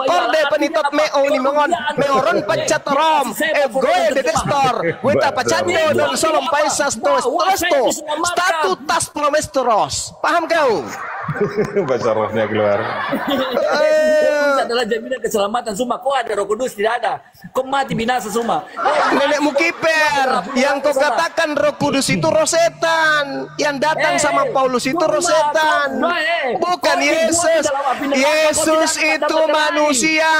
korde penitot meo ni mengon meoron pecat rom goe de destor weta pacando don solom paisas tos statutas promesteros. Paham kau? Bahasa rohnya keluar. Yesus adalah jaminan keselamatan semua. Kau ada Roh Kudus, tidak ada. Kau mati binasa semua. Nenekmu kiper, yang kau katakan Roh Kudus itu roh setan. Yang datang sama Paulus itu roh setan. Bukan Yesus. Yesus itu manusia.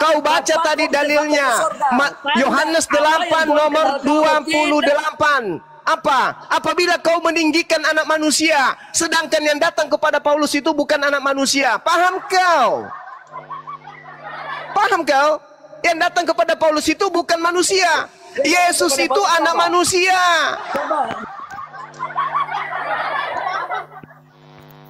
Kau baca tadi dalilnya. Yohanes 8 nomor 28. Apa? Apabila kau meninggikan anak manusia, sedangkan yang datang kepada Paulus itu bukan anak manusia. Paham kau? Paham kau? Yang datang kepada Paulus itu bukan manusia. Yesus itu anak manusia.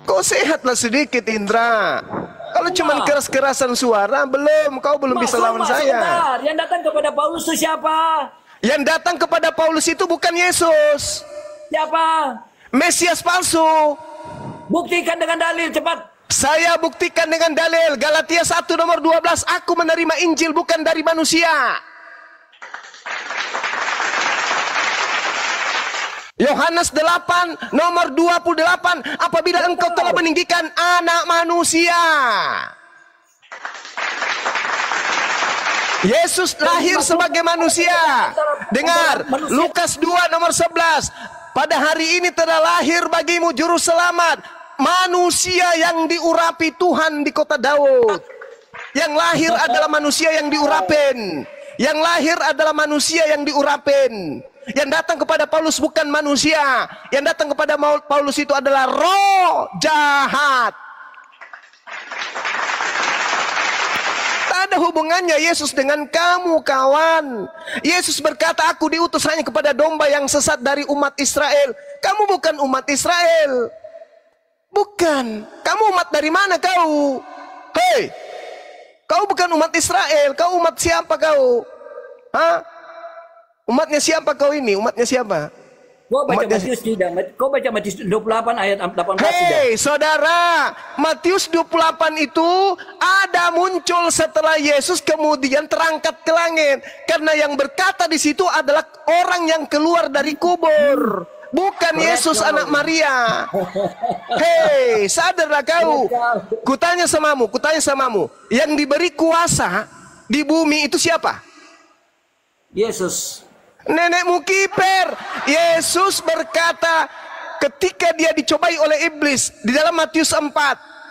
Kau sehatlah sedikit, Indra. Kalau cuma keras-kerasan suara, kau belum bisa lawan saya. Yang datang kepada Paulus itu siapa? Yang datang kepada Paulus itu bukan Yesus. Siapa? Mesias palsu. Buktikan dengan dalil, cepat. Saya buktikan dengan dalil. Galatia 1 nomor 12. Aku menerima Injil bukan dari manusia. Yohanes 8 nomor 28. Apabila engkau telah meninggikan anak manusia. Yesus lahir sebagai manusia. Dengar, Lukas 2 nomor 11. Pada hari ini telah lahir bagimu juru selamat, manusia yang diurapi Tuhan di kota Daud. Yang lahir adalah manusia yang diurapin. Yang lahir adalah manusia yang diurapin. Yang datang kepada Paulus bukan manusia. Yang datang kepada Paulus itu adalah roh jahat. Ada hubungannya Yesus dengan kamu, kawan. Yesus berkata, aku diutus hanya kepada domba yang sesat dari umat Israel. Kamu bukan umat Israel. Bukan. Kamu umat dari mana kau? Hei, kau bukan umat Israel. Kau umat siapa kau? Hah? Umatnya siapa kau ini? Umatnya siapa? Kau baca Matius tidak? Kau baca Matius 28 ayat 18 tidak? Hei saudara, Matius 28 itu ada muncul setelah Yesus kemudian terangkat ke langit. Karena yang berkata di situ adalah orang yang keluar dari kubur, bukan Yesus anak Maria. Hei, sadarlah kau? Kutanya samamu, yang diberi kuasa di bumi itu siapa? Yesus. Nenekmu kiper. Yesus berkata ketika dia dicobai oleh iblis di dalam Matius 4.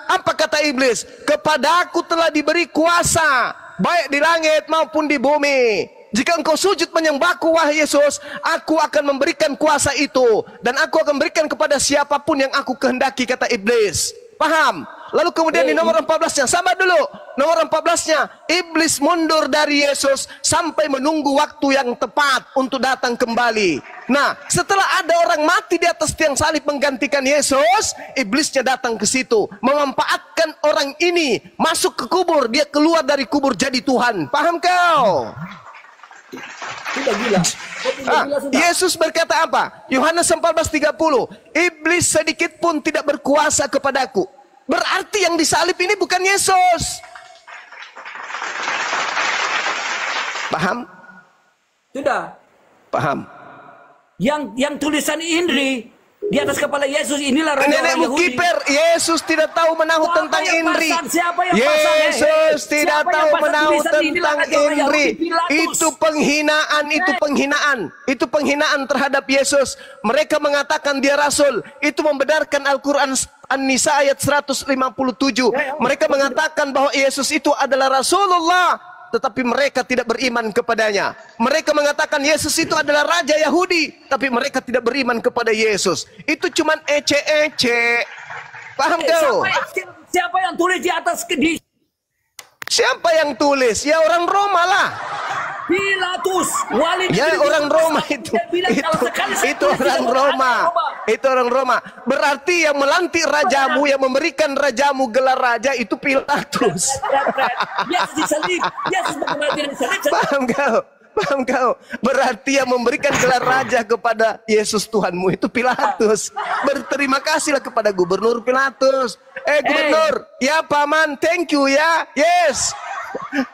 Apa kata iblis? Kepadaku telah diberi kuasa baik di langit maupun di bumi. Jika engkau sujud menyembahku wahai Yesus, aku akan memberikan kuasa itu. Dan aku akan berikan kepada siapapun yang aku kehendaki, kata iblis. Paham? Lalu kemudian di nomor 14-nya, sama dulu. Nomor 14-nya, iblis mundur dari Yesus sampai menunggu waktu yang tepat untuk datang kembali. Nah, setelah ada orang mati di atas tiang salib menggantikan Yesus, iblisnya datang ke situ, memanfaatkan orang ini masuk ke kubur, dia keluar dari kubur jadi Tuhan. Paham kau? Sudah gila. Yesus berkata apa? Yohanes 14:30, iblis sedikit pun tidak berkuasa kepadaku. Berarti yang disalib ini bukan Yesus. Paham? Sudah. Paham. Yang tulisan Indri di atas kepala Yesus inilah nenekmu kiper. Yesus tidak tahu menahu tentang Indri. Yesus tidak tahu menahu tentang Indri. Itu penghinaan, itu penghinaan terhadap Yesus. Mereka mengatakan dia rasul. Itu membenarkan Al-Quran An-Nisa ayat 157. Mereka mengatakan bahwa Yesus itu adalah Rasulullah, tetapi mereka tidak beriman kepadanya. Mereka mengatakan Yesus itu adalah Raja Yahudi, tapi mereka tidak beriman kepada Yesus. Itu cuman ece-ece. Paham kau? Siapa yang tulis di atas Siapa yang tulis? Ya orang Roma lah. Pilatus, wali ya orang Roma itu orang Roma. Itu orang Roma. Berarti yang melantik rajamu, yang memberikan rajamu gelar raja itu Pilatus. Paham kau? Paham kau? Berarti yang memberikan gelar raja kepada Yesus Tuhanmu itu Pilatus. Berterima kasihlah kepada Gubernur Pilatus. Gubernur, ya paman, thank you ya. Yes.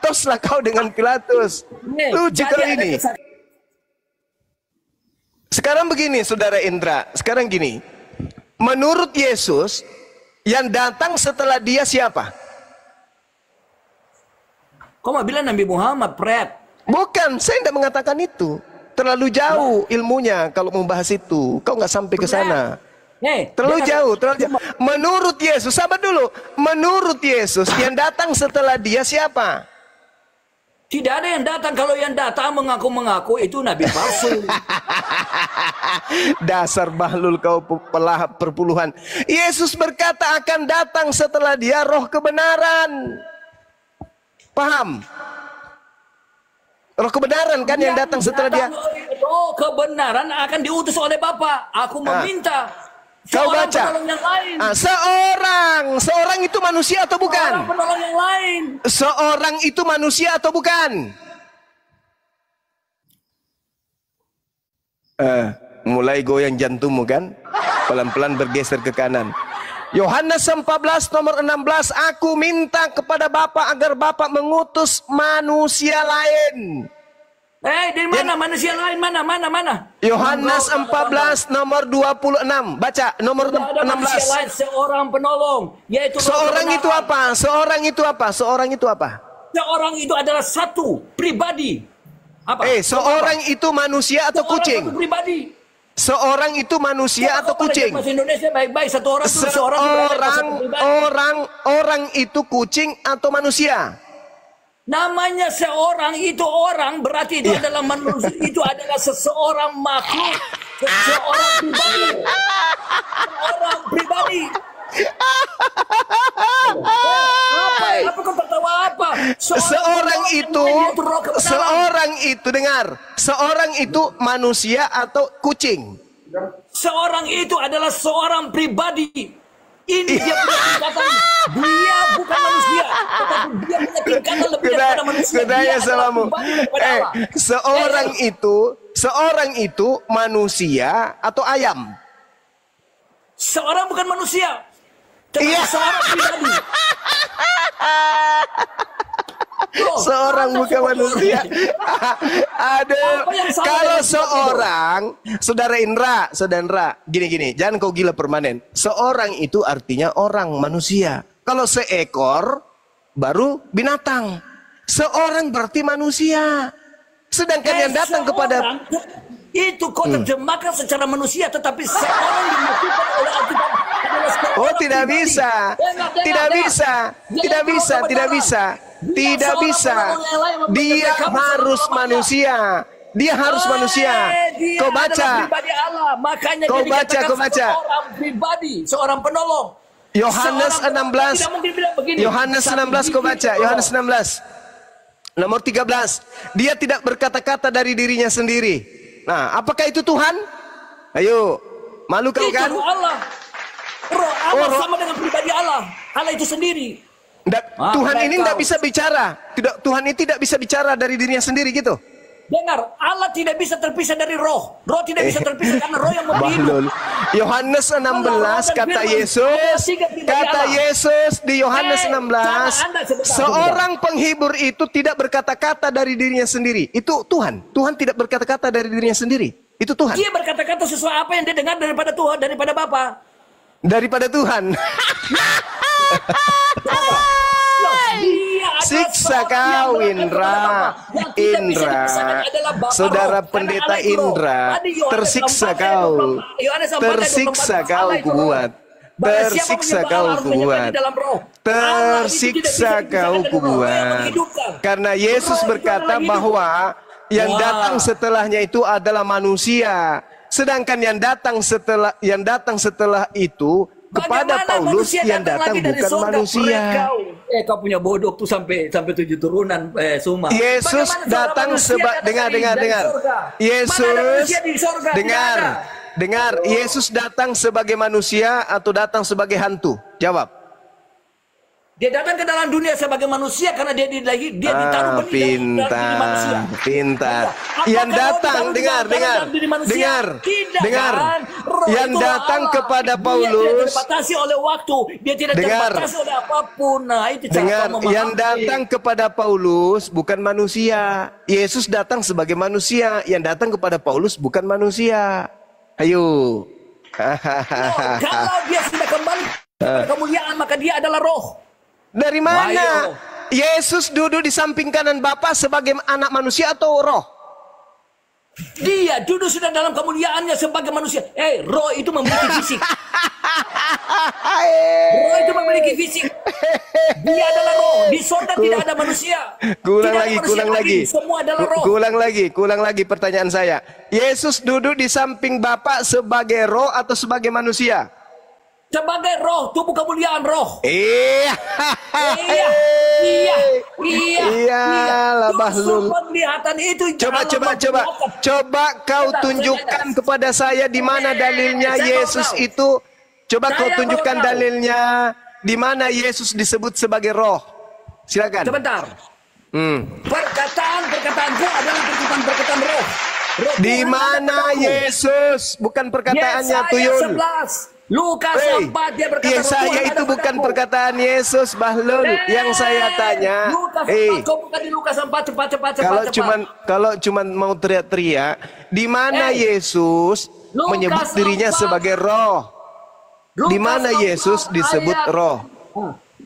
Toslah kau dengan Pilatus. Lucu Jadi kali ada ini. Sekarang begini, Saudara Indra. Sekarang gini. Menurut Yesus, yang datang setelah dia siapa? Kau mau bilang Nabi Muhammad, Pret? Bukan, saya tidak mengatakan itu. Terlalu jauh ilmunya kalau membahas itu. Kau nggak sampai ke sana. Terlalu jauh, terlalu jauh. Menurut Yesus, sabar dulu. Menurut Yesus, yang datang setelah dia siapa? Tidak ada yang datang. Kalau yang datang mengaku-mengaku itu Nabi palsu. Dasar bahlul kau pelahap perpuluhan. Yesus berkata akan datang setelah dia roh kebenaran. Paham? Roh kebenaran kan yang datang setelah dia. Roh kebenaran akan diutus oleh Bapa. Aku meminta kau seorang baca. penolong yang lain. Seorang itu manusia atau bukan? Seorang penolong yang lain. Seorang itu manusia atau bukan? Mulai goyang jantungmu kan? Pelan-pelan bergeser ke kanan. Yohanes 14 nomor 16, aku minta kepada Bapa agar Bapa mengutus manusia lain. Dari mana manusia lain? Mana? Yohanes 14 nomor 26. Baca nomor Tidak ada manusia 16. lain, seorang penolong, yaitu Seorang itu apa? Seorang itu apa? Seorang itu apa? Seorang itu adalah satu pribadi. Apa? Seorang itu manusia atau kucing? Satu pribadi. Seorang itu manusia atau kucing? Bahasa Indonesia baik-baik. Satu orang itu seorang orang itu kucing atau manusia? Namanya seorang itu orang, berarti itu adalah manusia, itu adalah seseorang makhluk, seorang pribadi. Seorang pribadi. Apa kau tertawa apa? Seorang itu dengar. Seorang itu manusia atau kucing? Seorang itu adalah seorang pribadi. Ini dia punya tingkatan. Dia bukan manusia, tetapi dia punya tingkatan lebih daripada manusia. Kedaya salamu. Seorang itu manusia atau ayam? Seorang bukan manusia, tetapi seorang pribadi. Seorang bukan manusia. Aduh, kalau seorang, Saudara Indra, gini, jangan kau gila permanen. Seorang itu artinya orang, manusia. Kalau seekor, baru binatang. Seorang berarti manusia. Sedangkan yang datang kepada itu kau terjemahkan secara manusia, tetapi seorang dimaksudkan oleh Alkitab adalah seorang tidak pribadi. bisa. Tidak bisa. Dia harus manusia. Dia harus manusia. Kau baca. Makanya kau baca. Seorang pribadi, seorang penolong. Yohanes 16. Yohanes 16 kau baca. Yohanes 16. Nomor 13. Dia tidak berkata-kata dari dirinya sendiri. Nah, apakah itu Tuhan? Ayo, malu kau kan? Roh Allah. Roh Allah sama dengan pribadi Allah. Allah itu sendiri. Tuhan ini tidak bisa bicara. Tuhan ini tidak bisa bicara dari dirinya sendiri gitu. Dengar, Allah tidak bisa terpisah dari roh. Roh tidak bisa terpisah karena roh yang memberi hidup. Yohanes 16 kata Yesus di Yohanes 16, seorang penghibur itu tidak berkata-kata dari dirinya sendiri. Itu Tuhan. Tuhan tidak berkata-kata dari dirinya sendiri. Itu Tuhan. Dia berkata-kata sesuai apa yang dia dengar daripada Tuhan, daripada Bapa. Daripada Tuhan. Siksa kau Indra. Saudara pendeta Indra, tersiksa kau. Tersiksa kau kubuat. Tersiksa kau kubuat. Tersiksa kau kubuat. Karena Yesus berkata bahwa yang datang setelahnya itu adalah manusia. Sedangkan yang datang setelah itu kepada Paulus yang datang bukan manusia. Kau punya bodoh tuh sampai 7 turunan Suma. Yesus datang dengar. Yesus dengar. Yesus datang sebagai manusia atau datang sebagai hantu? Jawab. Dia datang ke dalam dunia sebagai manusia karena dia ditaruh benih dalam diri manusia. Pintar. Apakah Yang roh datang, ditaruh dengar, dalam diri manusia? Tidak, dengar. kan? Roh Yang itu datang Allah. kepada Dia Paulus. tidak terbatasi oleh waktu. Dia tidak Dengar. terbatasi oleh apapun. Nah, itu cara Dengar, kamu memahami. yang datang kepada Paulus bukan manusia. Yesus datang sebagai manusia. Yang datang kepada Paulus bukan manusia. Ayo. Kalau dia sudah kembali kepada kemuliaan, maka dia adalah roh. Dari mana? Ayo. Yesus duduk di samping kanan Bapa sebagai anak manusia atau roh? Dia duduk sudah dalam kemuliaannya sebagai manusia. Roh itu memiliki fisik. Roh itu memiliki fisik. Dia adalah roh. Di sorga tidak ada manusia. Kulang Tidak ada lagi, manusia kulang lagi. Semua adalah roh. Kulang lagi pertanyaan saya. Yesus duduk di samping Bapa sebagai roh atau sebagai manusia? Sebagai roh, tubuh kemuliaan roh. Iya. Iyalah Bahlul. Penglihatan itu Coba kau tunjukkan kepada saya di mana dalilnya Yesus itu. Coba kau tunjukkan dalilnya di mana Yesus disebut sebagai roh. Silakan. Sebentar. Perkataanku adalah perkataan roh. Di mana Yesus? Bukan perkataannya Tuyul. 11. Lukas 4 dia berkata Yesaya itu bukan perkataan Yesus, Bahlul. Yang saya tanya, Lukas 4, kau bukan di Lukas 4, cepat. kalau cuman mau teriak-teriak, di mana Yesus menyebut dirinya sebagai roh? Di mana Yesus disebut roh?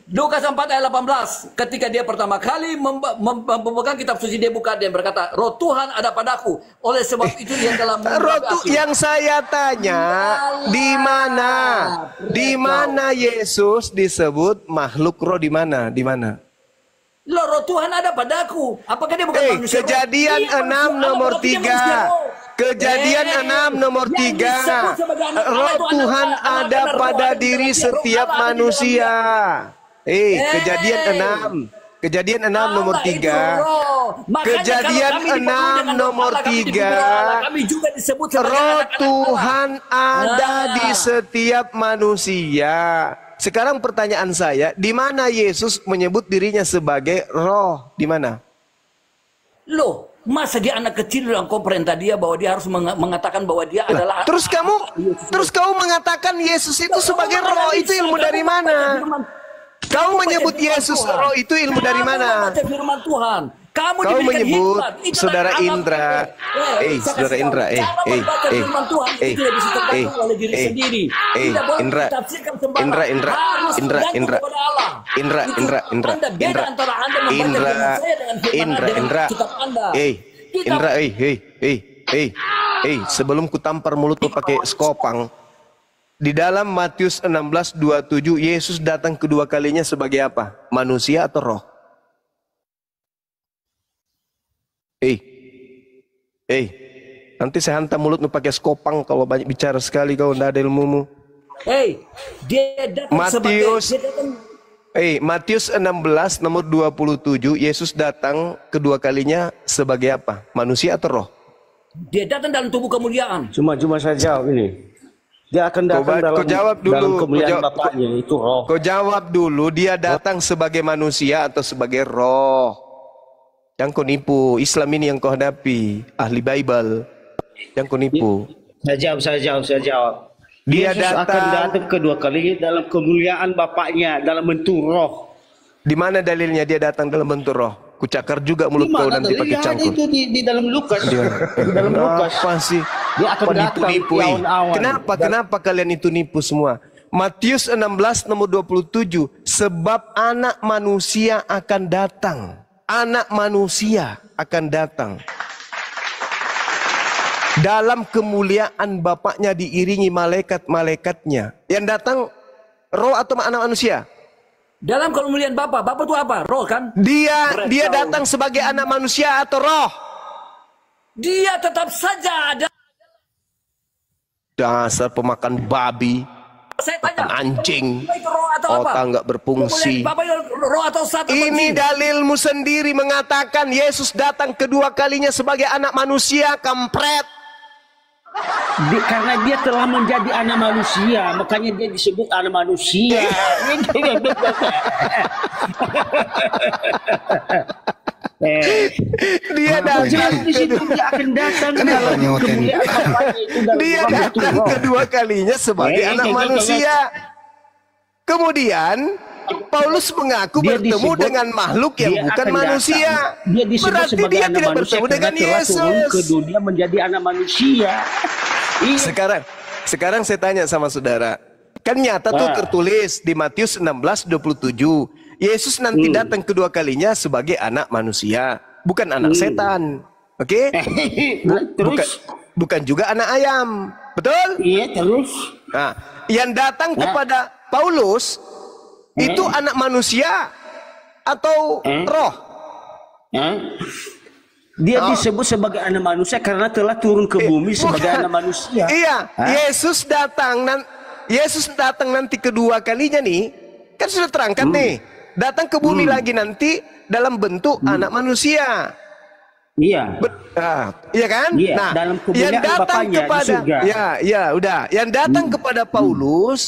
Lukas 4 ayat 18, ketika dia pertama kali memegang kitab suci, dia buka dan berkata, roh Tuhan ada padaku, oleh sebab itu dia telah Yang saya tanya, di mana Yesus disebut makhluk roh? Di mana? Roh Tuhan ada padaku. Apakah dia bukan manusia? Kejadian 6 nomor 3. Kejadian 6 nomor 3. Roh Tuhan ada pada diri setiap manusia. Kejadian 6 nomor 3. Kejadian 6 nomor 3. Roh Tuhan ada di setiap manusia. Sekarang pertanyaan saya, di mana Yesus menyebut dirinya sebagai roh? Di mana? Loh, masa dia anak kecil yang kau perintah dia bahwa dia harus mengatakan bahwa dia adalah... Terus kamu mengatakan Yesus itu sebagai roh, itu ilmu dari mana? Kau menyebut Yesus roh itu ilmu dari mana? Firman Tuhan. Kamu menyebut Saudara Indra. Saudara Indra. Sebelum ku tampar mulutmu pakai skopang. Di dalam Matius 16:27 Yesus datang kedua kalinya sebagai apa? Manusia atau roh? Nanti saya hantam mulutmu pakai skopang kalau banyak bicara sekali kau, ndak ada ilmumu. Dia datang Matius 16 nomor 27 Yesus datang kedua kalinya sebagai apa? Manusia atau roh? Dia datang dalam tubuh kemuliaan. Cuma saya jawab ini. Dia akan datang dalam kemuliaan Bapaknya, itu roh. Kau jawab dulu, dia datang sebagai manusia atau sebagai roh? Yang kau nipu, Islam ini yang kau hadapi, ahli Bible. Yang kau nipu. Saya jawab. Dia akan datang kedua kali dalam kemuliaan Bapaknya, dalam bentuk roh. Di mana dalilnya dia datang dalam bentuk roh? Kucakar juga mulut kau nanti pakai cangkul. Itu di dalam Lukas. Di dalam Lukas. Apa sih? Dia akan datang nipu. Kenapa kalian itu nipu semua? Matius 16 nomor 27. Sebab anak manusia akan datang. Anak manusia akan datang. Dalam kemuliaan Bapaknya diiringi malaikat-malaikatnya. Yang datang roh atau anak manusia? Dalam kemuliaan Bapa itu apa? Roh kan? Dia datang sebagai anak manusia atau roh? Dia tetap saja ada. Dasar pemakan babi. Saya tanya, anjing. Roh atau apa? Otak nggak berfungsi. Roh atau satu? Ini dalilmu sendiri mengatakan Yesus datang kedua kalinya sebagai anak manusia, kampret. Karena dia telah menjadi anak manusia, makanya dia disebut anak manusia. Dia datang di situ, dia akan datang dalam kemuliaan Bapaknya itu dalam dia roh datang itu. kedua kalinya sebagai anak manusia. Kemudian Paulus mengaku Dia bertemu disebut- dengan makhluk yang dia bukan akan manusia. datang. Dia disebut Berarti sebagai dia anak tidak manusia bertemu karena dengan telah turun ke Yesus. dunia menjadi anak manusia. Iya. Sekarang saya tanya sama saudara. Kan nyata tuh tertulis di Matius 16:27. Yesus nanti datang kedua kalinya sebagai anak manusia, bukan anak setan. Oke? Terus? Bukan juga anak ayam. Betul? Iya, terus? Nah, yang datang kepada Paulus itu anak manusia atau roh? Dia disebut sebagai anak manusia karena telah turun ke bumi sebagai Bukan. anak manusia. Iya, Yesus datang nanti kedua kalinya nih, kan sudah terangkat nih. Datang ke bumi lagi nanti dalam bentuk anak manusia. Iya. Iya kan? Iya, Nah, dalam yang kemuliaan datang Bapaknya di kepada surga. ya udah, yang datang kepada Paulus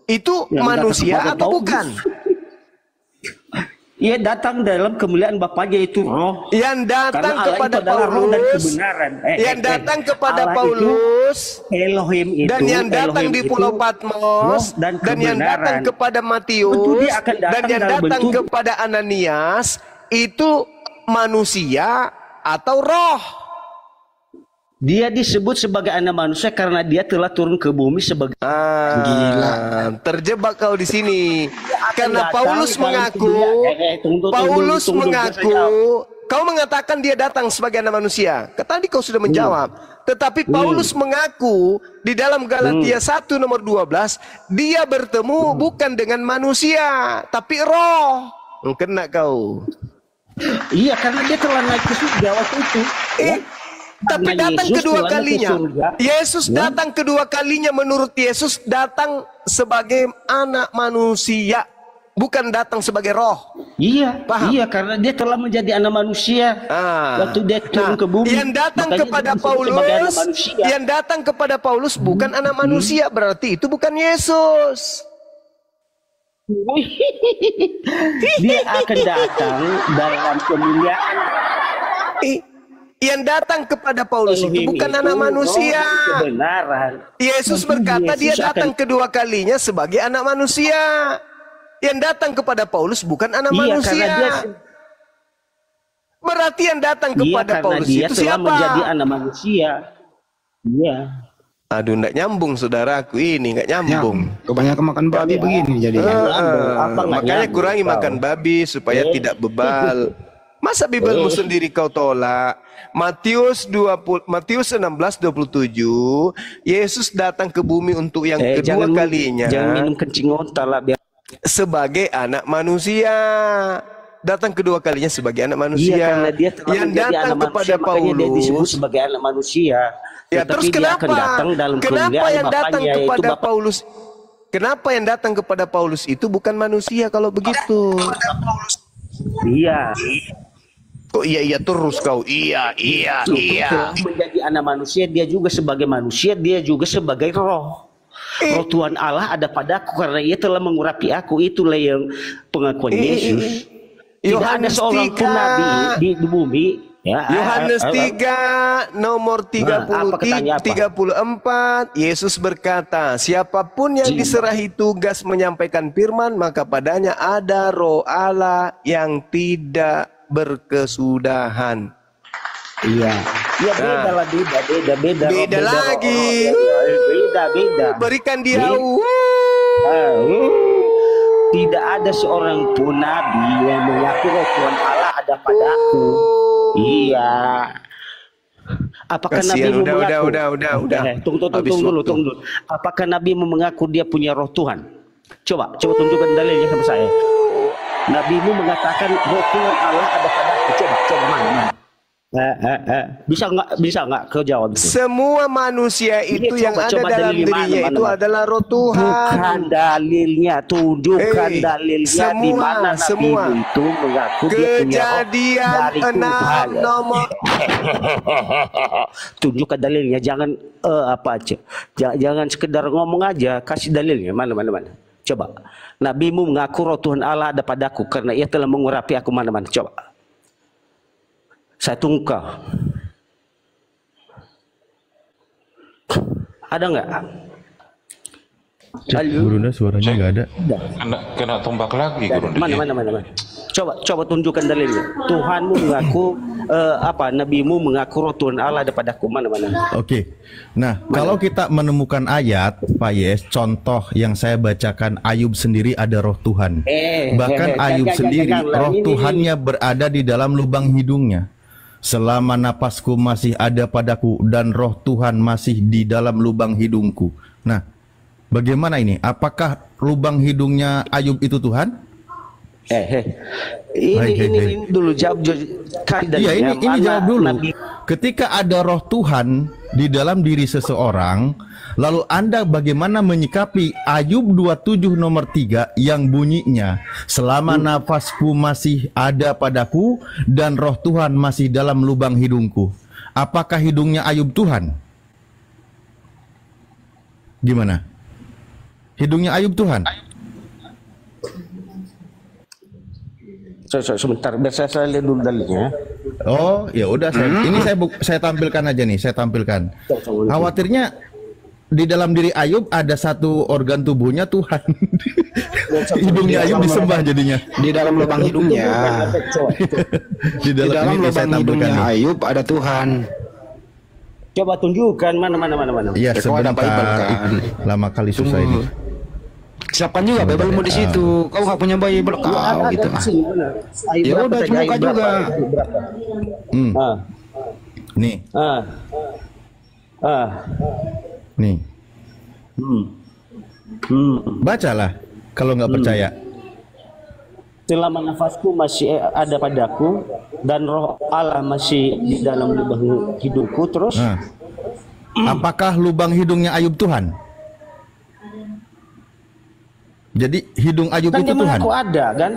itu Yang manusia datang kepada atau Paulus. bukan? Ia datang dalam kemuliaan Bapaknya itu roh. Yang datang Karena Allah kepada itu adalah roh dan Paulus, kebenaran. yang datang kepada Allah Paulus, itu, Elohim itu, dan yang datang Elohim di itu, Pulau roh Patmos, dan dan yang datang kebenaran. kepada Tentu Matius, dia akan dan datang yang dalam datang bentuk- kepada Ananias itu manusia atau roh? Dia disebut sebagai anak manusia karena dia telah turun ke bumi sebagai Gila, terjebak kau di sini. Karena datang Paulus dalam mengaku, kemuliaan. Tunggu, kau mengatakan dia datang sebagai anak manusia. Tadi kau sudah menjawab. Tetapi Paulus mengaku di dalam Galatia 1 nomor 12, dia bertemu bukan dengan manusia, tapi roh. Kena kau. Iya, karena dia telah naik ke surga waktu itu. Ya. Tapi Karena datang Yesus kedua telah naik ke kalinya. surga. Yesus datang kedua kalinya menurut Yesus datang sebagai anak manusia, bukan datang sebagai roh. Iya, Paham? iya karena dia telah menjadi anak manusia. Waktu dia turun ke bumi. Yang datang makanya kepada dia disebut sebagai anak Paulus, manusia. yang datang kepada Paulus bukan anak manusia, berarti itu bukan Yesus. Dia akan datang dalam kemuliaan. Yang datang kepada Paulus itu Elohim bukan itu anak roh manusia. Kebenaran. Yesus Tentu berkata dia Yesus datang akan- kedua kalinya sebagai anak manusia. Yang datang kepada Paulus bukan anak Iya, manusia. karena dia Berarti yang datang Iya, kepada karena Paulus dia itu telah siapa? menjadi anak manusia. Iya. Aduh, nggak nyambung saudaraku ini, nggak nyambung. Kebanyakan makan babi begini jadinya. Apa nggak Makanya nyambung, kurangi kau? makan babi supaya tidak bebal. Masa Bibelmu sendiri kau tolak? Matius 16:27, Yesus datang ke bumi untuk yang kedua kalinya Jangan minum kencing onta lah biar. sebagai anak manusia. Datang kedua kalinya sebagai anak manusia. Iya, karena dia telah yang menjadi datang anak kepada manusia, makanya dia disebut Paulus. sebagai anak manusia. Ya, Tetapi terus dia kenapa? akan datang dalam Kenapa kemuliaan yang datang Bapaknya, yaitu kepada Bapak. Paulus? Kenapa yang datang kepada Paulus itu bukan manusia kalau begitu? Iya. Kok iya terus kau? Iya. Telah menjadi anak manusia, dia juga sebagai manusia, dia juga sebagai roh. Roh Tuhan Allah ada padaku karena ia telah mengurapi aku. Itulah yang pengakuan Yesus. Tidak ada Yohanes seorang pun 3. nabi di bumi. Ya, Yohanes 3 nomor 34, Yesus berkata, siapapun yang diserahi tugas menyampaikan firman, maka padanya ada roh Allah yang tidak berkesudahan. Iya. Ya beda lah, beda. Beda lagi. Beda. Berikan dia. Tidak ada seorang pun nabi yang mengaku roh Tuhan Allah ada padaku. Iya. Apakah Nabi Kasian, mengaku? udah. Tunggu Habis dulu. waktu. Apakah Nabi mengaku dia punya roh Tuhan? Coba tunjukkan dalilnya sama saya. Nabimu mengatakan roh Tuhan Allah ada padaku. Coba mana? Bisa nggak kau jawab itu? Semua manusia itu Ini yang coba ada dalam dalil dirinya mana, itu mana. adalah roh Tuhan. Bukan dalilnya, tunjukkan Eh, dalilnya di semua, mana Nabi semua. itu mengaku dia punya roh Kejadian dari 6 Tuhan. nomor Tunjukkan dalilnya, jangan apa aja. Jangan sekedar ngomong aja, kasih dalilnya. Mana. Coba. Nabimu mengaku roh Tuhan Allah ada padaku karena ia telah mengurapi aku mana. Coba. Saya tunggu kau. Ada nggak? Gurunda suaranya nggak ada. Kena tombak lagi Guru. Mana. Coba tunjukkan dalilnya. Tuhanmu mengaku nabimu mengaku roh Tuhan Allah ada padaku mana. Oke. Nah, kalau kita menemukan ayat, Pak Yes, contoh yang saya bacakan, Ayub sendiri ada roh Tuhan. Bahkan Ayub sendiri roh Tuhannya berada di dalam lubang hidungnya. Selama napasku masih ada padaku dan roh Tuhan masih di dalam lubang hidungku. Nah, bagaimana ini? Apakah lubang hidungnya Ayub itu Tuhan? Ini dulu jawab. Iya, ini jawab dulu. Ketika ada roh Tuhan di dalam diri seseorang, lalu Anda bagaimana menyikapi Ayub 27 nomor 3 yang bunyinya, selama nafasku masih ada padaku dan roh Tuhan masih dalam lubang hidungku. Apakah hidungnya Ayub Tuhan? Gimana? Hidungnya Ayub Tuhan? Sebentar, biar saya lihat dulu dalilnya. Oh, ya udah saya tampilkan aja nih, saya tampilkan. Khawatirnya di dalam diri Ayub ada satu organ tubuhnya Tuhan. Hidungnya Ayub disembah jadinya. Di dalam lubang hidungnya. Di Di dalam ini saya lubang tampilkan hidungnya nih. Ayub ada Tuhan. Coba tunjukkan mana. Iya, Kau ada sebentar. Bible kan? Lama kali susah ini. Siapa juga Bible-mu di situ? Kau nggak punya Bible kau gitu. Ya udah, buka juga. Nih, nih. Bacalah kalau nggak percaya. Selama nafasku masih ada padaku dan roh Allah masih di dalam lubang hidungku terus. Nah, apakah lubang hidungnya Ayub Tuhan? Jadi hidung Ayub Kan itu dia Tuhan. mengaku ada kan?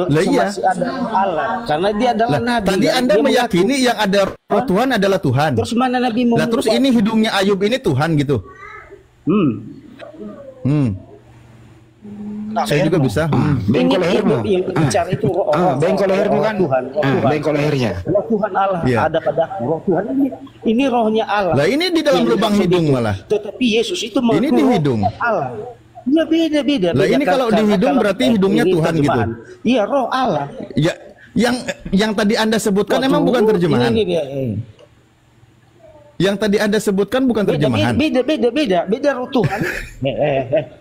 Lah iya. Masih ada Allah karena dia adalah Lah, nabi. tadi kan? Anda Dia meyakini yang ada roh Tuhan adalah Tuhan. terus mana nabi Lah terus ini hidungnya Ayub ini Tuhan gitu. Saya juga bisa. Bengkol lehermu. Yang bicara itu roh Bengkol lehermu kan? Tuhan. Bengkol lehernya. Roh Tuhan Allah Iya. ada padaku. Roh Tuhan ini rohnya Allah. Lah ini di dalam Yang lubang dimaksud hidung itu. malah. Tetapi Yesus itu Ini di roh hidung. Allah. Ya beda. Lah ini kalau di hidung berarti hidungnya ini Tuhan gitu. terjemahan. Iya, roh Allah. Ya, yang tadi Anda sebutkan emang bukan terjemahan. Ini dia. Yang tadi Anda sebutkan bukan terjemahan. Beda roh Tuhan.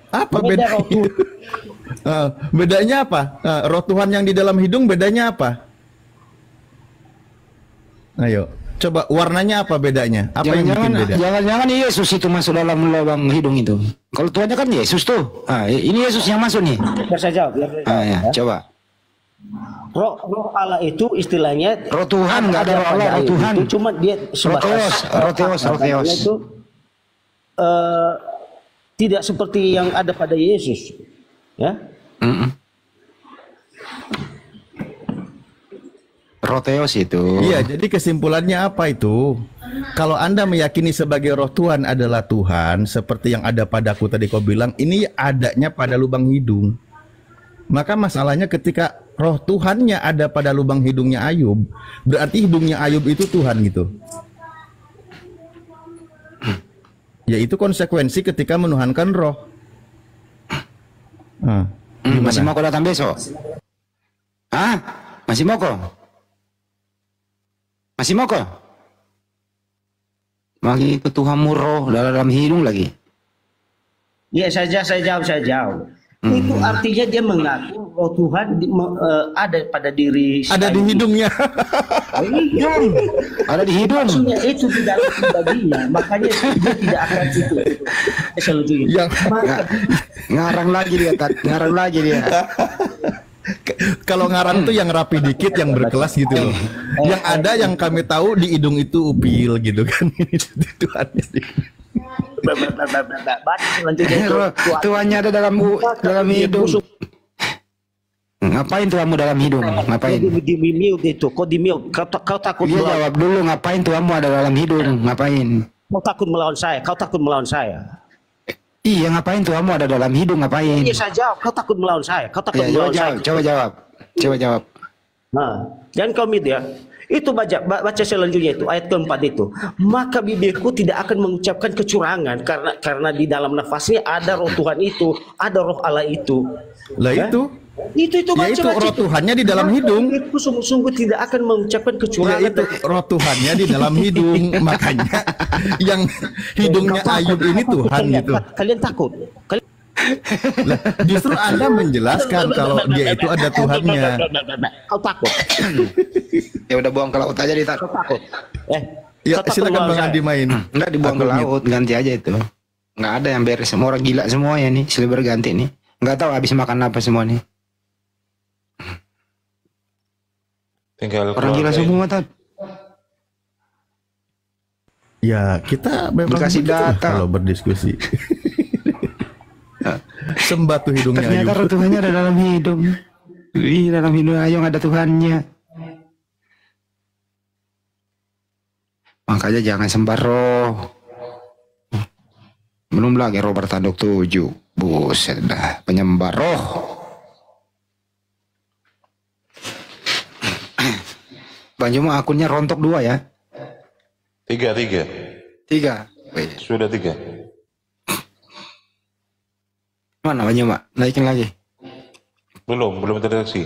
Apa Beda beda? roh Tuhan. Bedanya apa? Roh Tuhan yang di dalam hidung bedanya apa? Ayo, coba warnanya apa bedanya? Apa yang bikin beda? Jangan-jangan Yesus itu masuk dalam lubang hidung itu. Kalau Tuhannya kan Yesus tuh. Ini Yesus yang masuk nih. Biar saya jawab. Ya, coba. Roh Allah itu istilahnya Roh Tuhan, nggak ada roh Allah, roh Tuhan. Itu cuma dia Roh Theos. itu tidak seperti yang ada pada Yesus, ya. Roh Theos itu. Iya, jadi kesimpulannya apa itu? Kalau Anda meyakini sebagai roh Tuhan adalah Tuhan, seperti yang ada padaku tadi kau bilang, ini adanya pada lubang hidung. Maka masalahnya ketika roh Tuhannya ada pada lubang hidungnya Ayub, berarti hidungnya Ayub itu Tuhan gitu. Yaitu konsekuensi ketika menuhankan roh. Masih mau kau datang besok? Masih mau kau? Masih mau kau? Lagi itu Tuhanmu roh dalam hidung lagi. Ya saya jawab. Itu artinya dia mengaku roh Tuhan ada pada diri. Ada di hidungnya. Ada di hidung. Maksudnya itu di dalam pribadinya, makanya dia tidak akan itu. Yang Ngarang lagi dia. Kalau ngarang tuh yang rapi dikit, yang berkelas gitu loh. Yang ada yang kami tahu di hidung itu upil gitu kan. Tuhannya. Tuhannya ada dalam hidung. Ngapain tuamu dalam hidung? Ngapain? Di mute itu, kau di mute. Kau takut Dia jawab dulu, ngapain tuamu ada dalam hidung? Ngapain? Kau takut melawan saya. Kau takut melawan saya. Iya, ngapain tuamu ada dalam hidung? Ngapain? Iya, saya jawab. Kau takut melawan saya. Kau takut melawan saya. Coba jawab. Nah, jangan kau mute ya. Itu baca selanjutnya itu ayat keempat itu. Maka bibirku tidak akan mengucapkan kecurangan karena di dalam nafasnya ada roh Tuhan itu, ada roh Allah itu. Lah itu. Itu baca, ya itu roh Tuhannya di dalam hidung. Bibirku sungguh-sungguh tidak akan mengucapkan kecurangan. Ya itu roh Tuhannya di dalam hidung. Makanya yang hidungnya Ayub ini Tuhan gitu. Kalian takut? Lah, justru Anda menjelaskan kalau dia itu ada Tuhannya. Kau takut? Ya udah buang ke laut aja Kau takut? Ya silakan Bang Andi main. Enggak dibuang ke laut, ganti aja itu. Enggak ada yang beres, semua orang gila semuanya nih, silih berganti nih. Enggak tahu habis makan apa semua nih. Tinggal orang gila semua Tad. Ya kita memang dikasih data kalau berdiskusi. Sembatu hidungnya Ayub. Ternyata Tuhannya ada dalam hidung. Ih, dalam hidung Ayub ada Tuhannya. Makanya jangan sembar roh. Belum lagi roh bertanduk 7. Buset dah, penyembar roh. Bang Juma akunnya rontok 2 ya? 3. Sudah 3. Mana Bang Juma? Naikin lagi. Belum terdeteksi.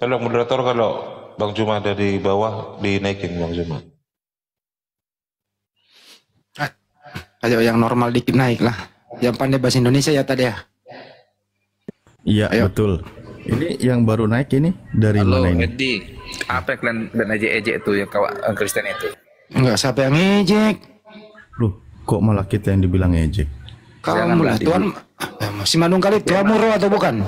Tolong moderator kalau Bang Juma ada di bawah dinaikin Bang Juma. Ayo yang normal dikit naik lah. Yang pandai bahasa Indonesia ya tadi ya. Iya betul. Ini yang baru naik ini dari mana ini? Edi, apa yang kalian dan ejek itu yang kawan Kristen itu? Enggak, siapa yang ngejek? Loh, kok malah kita yang dibilang ngejek? Kamu lah, Tuhan si Manung kali tuamu roh atau bukan?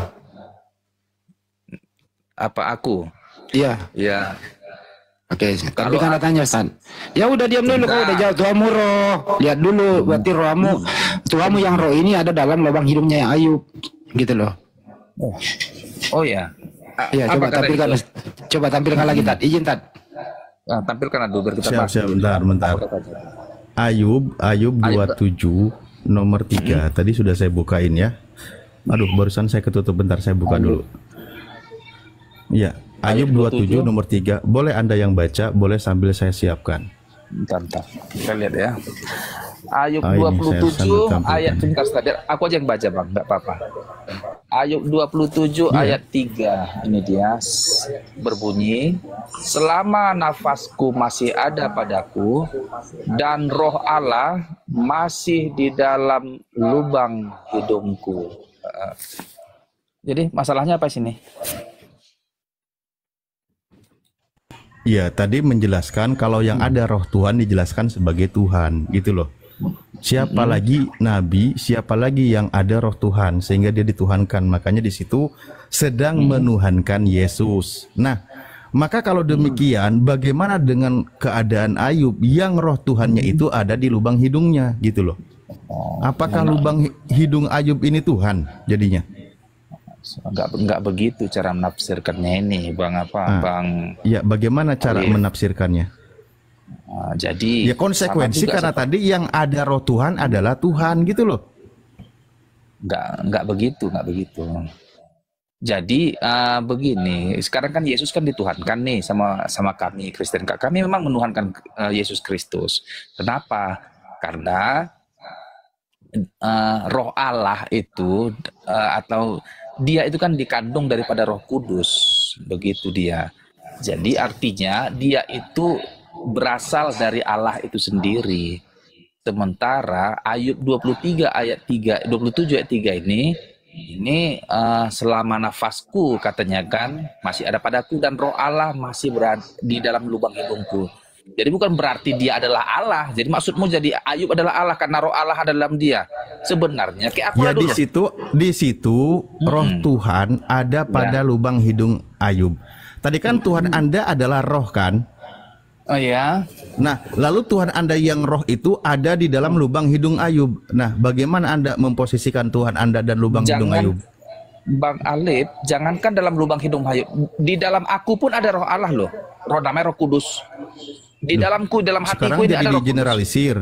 Apa aku? Iya. Iya. Oke, tapi kan tanya Stan. Ya udah diam dulu, kau udah jawab tuamu roh. Lihat dulu, berarti rohmu, tuamu yang roh ini ada dalam lubang hidungnya yang Ayub, gitu loh. Oh ya. Iya, coba tampilkan lagi Tad. Izin Tad. Nah, tampilkan dulu biar kita siap, bentar. Ayub 27 nomor 3. Tadi sudah saya bukain ya. Aduh, barusan saya ketutup, bentar saya buka dulu. Iya, Ayub 27 nomor 3. Boleh Anda yang baca, boleh sambil saya siapkan. Bentar. Kita lihat ya. Ayub 27 ayat sebentar, aku aja yang baca Bang, enggak apa-apa. Ayub 27 ayat 3 ini dia berbunyi, selama nafasku masih ada padaku dan roh Allah masih di dalam lubang hidungku. Jadi masalahnya apa sini? Iya, tadi menjelaskan kalau yang ada roh Tuhan dijelaskan sebagai Tuhan, gitu loh. Siapa lagi nabi, siapa lagi yang ada roh Tuhan sehingga dia dituhankan. Makanya di situ sedang menuhankan Yesus. Nah, maka kalau demikian bagaimana dengan keadaan Ayub yang roh Tuhannya itu ada di lubang hidungnya, gitu loh. Apakah lubang hidung Ayub ini Tuhan jadinya? Enggak begitu cara menafsirkannya ini, Bang Bang. Ya, bagaimana cara menafsirkannya? Jadi ya konsekuensi karena tadi yang ada roh Tuhan adalah Tuhan, gitu loh. Enggak begitu. Jadi begini, sekarang kan Yesus kan dituhankan nih sama kami Kristen. Kami memang menuhankan Yesus Kristus. Kenapa? Karena roh Allah itu atau dia itu kan dikandung daripada Roh Kudus, begitu dia. Jadi artinya dia itu berasal dari Allah itu sendiri. Sementara Ayub 27 ayat 3 ini selama nafasku katanya kan masih ada padaku dan roh Allah masih berada di dalam lubang hidungku. Jadi bukan berarti dia adalah Allah. Jadi maksudmu jadi Ayub adalah Allah karena roh Allah ada dalam dia. Sebenarnya kayak aku Ya dulu. di situ roh Tuhan ada pada lubang hidung Ayub. Tadi kan Tuhan Anda adalah roh kan? Oh ya. Nah, lalu Tuhan Anda yang roh itu ada di dalam lubang hidung Ayub. Nah, bagaimana Anda memposisikan Tuhan Anda dan lubang hidung Ayub? Bang Alif, jangankan dalam lubang hidung Ayub, di dalam aku pun ada roh Allah loh. Roh namanya Roh Kudus. Di dalamku, dalam hatiku ini ada Roh Kudus. Generalisir.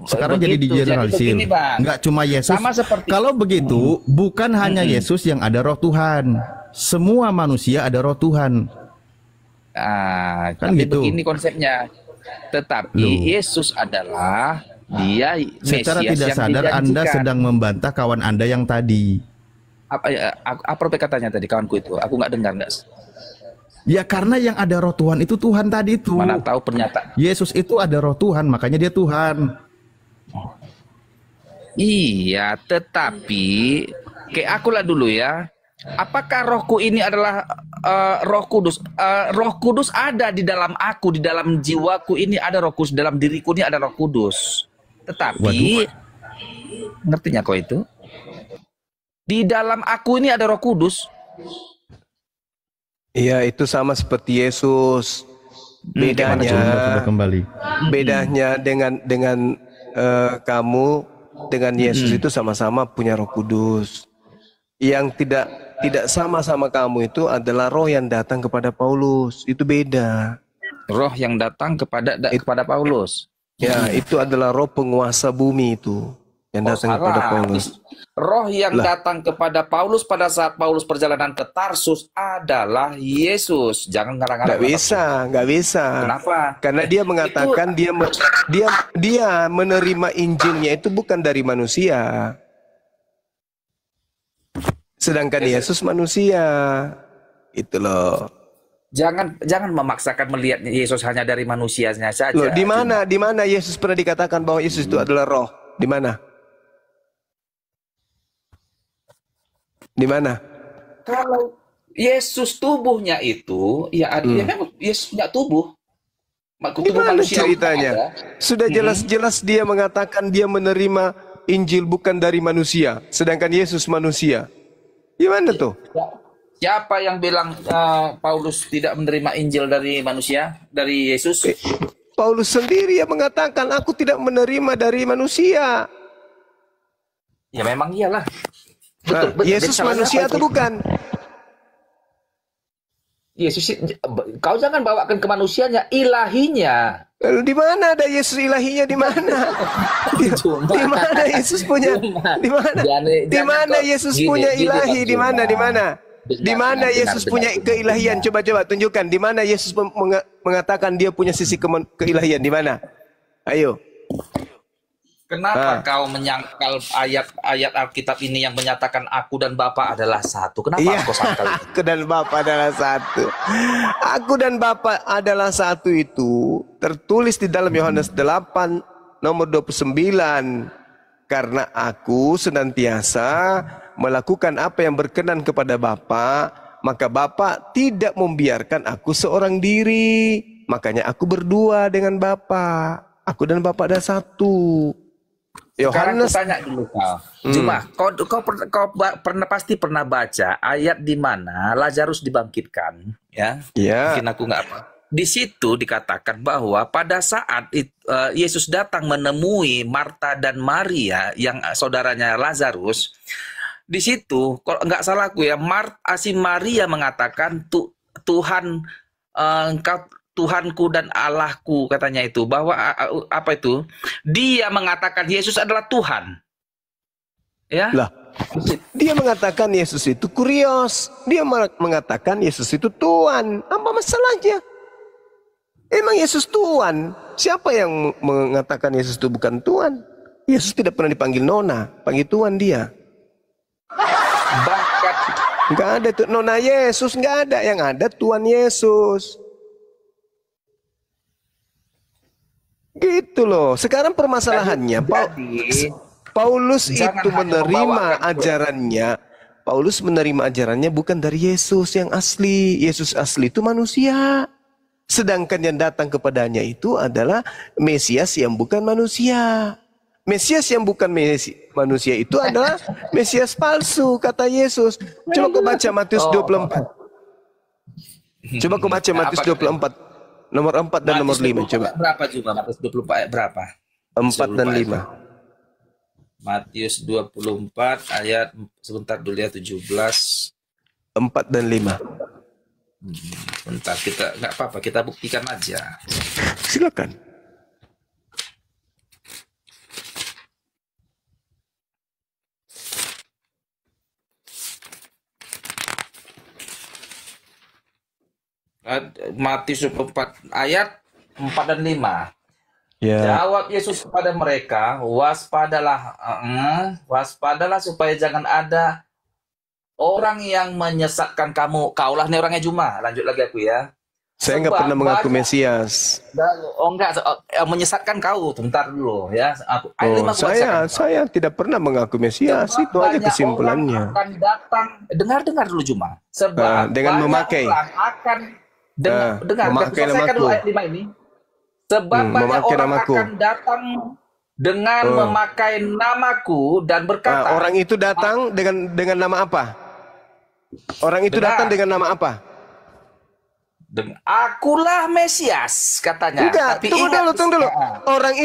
Sekarang jadi digeneralisir. Enggak cuma Yesus. Sama seperti kalau begitu, bukan hanya Yesus yang ada roh Tuhan. Semua manusia ada roh Tuhan. Kan gitu. Begini konsepnya. Tetapi Yesus adalah dia Mesias. Secara tidak sadar Anda sedang membantah kawan Anda yang tadi. Apa katanya tadi kawanku itu? Aku nggak dengar, nggak. Ya karena yang ada roh Tuhan itu Tuhan tadi itu. Mana tahu pernyataan. Yesus itu ada roh Tuhan, makanya dia Tuhan. Iya, tetapi kayak akulah dulu ya. Apakah rohku ini adalah Roh Kudus? Roh Kudus ada di dalam aku, di dalam jiwaku ini ada Roh Kudus, dalam diriku ini ada Roh Kudus. Tetapi ngertinya kau itu? Di dalam aku ini ada Roh Kudus. Iya, itu sama seperti Yesus. Bedanya dengan kamu dengan Yesus itu sama-sama punya Roh Kudus. Yang tidak sama kamu itu adalah roh yang datang kepada Paulus. Itu beda. Roh yang datang kepada Paulus. Ya, itu adalah roh penguasa bumi itu yang datang kepada Paulus. Roh yang datang kepada Paulus pada saat Paulus perjalanan ke Tarsus adalah Yesus. Jangan ngarang-ngarang. Nggak bisa. Kenapa? Karena dia mengatakan dia menerima Injilnya itu bukan dari manusia. Sedangkan Yesus manusia. Itu loh. Jangan memaksakan melihat Yesus hanya dari manusianya saja. Loh, di mana Yesus pernah dikatakan bahwa Yesus itu adalah roh? Di mana? Di mana? Kalau Yesus tubuhnya itu, ya memang Yesus punya tubuh. Di mana ceritanya? Sudah jelas-jelas dia mengatakan dia menerima Injil bukan dari manusia, sedangkan Yesus manusia. Gimana tuh? Siapa yang bilang Paulus tidak menerima Injil dari manusia, dari Yesus? Paulus sendiri yang mengatakan, aku tidak menerima dari manusia. Ya memang iyalah. Betul. Yesus manusia atau bukan? Yesus, kau jangan bawakan kemanusiaannya, ilahinya. Lalu di mana ada Yesus ilahinya? Di mana? Di mana Yesus punya? Di mana? Di mana Yesus punya ilahi? Di mana? Di mana? Di mana Yesus punya keilahian? Coba tunjukkan. Di mana Yesus mengatakan dia punya sisi keilahian? Di mana? Ayo. Kenapa kau menyangkal ayat-ayat Alkitab ini yang menyatakan aku dan Bapa adalah satu? Kenapa kau sangkal? Aku dan Bapa adalah satu. Aku dan Bapa adalah satu itu tertulis di dalam Yohanes 8 nomor 29. Karena aku senantiasa melakukan apa yang berkenan kepada Bapa, maka Bapa tidak membiarkan aku seorang diri. Makanya aku berdua dengan Bapa. Aku dan Bapa ada satu. Yohanes, tanya dulu kau. Cuma kau pasti pernah baca ayat di mana Lazarus dibangkitkan, ya? Iya. Mungkin aku nggak apa. Di situ dikatakan bahwa pada saat Yesus datang menemui Marta dan Maria yang saudaranya Lazarus, di situ kalau nggak salah aku ya, Maria mengatakan Tuhan engkau Tuhanku dan Allahku, katanya itu, bahwa apa itu? Dia mengatakan Yesus adalah Tuhan. Ya. Lah, dia mengatakan Yesus itu kurios. Dia mengatakan Yesus itu Tuhan. Apa masalahnya? Emang Yesus Tuhan? Siapa yang mengatakan Yesus itu bukan Tuhan? Yesus tidak pernah dipanggil Nona, panggil Tuhan dia. Bahkan nggak ada tuh Nona Yesus, nggak ada. Yang ada Tuhan Yesus. Gitu loh. Sekarang permasalahannya Paulus itu menerima ajarannya. Paulus menerima ajarannya bukan dari Yesus yang asli. Yesus asli itu manusia. Sedangkan yang datang kepadanya itu adalah Mesias yang bukan manusia. Mesias yang bukan manusia itu adalah Mesias palsu, kata Yesus. Coba kau baca Matius 24. Coba kau baca Matius 24. Nomor 4 dan nomor 5. Coba. Berapa juga Matius 24 ayat berapa? 4 dan 5. Matius 24 ayat, sebentar dulu ya, 17. 4 dan 5. Bentar, kita nggak apa-apa, kita buktikan aja. Silakan. Matius 24 ayat 4 dan 5. Ya. Jawab Yesus kepada mereka, waspadalah supaya jangan ada orang yang menyesatkan kamu. Kaulah nih orangnya Juma. Lanjut lagi aku ya. Saya nggak pernah mengaku Mesias. Menyesatkan kau. Bentar dulu ya. Saya tidak pernah mengaku Mesias. Itu aja kesimpulannya. Akan datang. Dengar dulu Juma. Sebab dengan memakai akan memakai namaku. Ayat 5 ini. Sebab banyak orang akan datang dengan memakai namaku dan berkata. Orang itu datang dengan nama apa? Orang itu datang dengan nama apa? Akulah Mesias katanya. Enggak, tapi tunggu dulu. Orang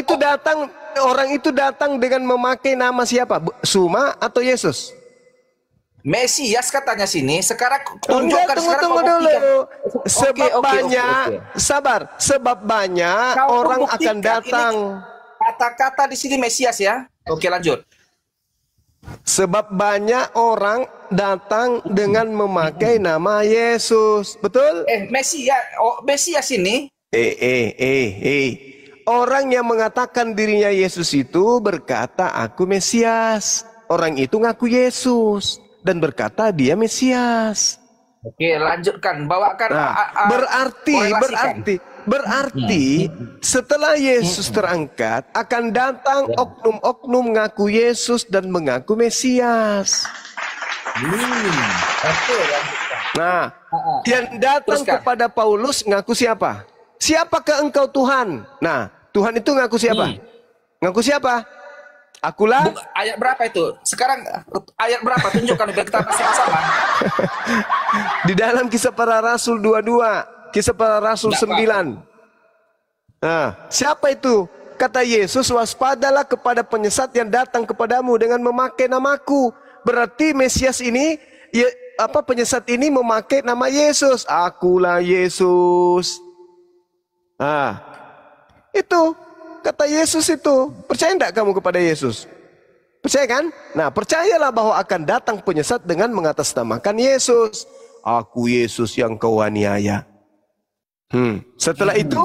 itu datang dengan memakai nama siapa? Suma atau Yesus? Mesias katanya sini. Sekarang tunjukkan. Tunggu dulu. Sebab banyak orang akan datang. Kata-kata di sini Mesias ya. Oke, lanjut. Sebab banyak orang datang dengan memakai nama Yesus. Betul? Mesias ini. Orang yang mengatakan dirinya Yesus itu berkata, aku Mesias. Orang itu ngaku Yesus dan berkata dia Mesias. Oke, lanjutkan. Bawakan. Berarti setelah Yesus terangkat akan datang oknum-oknum mengaku Yesus dan mengaku Mesias. Nah, yang datang kepada Paulus ngaku siapa? Siapakah engkau Tuhan? Nah, Tuhan itu ngaku siapa? Ngaku siapa? Akulah. Ayat berapa itu? Sekarang ayat berapa? Tunjukkan biar kita sama-sama. Di dalam Kisah Para Rasul 22. Kisah Para Rasul 9. Nah, siapa itu? Kata Yesus, waspadalah kepada penyesat yang datang kepadamu dengan memakai namaku. Berarti Mesias ini, penyesat ini memakai nama Yesus. Akulah Yesus. Nah, itu kata Yesus itu. Percaya enggak kamu kepada Yesus? Percaya kan? Nah, percayalah bahwa akan datang penyesat dengan mengatasnamakan Yesus. Aku Yesus yang kau aniaya. Setelah itu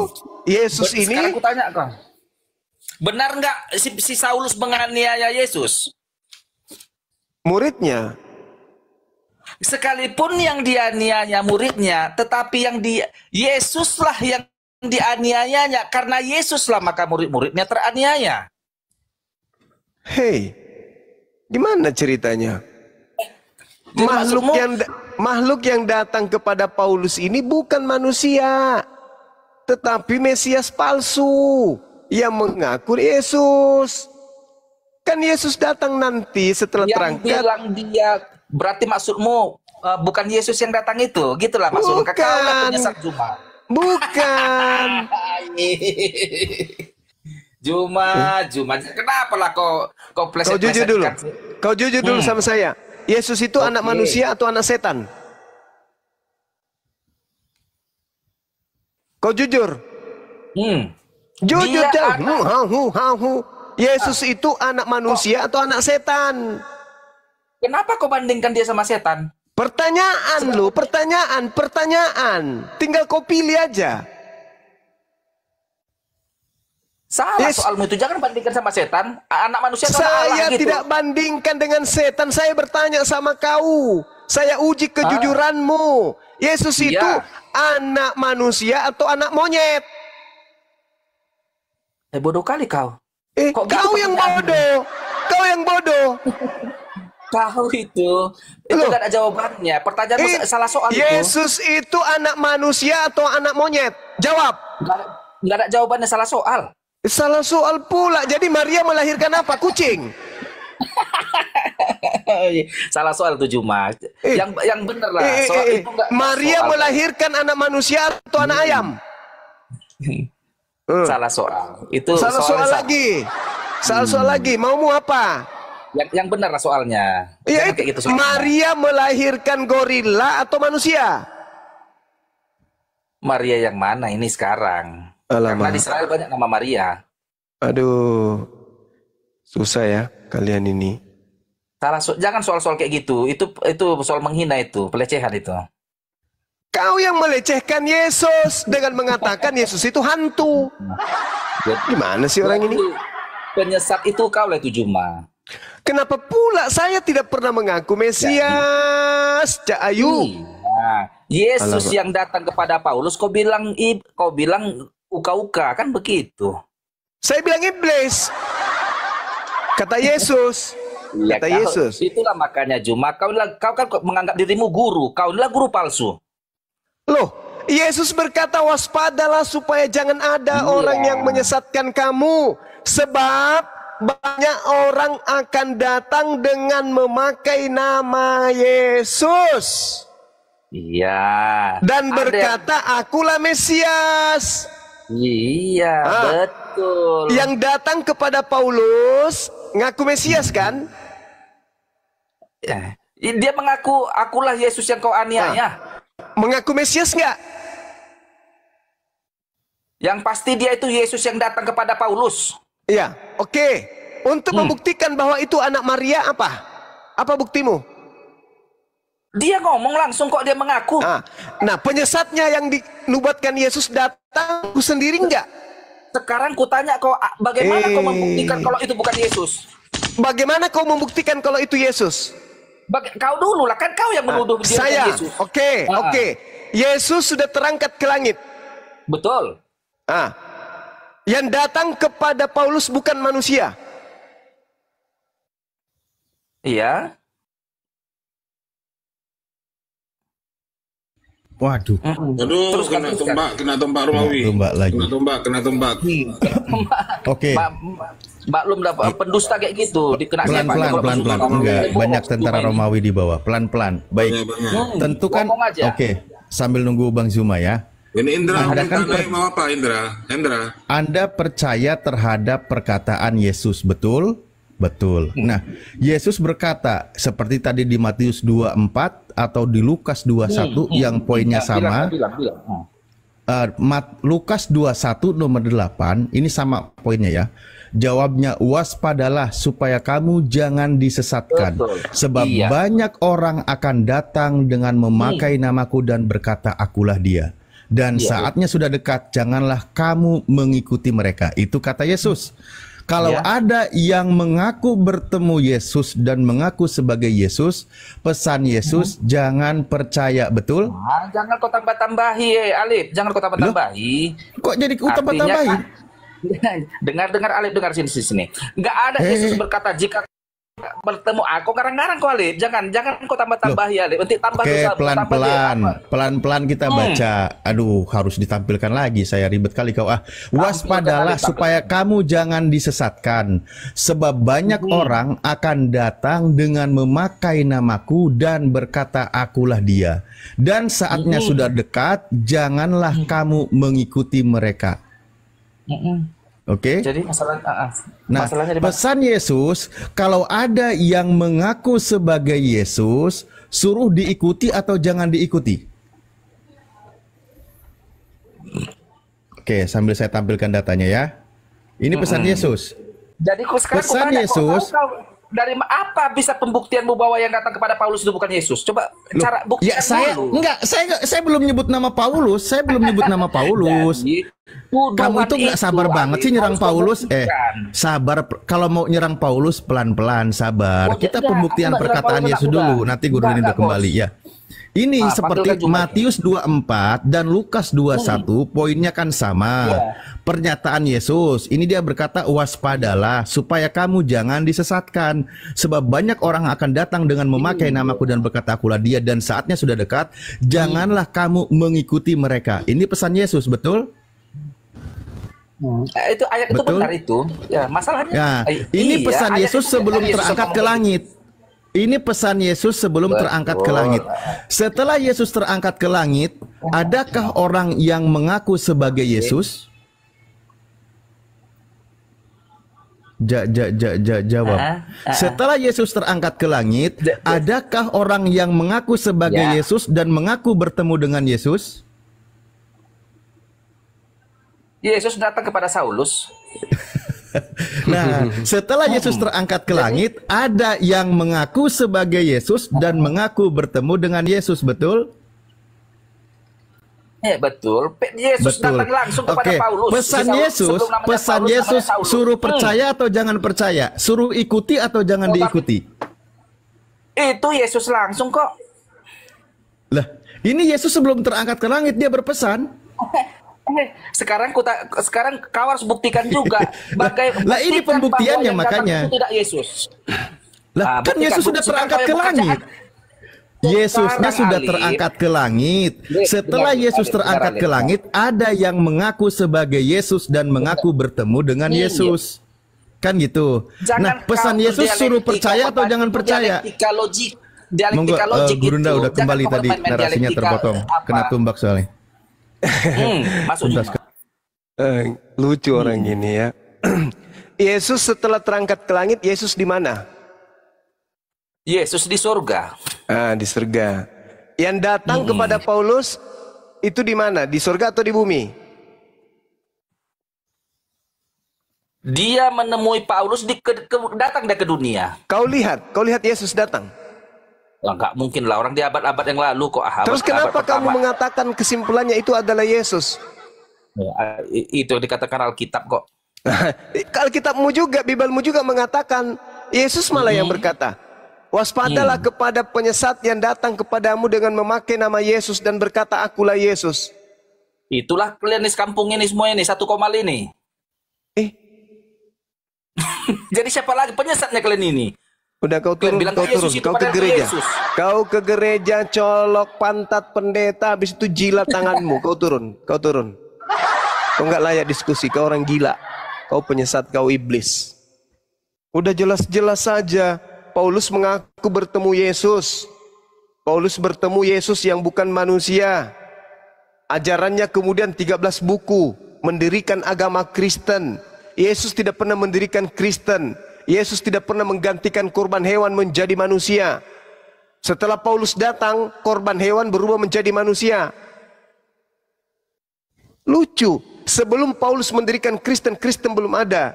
Yesus ini. Sekarang aku tanya kau, benar nggak si Saulus menganiaya Yesus? Muridnya. Sekalipun yang dianiaya muridnya, tetapi yang Yesuslah yang dianiayanya. Karena Yesuslah maka murid-muridnya teraniaya. Hei, gimana ceritanya? Makhluk yang datang kepada Paulus ini bukan manusia, tetapi Mesias palsu yang mengaku Yesus. Kan Yesus datang nanti setelah terangkat. Yang bilang dia, berarti maksudmu bukan Yesus yang datang itu, gitulah maksudmu. Kakak penyesat Juma. Bukan. Juma. Kenapa lah kau jujur dulu. Kau jujur dulu sama saya. Yesus itu anak manusia atau anak setan? Kau jujur. Jujur jauh. Yesus itu anak manusia atau anak setan? Kenapa kau bandingkan dia sama setan? Pertanyaan. Tinggal kau pilih aja. Salah soalmu itu, jangan bandingkan sama setan. Anak manusia saya gitu. Tidak bandingkan dengan setan. Saya bertanya sama kau. Saya uji kejujuranmu. Yesus itu anak manusia atau anak monyet? Bodoh kali kau. Kau yang bodoh. Kau itu Loh. gak ada jawabannya. Pertanyaanmu salah soal itu. Yesus itu anak manusia atau anak monyet? Jawab. Gak ada jawabannya, salah soal. Salah soal pula. Jadi Maria melahirkan apa? Kucing. Salah soal tuh Juma. Yang bener lah. Soal itu nggak Maria soal. melahirkan anak manusia atau anak ayam? Salah soal. Itu Salah soal soalnya lagi. Salah soal lagi. Maumu apa? Yang benar lah soalnya. Iya, Jangan kayak gitu soalnya. Maria melahirkan gorila atau manusia? Maria yang mana ini sekarang? Alamak. Karena di Israel banyak nama Maria. Aduh, susah ya kalian ini. Jangan soal-soal kayak gitu. Itu soal menghina itu, pelecehan itu. Kau yang melecehkan Yesus dengan mengatakan Yesus itu hantu. Gimana sih orang ini? Penyesat itu kau lah itu Juma. Kenapa pula saya tidak pernah mengaku Mesias, Cak Ayu? Iya. Yesus yang datang kepada Paulus, kau bilang uka-uka, kan begitu. Saya bilang iblis. Kata Yesus. Ya, Kata Yesus. Itulah makanya Juma, kau kan menganggap dirimu guru, kau adalah guru palsu. Loh, Yesus berkata waspadalah supaya jangan ada orang yang menyesatkan kamu. Sebab banyak orang akan datang dengan memakai nama Yesus. Iya. Dan berkata, akulah Mesias. Iya, betul. Yang datang kepada Paulus, ngaku Mesias kan? Ya. Dia mengaku, akulah Yesus yang kau aniaya. Mengaku Mesias nggak? Yang pasti dia itu Yesus yang datang kepada Paulus. Iya, oke. Untuk membuktikan bahwa itu anak Maria apa? Apa buktimu? Dia ngomong langsung kok, dia mengaku. Nah, penyesatnya yang dinubuatkan Yesus datang sendiri enggak? Sekarang ku tanya kau, bagaimana kau membuktikan kalau itu bukan Yesus? Bagaimana kau membuktikan kalau itu Yesus? Kau dulu lah, kan kau yang menuduh dia Saya. Yesus. Oke. Yesus sudah terangkat ke langit. Betul. Yang datang kepada Paulus bukan manusia. Iya. Waduh. Aduh, kena tombak Romawi. Kena tombak. Oke. Maklum dapat pendusta kayak gitu, Pelan-pelan. Enggak, banyak tentara Romawi di bawah. Pelan-pelan. Baik. Tentu kan. Oke. Sambil nunggu Bang Zuma ya. Ini Indra, Anda kan mau apa Indra? Anda percaya terhadap perkataan Yesus, betul? Betul. Nah, Yesus berkata seperti tadi di Matius 24 atau di Lukas 21 yang poinnya sama. Lukas 21 nomor 8 ini sama poinnya ya. Jawabnya, waspadalah supaya kamu jangan disesatkan. Sebab banyak orang akan datang dengan memakai namaku dan berkata akulah dia. Dan saatnya sudah dekat, janganlah kamu mengikuti mereka. Itu kata Yesus. Kalau ada yang mengaku bertemu Yesus dan mengaku sebagai Yesus, pesan Yesus jangan percaya, betul? Jangan kau tambah-tambahi, Alif. Jangan kau tambah-tambahi. Kok jadi kau tambah-tambahi? Dengar Alif, dengar sini. Enggak ada Yesus berkata jika bertemu aku garang-garang kau Alif. Jangan kau tambah-tambahi Alif. Nanti tambah pelan-pelan kita baca. Aduh, harus ditampilkan lagi. Saya ribet kali kau. Waspadalah supaya kamu jangan disesatkan. Sebab banyak orang akan datang dengan memakai namaku dan berkata akulah dia. Dan saatnya sudah dekat, janganlah kamu mengikuti mereka. Oke. Jadi masalahnya pesan Yesus, kalau ada yang mengaku sebagai Yesus, suruh diikuti atau jangan diikuti? Oke, sambil saya tampilkan datanya ya. Ini pesan Yesus. Jadi sekarang pesan Yesus. Dari apa bisa pembuktianmu bahwa yang datang kepada Paulus itu bukan Yesus? Coba cara buktikan dulu. Saya belum nyebut nama Paulus. Jadi, kamu itu nggak sabar banget sih nyerang Paulus. Sabar. Kalau mau nyerang Paulus pelan-pelan, sabar. Kita pembuktian perkataan Yesus dulu. Nanti guru ini udah kembali ya. Ini seperti Matius 24 dan Lukas 21, poinnya kan sama. Pernyataan Yesus, ini dia berkata, waspadalah supaya kamu jangan disesatkan. Sebab banyak orang akan datang dengan memakai namaku dan berkata, akulah dia, dan saatnya sudah dekat. Janganlah kamu mengikuti mereka. Ini pesan Yesus, betul? Itu ayat itu benar itu. Ya, masalahnya. Ya, ini pesan Yesus sebelum terangkat ke langit. Ini pesan Yesus sebelum terangkat ke langit. Setelah Yesus terangkat ke langit, adakah orang yang mengaku sebagai Yesus? Jawab. Setelah Yesus terangkat ke langit, adakah orang yang mengaku sebagai Yesus dan mengaku bertemu dengan Yesus? Yesus datang kepada Saulus. Nah, setelah Yesus terangkat ke langit, ada yang mengaku sebagai Yesus dan mengaku bertemu dengan Yesus, betul? Betul. Yesus datang langsung kepada Paulus. Pesan Yesus suruh percaya atau jangan percaya? Suruh ikuti atau jangan diikuti? Itu Yesus langsung kok. Lah, ini Yesus sebelum terangkat ke langit dia berpesan. Sekarang kau harus buktikan juga. Lah ini pembuktiannya makanya. Itu tidak Yesus. Lah kan Yesus sudah terangkat ke langit. Yesusnya sudah terangkat ke langit. Setelah Yesus terangkat ke langit, ada yang mengaku sebagai Yesus dan mengaku bertemu dengan Yesus. Kan gitu. Nah, pesan Yesus suruh percaya atau jangan percaya? Dialektika logik Gurunda udah kembali tadi, narasinya terpotong. Kena tumbak soalnya. Lucu orang ini ya. Yesus setelah terangkat ke langit, Yesus di mana? Yesus di surga. Di surga. Yang datang kepada Paulus itu di mana? Di surga atau di bumi? Dia menemui Paulus datang ke dunia. Kau lihat Yesus datang. Nggak mungkin lah, orang di abad-abad yang lalu kok. Terus kenapa kamu mengatakan kesimpulannya itu adalah Yesus? Itu dikatakan Alkitab kok. Alkitabmu juga, Bibelmu juga mengatakan, Yesus malah yang berkata, waspadalah kepada penyesat yang datang kepadamu dengan memakai nama Yesus dan berkata, akulah Yesus. Itulah kalian di kampung ini semua ini, satu komal ini. Jadi siapa lagi penyesatnya kalian ini? Udah kau turun, kau ke gereja. Kau ke gereja, colok pantat pendeta, habis itu jilat tanganmu. Kau turun. Kau nggak layak diskusi, kau orang gila. Kau penyesat, kau iblis. Udah jelas-jelas saja. Paulus mengaku bertemu Yesus. Paulus bertemu Yesus yang bukan manusia. Ajarannya kemudian 13 buku, mendirikan agama Kristen. Yesus tidak pernah mendirikan Kristen. Yesus tidak pernah menggantikan korban hewan menjadi manusia. Setelah Paulus datang, korban hewan berubah menjadi manusia. Lucu, sebelum Paulus mendirikan Kristen, Kristen belum ada.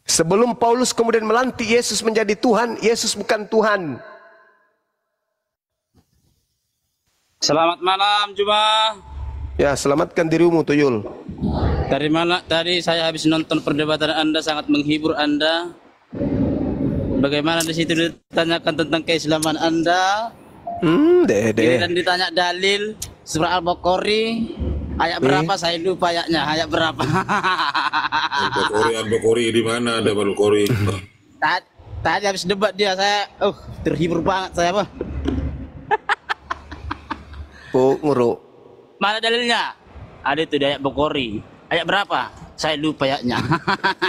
Sebelum Paulus kemudian melantik Yesus menjadi Tuhan, Yesus bukan Tuhan. Selamat malam, Juma. Ya, selamatkan dirimu, Tuyul. Dari mana? Tadi saya habis nonton perdebatan Anda, sangat menghibur Anda. Bagaimana di situ ditanyakan tentang keislaman Anda? Dan ditanya dalil surah Al-Bukhari ayat berapa, saya lupa ayatnya, ayat berapa. Al-Bukhari di mana ada Al-Bukhari? Tadi habis debat dia, saya terhibur banget saya, Pak. Nguruk. Mana dalilnya? Ada itu di ayat Bukhari. Ayat berapa? Saya lupa ayatnya.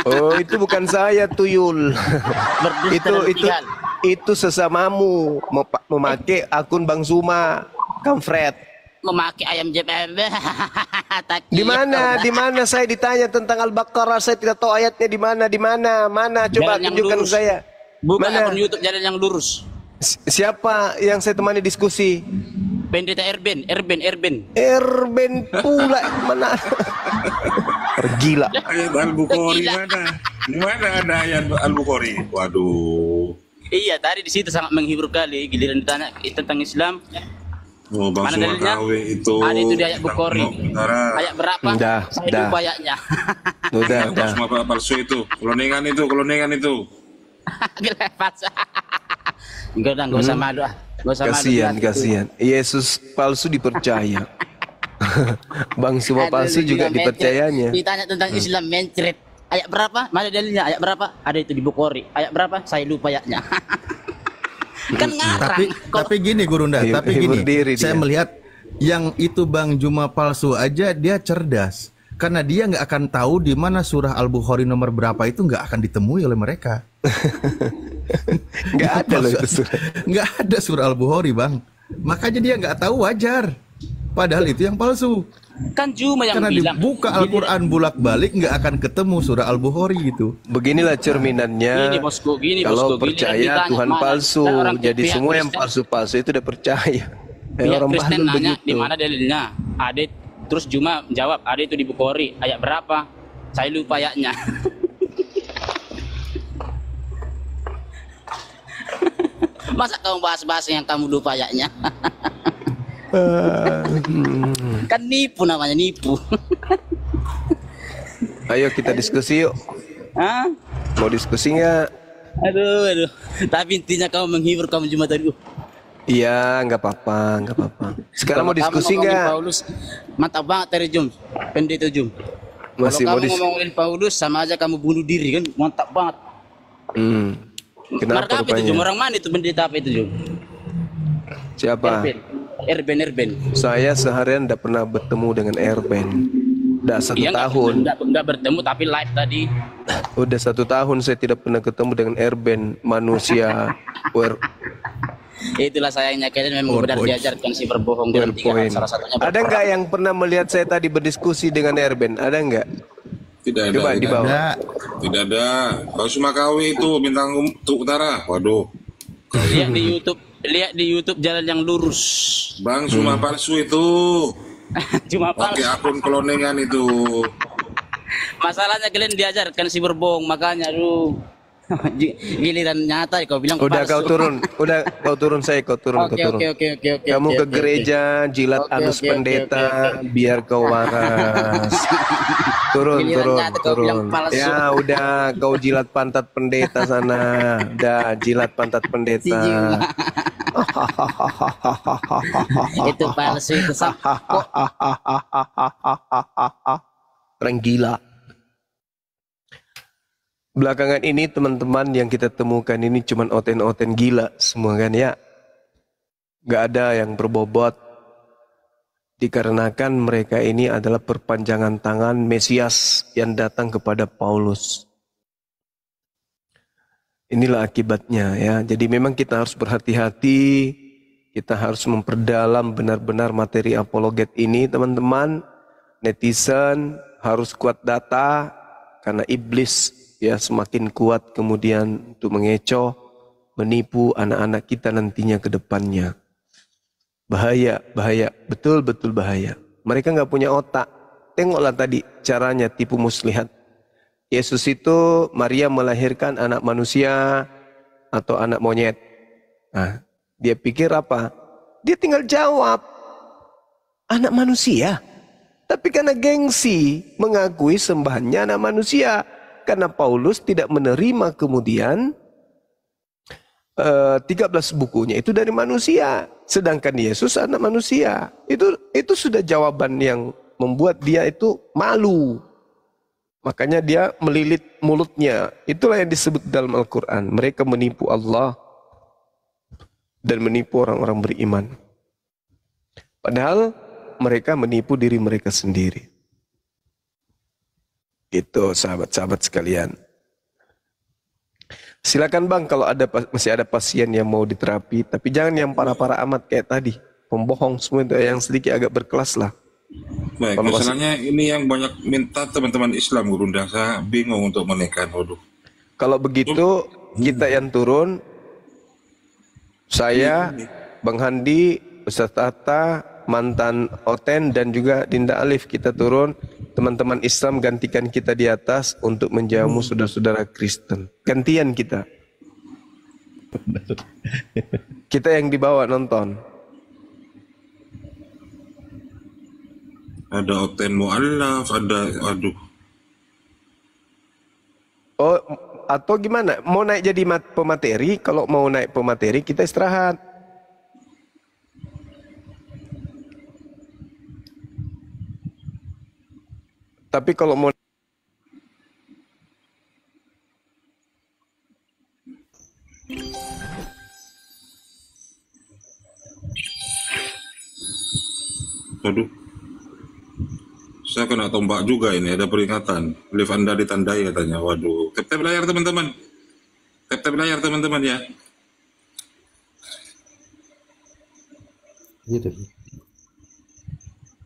Oh, itu bukan saya, Tuyul. itu sesamamu memakai akun Bang Zuma, Kamfred. Memakai ayam JPM. Di mana saya ditanya tentang Al-Baqarah, saya tidak tahu ayatnya di mana. Mana coba tunjukkan saya. Bukan akun YouTube jalan yang lurus. Siapa yang saya temani diskusi? Pendeta Erben pula mana? Gila. Ayat Al-Bukhari mana? Di mana ada ayat Al-Bukhari? Waduh. Iya, tadi di situ sangat menghibur kali. Giliran ditanya tentang Islam. Oh, Bang mana dalilnya? Itu. Ada itu di ayat Bukhari. Ayat berapa? Saya lupa ayatnya. Udah. Semua palsu itu. Kelonengan itu. Gelepas. Enggak usah madu ah. Enggak usah madu. Kasihan. Yesus palsu dipercaya. Bang Suma palsu juga dipercayanya. Ditanya tentang Islam mencret. Ayat berapa? Mana dalilnya? Ayat berapa? Ada itu di Bukhari. Ayat berapa? Saya lupa ayatnya. Kan ngarang. Tapi gini Gurunda, saya melihat yang itu Bang Juma palsu aja dia cerdas. Karena dia nggak akan tahu di mana surah Al-Bukhari nomor berapa itu nggak akan ditemui oleh mereka. Nggak ada loh itu surah. Nggak ada surah Al-Bukhari Bang. Makanya dia nggak tahu, wajar. Padahal itu yang palsu. Kan cuma yang karena bilang. Dibuka Al-Quran bolak-balik nggak akan ketemu surah Al-Bukhari gitu. Beginilah cerminannya. Kalau percaya Tuhan palsu, jadi semua yang palsu-palsu itu udah percaya. Orang Kristen nanya di mana dalilnya? Ada, terus Juma jawab ada itu di Bukhari. Ayat berapa? Saya lupa ayatnya. Masa kamu bahas-bahas yang kamu lupa ayatnya? Kan nipu namanya, nipu. Ayo kita diskusi yuk. Hah? Mau diskusi nggak? Aduh. Tapi intinya kamu menghibur, kamu cuma tadi. Iya, nggak apa-apa. Sekarang mau diskusi nggak? Paulus, mantap banget dari Jum. Pendeta Jum. Masih kalau kamu ngomongin Paulus sama aja kamu bunuh diri kan, mantap banget. Kenapa apa itu Jum? Orang mana itu pendeta apa itu Jum? Siapa? Erben. Saya seharian tidak pernah bertemu dengan Erben. Udah 1 tahun. Enggak bertemu tapi live tadi. Udah 1 tahun saya tidak pernah ketemu dengan Erben, manusia. Itulah sayangnya, kalian memang benar diajarkan si berbohong dengan 3 hal, salah satunya. Ada nggak yang pernah melihat saya tadi berdiskusi dengan Erben? Ada nggak? Tidak ada. Coba di bawah. Tidak ada. Bang Sumakawi itu bintang utara. Waduh. Lihat di YouTube jalan yang lurus. Bang Suma palsu itu. Cuma palsu. Pakai akun kloningan itu. Masalahnya kalian diajarkan si berbohong, makanya giliran nyata kau bilang udah palsu. kau turun kau turun. Oke. Kamu ke gereja jilat anus pendeta biar kau waras. turun. Ya udah kau jilat pantat pendeta sana. Udah jilat pantat pendeta. Itu palsu itu orang gila. Belakangan ini teman-teman yang kita temukan ini cuman oten-oten gila semua kan ya. Gak ada yang berbobot. Dikarenakan mereka ini adalah perpanjangan tangan Mesias yang datang kepada Paulus. Inilah akibatnya ya. Jadi memang kita harus berhati-hati. Kita harus memperdalam benar-benar materi apologet ini teman-teman. Netizen harus kuat data karena iblis ya semakin kuat kemudian untuk mengecoh, menipu anak-anak kita nantinya ke depannya. Bahaya, betul-betul bahaya. Mereka nggak punya otak. Tengoklah tadi caranya tipu muslihat. Yesus itu Maria melahirkan anak manusia atau anak monyet. Nah, dia pikir apa? Dia tinggal jawab anak manusia. Tapi karena gengsi mengakui sembahannya anak manusia. Karena Paulus tidak menerima kemudian 13 bukunya itu dari manusia. Sedangkan Yesus anak manusia. Itu sudah jawaban yang membuat dia itu malu. Makanya dia melilit mulutnya. Itulah yang disebut dalam Al-Quran. Mereka menipu Allah dan menipu orang-orang beriman. Padahal mereka menipu diri mereka sendiri. Gitu sahabat-sahabat sekalian. Silakan Bang kalau masih ada pasien yang mau diterapi. Tapi jangan yang parah-parah amat kayak tadi. Pembohong semua itu yang sedikit agak berkelas lah. Baik, masalahnya ini yang banyak minta teman-teman Islam Gurunda. Saya bingung untuk menekan. Waduh. Kalau begitu kita yang turun. Saya, Bang Handi, Ustaz Tata, mantan Oten dan juga Dinda Alif kita turun. Teman-teman Islam gantikan kita di atas untuk menjamu saudara-saudara Kristen. Gantian kita. Kita yang dibawa nonton. Ada Oten Mu'allaf, ada, aduh. Oh, Atau gimana? Mau naik jadi pemateri? Kalau mau naik pemateri kita istirahat. Tapi kalau mau Aduh, saya kena tombak juga ini, ada peringatan. Live Anda ditandai katanya. Waduh, tap-tap layar teman-teman. Tap-tap layar teman-teman ya. Gitu.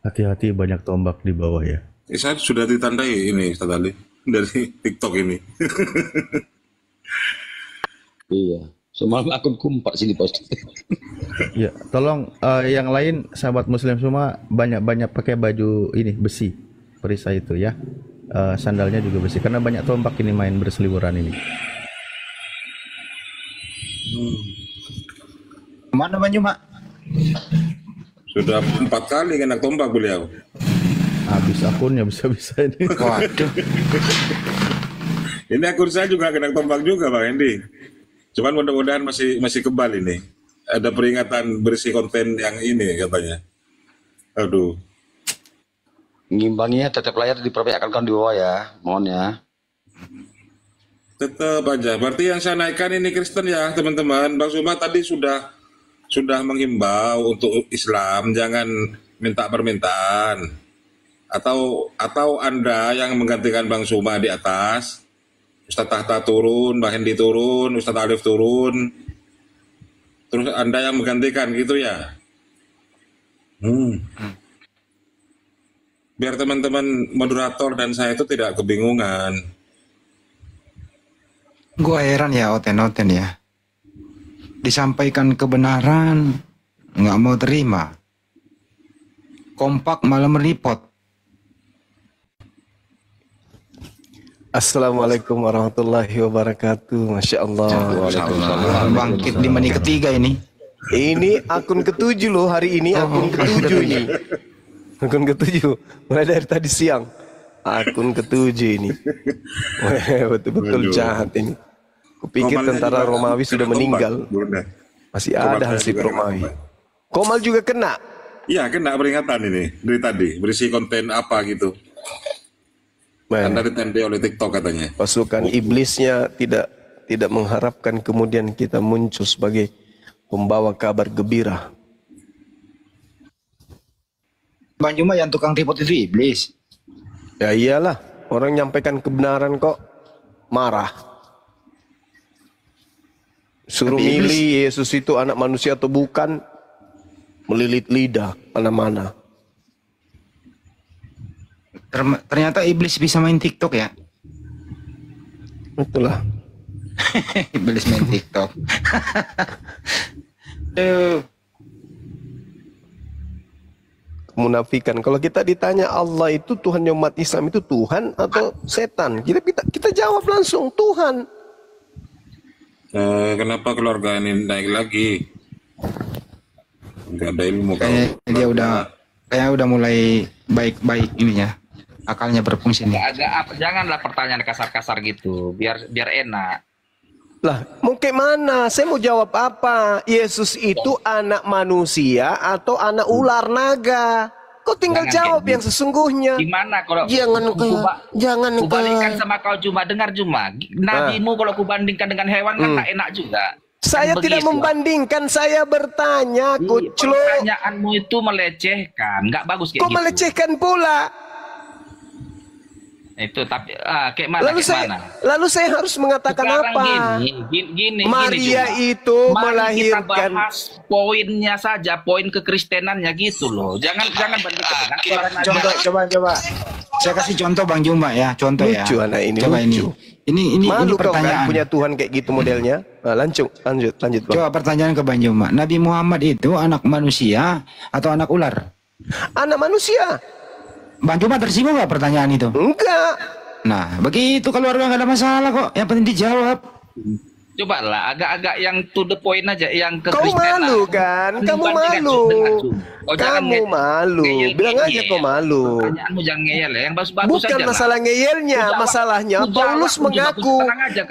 Hati-hati banyak tombak di bawah ya. Saya sudah ditandai ini, Ustaz Ali, dari TikTok ini. Iya. Semalam akun kumpak sini post. Ya, tolong yang lain sahabat muslim semua banyak-banyak pakai baju ini besi perisai itu ya. Sandalnya juga besi karena banyak tombak ini main berseliweran ini. Mana Bang Juma? Sudah 4 kali kena tombak beliau. Habis akunnya bisa-bisa ini. Waduh. Ini akun saya juga kena tombak juga Bang Hendy. Cuman mudah-mudahan masih kebal ini. Ada peringatan bersih konten yang ini katanya. Aduh. Ngimbanginya tetap layar diperbanyakan di bawah ya. Mohon ya. Tetap aja. Berarti yang saya naikkan ini Kristen ya teman-teman. Bang Suma tadi sudah menghimbau untuk Islam jangan minta permintaan. Atau Anda yang menggantikan Bang Suma di atas. Ustaz Tahta turun, Mbak Hendi turun, Ustaz Alif turun. Terus Anda yang menggantikan gitu ya? Biar teman-teman moderator dan saya itu tidak kebingungan. Gua heran ya Oten ya. Disampaikan kebenaran, nggak mau terima. Kompak malah meripot. Assalamualaikum warahmatullahi wabarakatuh. Masya Allah. Bangkit di menit ketiga ini. Ini akun ke-7 loh hari ini. Akun ke-7 ini. Akun ke-7. Mulai dari tadi siang. Akun ke-7 ini. Betul-betul jahat ini. Kupikir tentara Romawi sudah meninggal. Masih ada Hansip Romawi. Komal juga kena. Iya kena peringatan ini dari tadi. Berisi konten apa gitu. Anda ditandai oleh TikTok katanya. Pasukan iblisnya tidak mengharapkan kemudian kita muncul sebagai pembawa kabar gembira. Bang Juma yang tukang repot itu iblis. Ya iyalah, orang nyampaikan kebenaran kok marah. Suruh milih Yesus itu anak manusia atau bukan, melilit lidah mana-mana. Ternyata iblis bisa main TikTok ya. Itulah. Iblis main TikTok. Kemunafikan. Kalau kita ditanya Allah itu Tuhan umat Islam itu Tuhan atau setan? Kita jawab langsung Tuhan. Kenapa keluarga ini naik lagi? Enggak ada ilmu. Dia udah mulai baik-baik ininya. Akalnya berfungsi nih. Janganlah pertanyaan kasar-kasar gitu, biar enak. Lah, mau kayak mana? Saya mau jawab apa? Yesus itu anak manusia atau anak ular naga? Kau tinggal jawab yang sesungguhnya. Gimana kalau jangan kubandingkan sama kau Juma, dengar Juma. Nabimu kalau kubandingkan dengan hewan kan tak enak juga. Saya tidak membandingkan, saya bertanya, Kuclo. Pertanyaanmu itu melecehkan, nggak bagus kayak gitu. Kok melecehkan pula? Itu tapi kayak mana? Lalu saya harus mengatakan sekarang apa? Gini, Maria itu melahirkan. Kita bahas poinnya saja, poin kekristenannya gitu loh. Jangan bandingkan dengan coba. Saya kasih contoh Bang Juma ya, contoh lucu ya. Anak ini coba lucu. Ini Kan pertanyaan. punya Tuhan kayak gitu modelnya. Nah, lanjut Bang. Coba pertanyaan ke Bang Juma. Nabi Muhammad itu anak manusia atau anak ular? Anak manusia. Bang Juma tersinggung nggak pertanyaan itu? Enggak. Nah, begitu keluarga nggak ada masalah kok. Yang penting dijawab. Cobalah agak-agak yang to the point aja, yang Kau malu kan? Kamu malu. Kamu malu. Bilang aja kau malu. Pertanyaanmu jangan ngeyel ya, yang bagus-bagus Bukan aja masalah ngeyelnya, masalahnya Paulus mengaku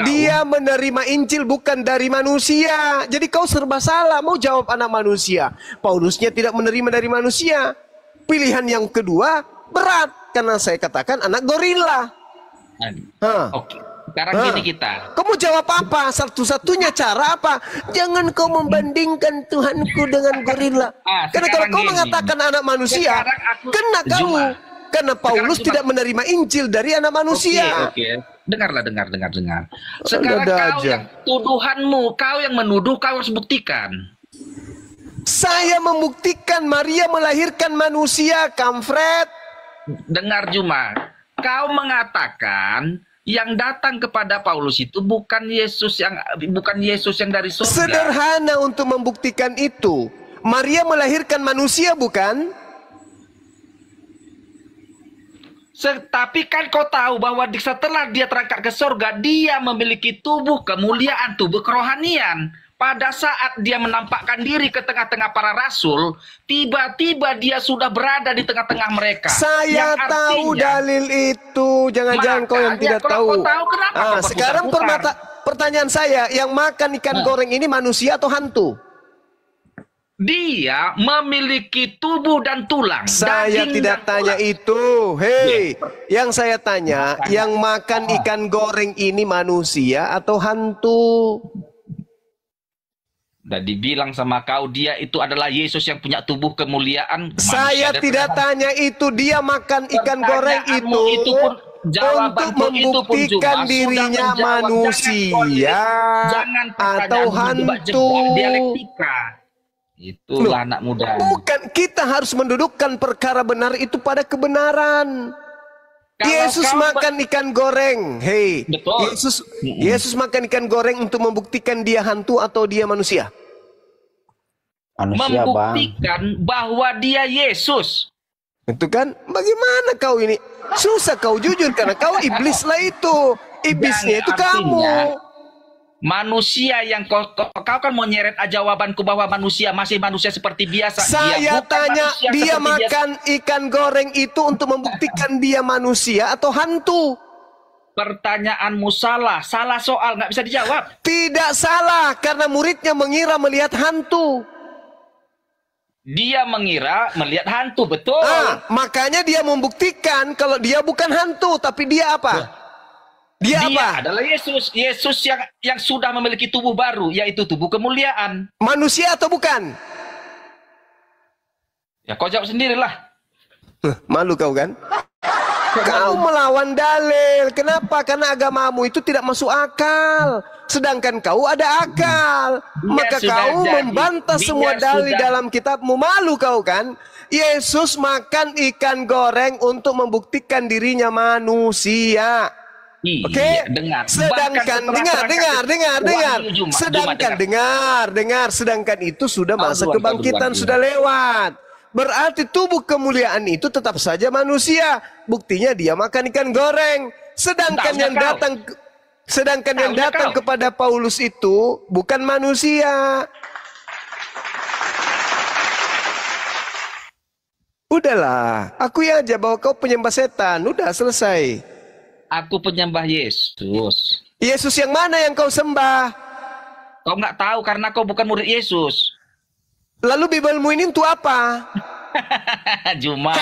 dia menerima Injil bukan dari manusia. Jadi kau serba salah, mau jawab anak manusia. Paulusnya tidak menerima dari manusia. Pilihan yang kedua berat, karena saya katakan anak gorila. Oke. Sekarang gini kita. Kamu jawab apa? Satu-satunya cara apa? Jangan kau membandingkan Tuhanku dengan gorila. Karena kalau kau mengatakan anak manusia, kena kamu. Karena Paulus tidak menerima Injil dari anak manusia. Oke. Dengarlah, dengar. Sekarang kau yang tuduhanmu, kau yang menuduh, kau harus buktikan. Saya membuktikan Maria melahirkan manusia, Kamfred. Dengar Juma, kau mengatakan yang datang kepada Paulus itu bukan Yesus yang dari surga. Sederhana untuk membuktikan itu. Maria melahirkan manusia bukan? Tapi kan kau tahu bahwa setelah dia terangkat ke surga, dia memiliki tubuh kemuliaan, tubuh kerohanian. Pada saat dia menampakkan diri ke tengah-tengah para rasul, tiba-tiba dia sudah berada di tengah-tengah mereka. Saya tahu dalil itu. Jangan-jangan kau yang tidak tahu. Sekarang pertanyaan saya, yang makan ikan goreng ini manusia atau hantu? Dia memiliki tubuh dan tulang. Saya tidak tanya itu. Hei, yang saya tanya, yang makan ikan goreng ini manusia atau hantu? Dan dibilang sama kau, dia itu adalah Yesus yang punya tubuh kemuliaan. Saya tidak tanya itu. Dia makan ikan goreng itu pun, untuk membuktikan dirinya manusia atau hantu. Dialektika. Itulah anak muda. Bukan, kita harus mendudukkan perkara benar itu pada kebenaran. Yesus makan ikan goreng. Hei, Yesus makan ikan goreng untuk membuktikan dia hantu atau dia manusia? Manusia, membuktikan bahwa dia Yesus. Itu kan, bagaimana kau ini? Susah kau jujur karena kau iblis lah itu. Iblisnya itu kamu. Manusia yang kau kan mau nyeret jawabanku bahwa masih manusia seperti biasa. Saya tanya, dia makan ikan goreng itu untuk membuktikan dia manusia atau hantu? Pertanyaanmu salah soal, nggak bisa dijawab. Tidak salah, karena muridnya mengira melihat hantu. Dia mengira melihat hantu, betul. Makanya dia membuktikan kalau dia bukan hantu, tapi dia apa? Dia apa? Adalah Yesus yang sudah memiliki tubuh baru, yaitu tubuh kemuliaan. Manusia atau bukan? Ya kau jawab sendirilah. Malu kau kan? Kau melawan dalil. Kenapa? Karena agamamu itu tidak masuk akal. Sedangkan kau ada akal. Maka kau membantah semua dalil dalam kitabmu. Malu kau kan? Yesus makan ikan goreng untuk membuktikan dirinya manusia. Oke, sedangkan sedangkan itu sudah masa kebangkitan sudah lewat. Berarti tubuh kemuliaan itu tetap saja manusia. Buktinya dia makan ikan goreng. Sedangkan yang datang kepada Paulus itu bukan manusia. Udahlah, akui aja bahwa kau penyembah setan. Udah selesai. Aku penyembah Yesus. Yesus yang mana yang kau sembah? Kau nggak tahu karena kau bukan murid Yesus. Lalu Bibelmu ini untuk apa? Juma.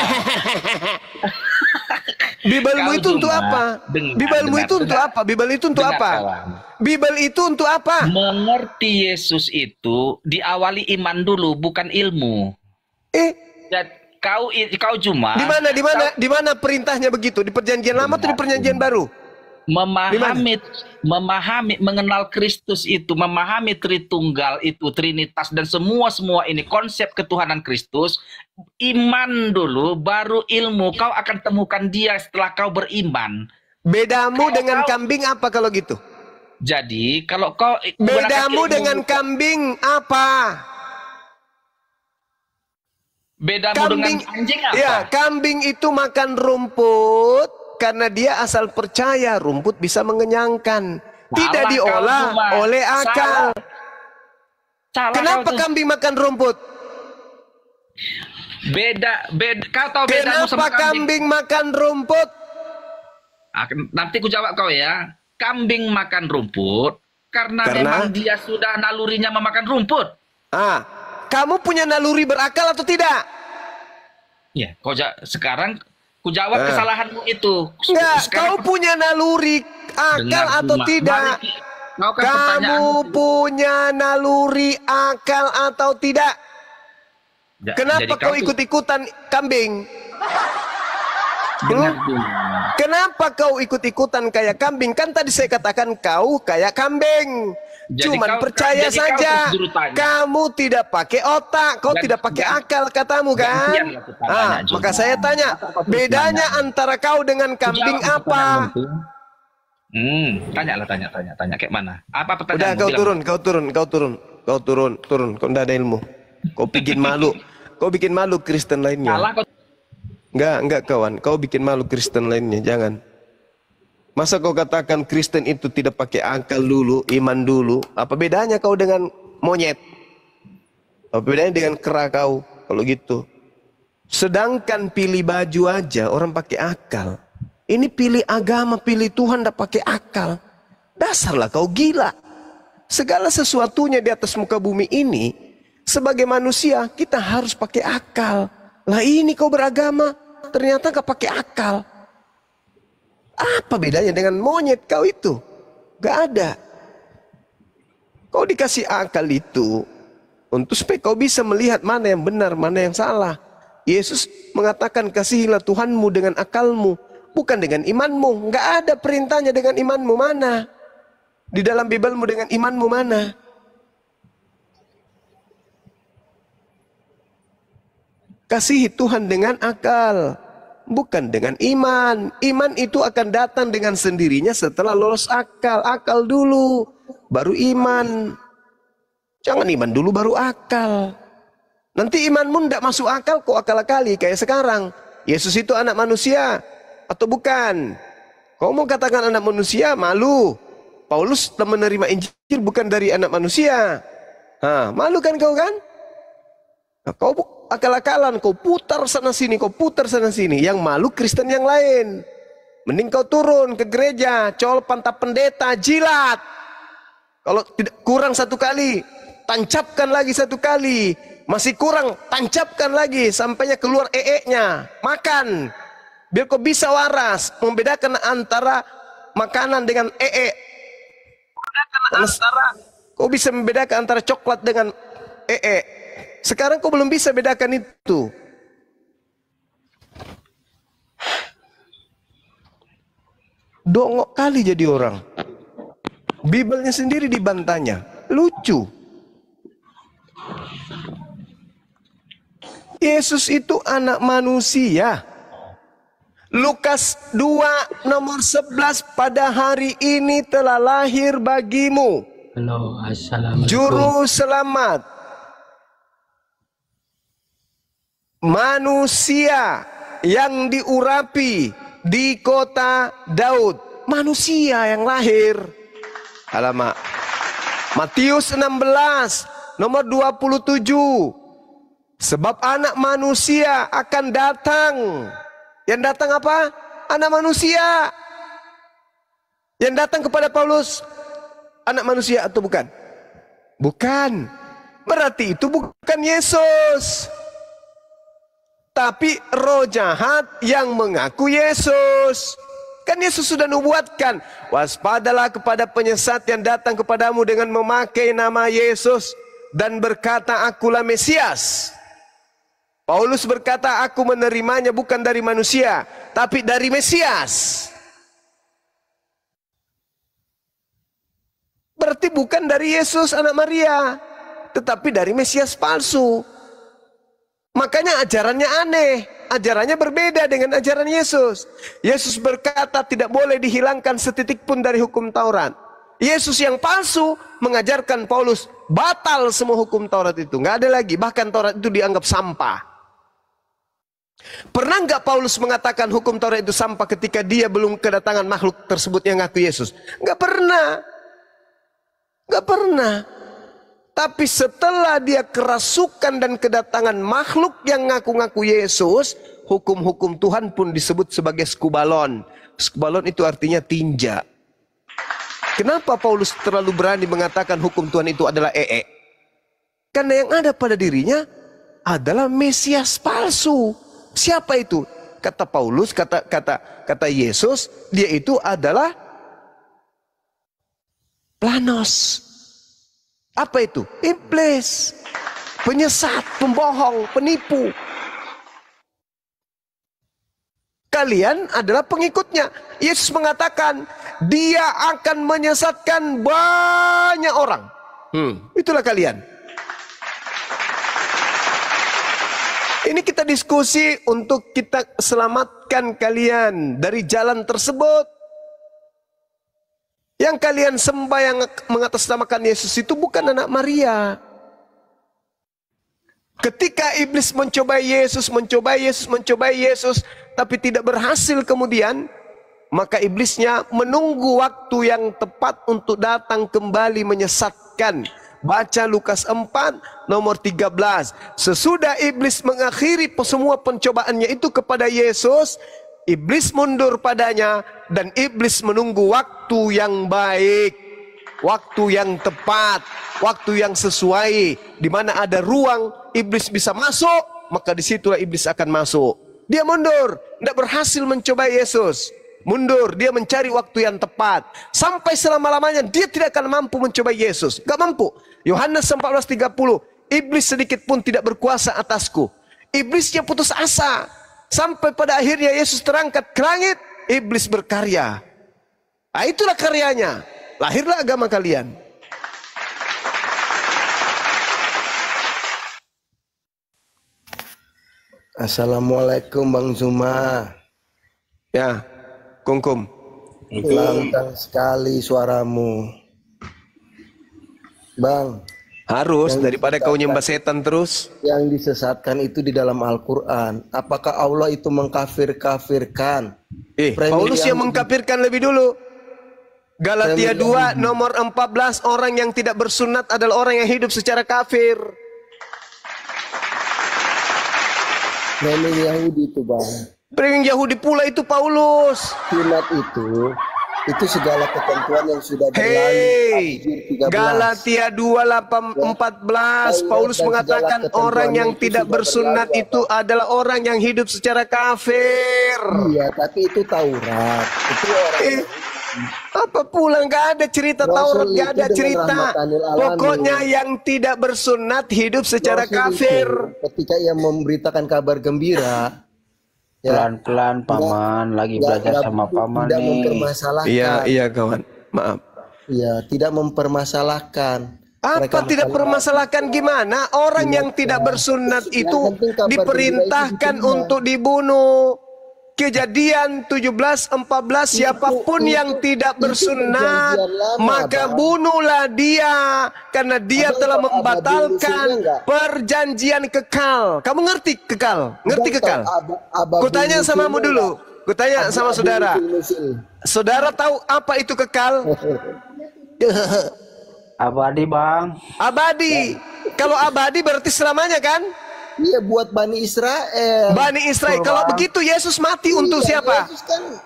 Bibelmu itu untuk apa? Bibelmu itu untuk apa? Bibel itu untuk apa? Bibel itu untuk apa? Mengerti Yesus itu diawali iman dulu, bukan ilmu. Kau Juma. Di mana perintahnya begitu? Di Perjanjian Lama atau di Perjanjian Baru? Memahami, mengenal Kristus itu, memahami Tritunggal itu, Trinitas dan semua ini konsep ketuhanan Kristus. Iman dulu, baru ilmu. Kau akan temukan dia setelah kau beriman. Bedamu dengan kambing apa kalau gitu? Jadi kalau kau bedamu dengan kambing apa? Bedamu dengan anjing apa? Ya, kambing itu makan rumput karena dia asal percaya rumput bisa mengenyangkan. tidak diolah oleh akal. Kenapa kambing makan rumput? Beda. Kau tahu bedamu sama Kenapa kambing makan rumput? Nanti ku jawab kau ya. Kambing makan rumput karena memang dia sudah nalurinya memakan rumput. Kamu punya naluri berakal atau tidak? Ya, sekarang ku jawab kesalahanmu itu. Enggak, kau punya naluri akal atau tidak? Kamu punya naluri akal atau tidak? Kenapa kau ikut-ikutan kambing? Kenapa kau ikut-ikutan kayak kambing? Kan tadi saya katakan kau kayak kambing. Cuman percaya saja. Kamu tidak pakai otak, kau tidak pakai akal katamu kan? Maka saya tanya, bedanya antara kau dengan kambing apa? Tanya kayak mana? Apa pertanyaan? Udah kau turun. Kau tidak ada ilmu. Kau bikin malu. Kau bikin malu Kristen lainnya. Enggak kawan, kau bikin malu Kristen lainnya, jangan. Masa kau katakan Kristen itu tidak pakai akal dulu, iman dulu? Apa bedanya kau dengan monyet? Apa bedanya dengan kera kau kalau gitu? Sedangkan pilih baju aja orang pakai akal. Ini pilih agama, pilih Tuhan tidak pakai akal. Dasarlah kau gila. Segala sesuatunya di atas muka bumi ini, sebagai manusia kita harus pakai akal. Lah ini kau beragama, ternyata gak pakai akal. Apa bedanya dengan monyet kau itu? Gak ada. Kau dikasih akal itu untuk supaya kau bisa melihat mana yang benar, mana yang salah. Yesus mengatakan kasihilah Tuhanmu dengan akalmu, bukan dengan imanmu. Gak ada perintahnya dengan imanmu mana. Di dalam Bibelmu dengan imanmu mana. Kasihi Tuhan dengan akal, bukan dengan iman. Iman itu akan datang dengan sendirinya setelah lolos akal. Akal dulu, baru iman. Jangan iman dulu baru akal. Nanti imanmu tidak masuk akal, kok akal-akali kayak sekarang. Yesus itu anak manusia atau bukan? Kau mau katakan anak manusia, malu. Paulus telah menerima Injil bukan dari anak manusia. Malu kan kau kan? Kau akal-akalan, kau putar sana sini, kau putar sana sini. Yang malu Kristen yang lain. Mending kau turun ke gereja, col pantap pendeta, jilat. Kalau tidak kurang satu kali, tancapkan lagi satu kali. Masih kurang, tancapkan lagi sampainya keluar nya. Makan, biar kau bisa waras membedakan antara makanan dengan Kau bisa membedakan antara coklat dengan Sekarang kau belum bisa bedakan itu. Dongok kali jadi orang. Bibelnya sendiri dibantahnya. Lucu. Yesus itu anak manusia. Lukas 2 nomor 11, pada hari ini telah lahir bagimu Juru Selamat, manusia yang diurapi di kota Daud. Manusia yang lahir. Alamak. Matius 16 nomor 27. Sebab anak manusia akan datang. Yang datang apa? Anak manusia. Yang datang kepada Paulus, anak manusia atau bukan? Bukan. Berarti itu bukan Yesus, tapi roh jahat yang mengaku Yesus. Kan Yesus sudah nubuatkan, waspadalah kepada penyesat yang datang kepadamu dengan memakai nama Yesus dan berkata, akulah Mesias. Paulus berkata, aku menerimanya bukan dari manusia, tapi dari Mesias. Berarti bukan dari Yesus anak Maria, tetapi dari Mesias palsu. Makanya ajarannya aneh, ajarannya berbeda dengan ajaran Yesus. Yesus berkata tidak boleh dihilangkan setitik pun dari hukum Taurat. Yesus yang palsu mengajarkan Paulus batal semua hukum Taurat itu, nggak ada lagi. Bahkan Taurat itu dianggap sampah. Pernah nggak Paulus mengatakan hukum Taurat itu sampah ketika dia belum kedatangan makhluk tersebut yang ngaku Yesus? Nggak pernah. Gak pernah. Tapi setelah dia kerasukan dan kedatangan makhluk yang ngaku-ngaku Yesus, hukum-hukum Tuhan pun disebut sebagai skubalon. Skubalon itu artinya tinja. Kenapa Paulus terlalu berani mengatakan hukum Tuhan itu adalah ee? Karena yang ada pada dirinya adalah Mesias palsu. Siapa itu? Kata Paulus, kata Yesus, dia itu adalah Planos. Apa itu? Iblis, penyesat, pembohong, penipu. Kalian adalah pengikutnya. Yesus mengatakan, dia akan menyesatkan banyak orang. Itulah kalian. Ini kita diskusi untuk kita selamatkan kalian dari jalan tersebut. Yang kalian sembah yang mengatasnamakan Yesus itu bukan anak Maria. Ketika iblis mencobai Yesus, tapi tidak berhasil kemudian, maka iblisnya menunggu waktu yang tepat untuk datang kembali menyesatkan. Baca Lukas 4 nomor 13. Sesudah iblis mengakhiri semua pencobaannya itu kepada Yesus, iblis mundur padanya dan iblis menunggu waktu yang baik, waktu yang tepat, waktu yang sesuai, di mana ada ruang iblis bisa masuk, maka disitulah iblis akan masuk. Dia mundur, tidak berhasil mencoba Yesus. Mundur, dia mencari waktu yang tepat. Sampai selama-lamanya dia tidak akan mampu mencoba Yesus. Gak mampu. Yohanes 14:30, iblis sedikit pun tidak berkuasa atasku. Iblisnya putus asa. Sampai pada akhirnya Yesus terangkat ke langit, iblis berkarya. Nah, itulah karyanya. Lahirlah agama kalian. Assalamualaikum Bang Zuma. Ya, Kungkum. Lantang sekali suaramu, Bang. Harus, daripada kau nyembah setan terus. Yang disesatkan itu di dalam Al-Quran. Apakah Allah itu mengkafir-kafirkan? Paulus yang mengkafirkan lebih dulu. Galatia 2 nomor 14, orang yang tidak bersunat adalah orang yang hidup secara kafir. Memang Yahudi itu, Bang. Memang Yahudi pula itu Paulus. Sunat itu segala ketentuan yang sudah berlalu. Galatia 2:14, Paulus mengatakan orang yang tidak bersunat itu adalah orang yang hidup secara kafir. Iya, tapi itu Taurat. Itu orang apa pula, nggak ada cerita Taurat, nggak ada cerita. Pokoknya yang tidak bersunat hidup secara kafir. Ketika ia memberitakan kabar gembira, pelan-pelan paman, lagi belajar sama paman tidak nih. Mempermasalahkan. Iya kawan, maaf. Iya, tidak mempermasalahkan. Apa tidak permasalahkan gimana? Orang yang tidak bersunat itu diperintahkan untuk dibunuh. Kejadian 17:14, siapapun yang tidak bersunat maka bunuhlah dia, karena dia telah membatalkan perjanjian kekal. Kamu ngerti kekal? Ngerti kekal? Kutanya samamu dulu. Kutanya sama saudara. Saudara tahu apa itu kekal? Abadi, Bang. Abadi. Kalau abadi berarti selamanya kan? Iya, buat Bani Israel. Bani Israel. Kalau begitu Yesus mati untuk siapa? Yesus kan,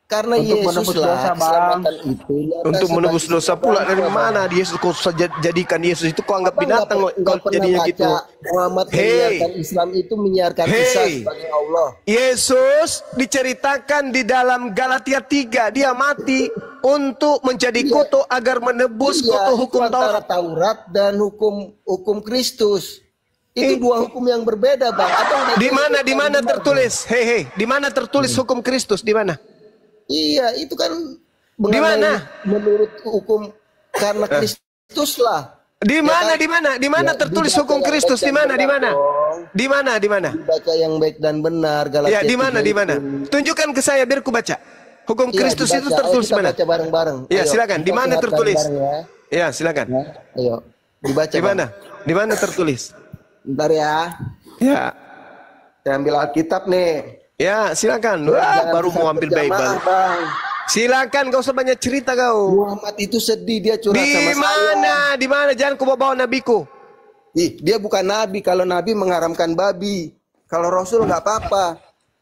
karena untuk Yesus lah keselamatan itu. Untuk menebus dosa pula. Dari mana Yesus kau jadikan Yesus itu kau anggap binatang kalau jadinya gitu? Muhammad menyiarkan Islam itu menyiarkan Isa sebagai Allah. Yesus diceritakan di dalam Galatia 3, dia mati untuk menjadi kutuk agar menebus kutuk hukum Taurat dan hukum Kristus. Itu dua hukum yang berbeda, Bang. Di mana tertulis? Di mana tertulis hukum Kristus? Di mana? Iya, itu kan di mana? Menurut hukum karena Kristus lah. Di mana? Di mana tertulis hukum Kristus? Di mana? Di mana? Baca yang baik dan benar. Ya, di mana? Tunjukkan ke saya biar ku baca. Hukum Kristus itu tertulis di mana? Baca bareng-bareng. Ya, silakan. Di mana tertulis? Ya, silakan. Ayo, dibaca. Di mana? Di mana tertulis? Bentar ya. Ya. Saya ambil Alkitab nih. Ya, silakan. Wah, baru mau ambil Bible. Silakan, gak usah banyak cerita kau. Muhammad itu sedih, dia curhat sama saya. Di mana? Jangan kau bawa nabiku. Ih, dia bukan nabi. Kalau nabi mengharamkan babi. Kalau rasul nggak apa-apa.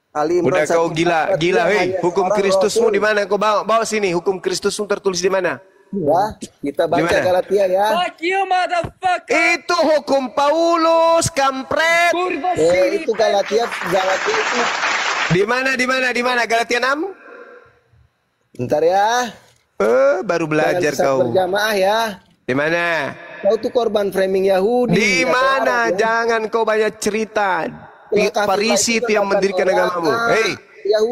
Ali Imran. Udah kau gila, hei. Hukum Kristusmu di mana? Kau bawa sini. Hukum Kristusmu tertulis di mana? Ya, kita baca Galatia ya. Fuck you, motherfucker. Itu hukum Paulus, kampret. Itu Galatia itu. Di mana? Galatia 6? Bentar ya. Baru belajar kau. Berjamaah ya. Di mana? Kau tuh korban framing Yahudi. Di mana? Jangan kau banyak cerita. Parisi itu yang mendirikan agamamu. Hei,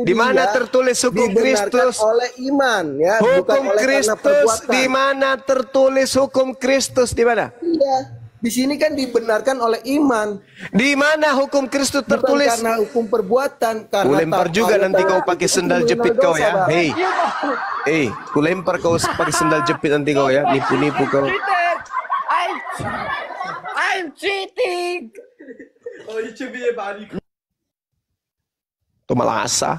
di mana tertulis hukum Kristus? Oleh iman, ya. Hukum Kristus di mana tertulis hukum Kristus di mana? Iya. Di sini kan dibenarkan oleh iman. Di mana hukum Kristus tertulis? Bukan karena hukum perbuatan. Ku lempar juga nanti kau pakai sendal jepit kau ya. Hei, ku lempar kau pakai sendal jepit nanti kau ya. Nipu-nipu kau. I'm cheating. Itu malah asa.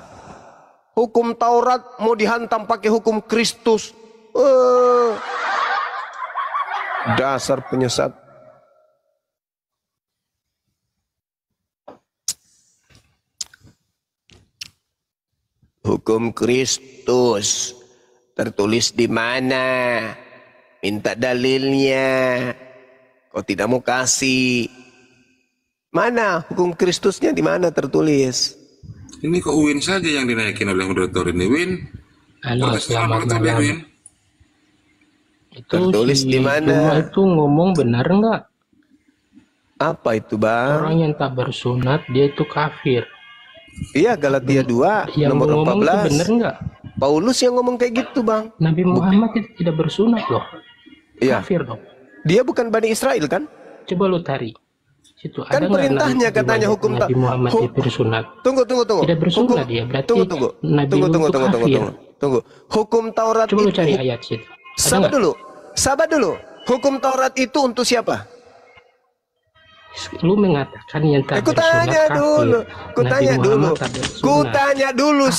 Hukum Taurat mau dihantam pakai hukum Kristus. Dasar penyesat. Hukum Kristus tertulis di mana? Minta dalilnya. Kau tidak mau kasih. Mana hukum Kristusnya di mana tertulis? Ini kok Win saja yang dinaikin oleh moderator ini, Win. Halo, selamat malam. Win. Itu tertulis di mana? Itu ngomong benar enggak? Apa itu, Bang? Orang yang tak bersunat dia itu kafir. Iya, Galatia 2 yang nomor 14. Itu benar enggak? Paulus yang ngomong kayak gitu, Bang. Nabi Muhammad itu tidak bersunat loh. Iya. Kafir dong. Dia bukan Bani Israel kan? Coba lu tarik. Situ kan ada perintahnya katanya hukum Nabi Muhammad dia bersunat. Tunggu. Tidak bersunat dia berarti Nabi Tunggu. Hukum Taurat coba lu cari ayat situ. Sabar dulu. Hukum Taurat itu untuk siapa? Lu mengatakan yang tak bersunat Kutanya dulu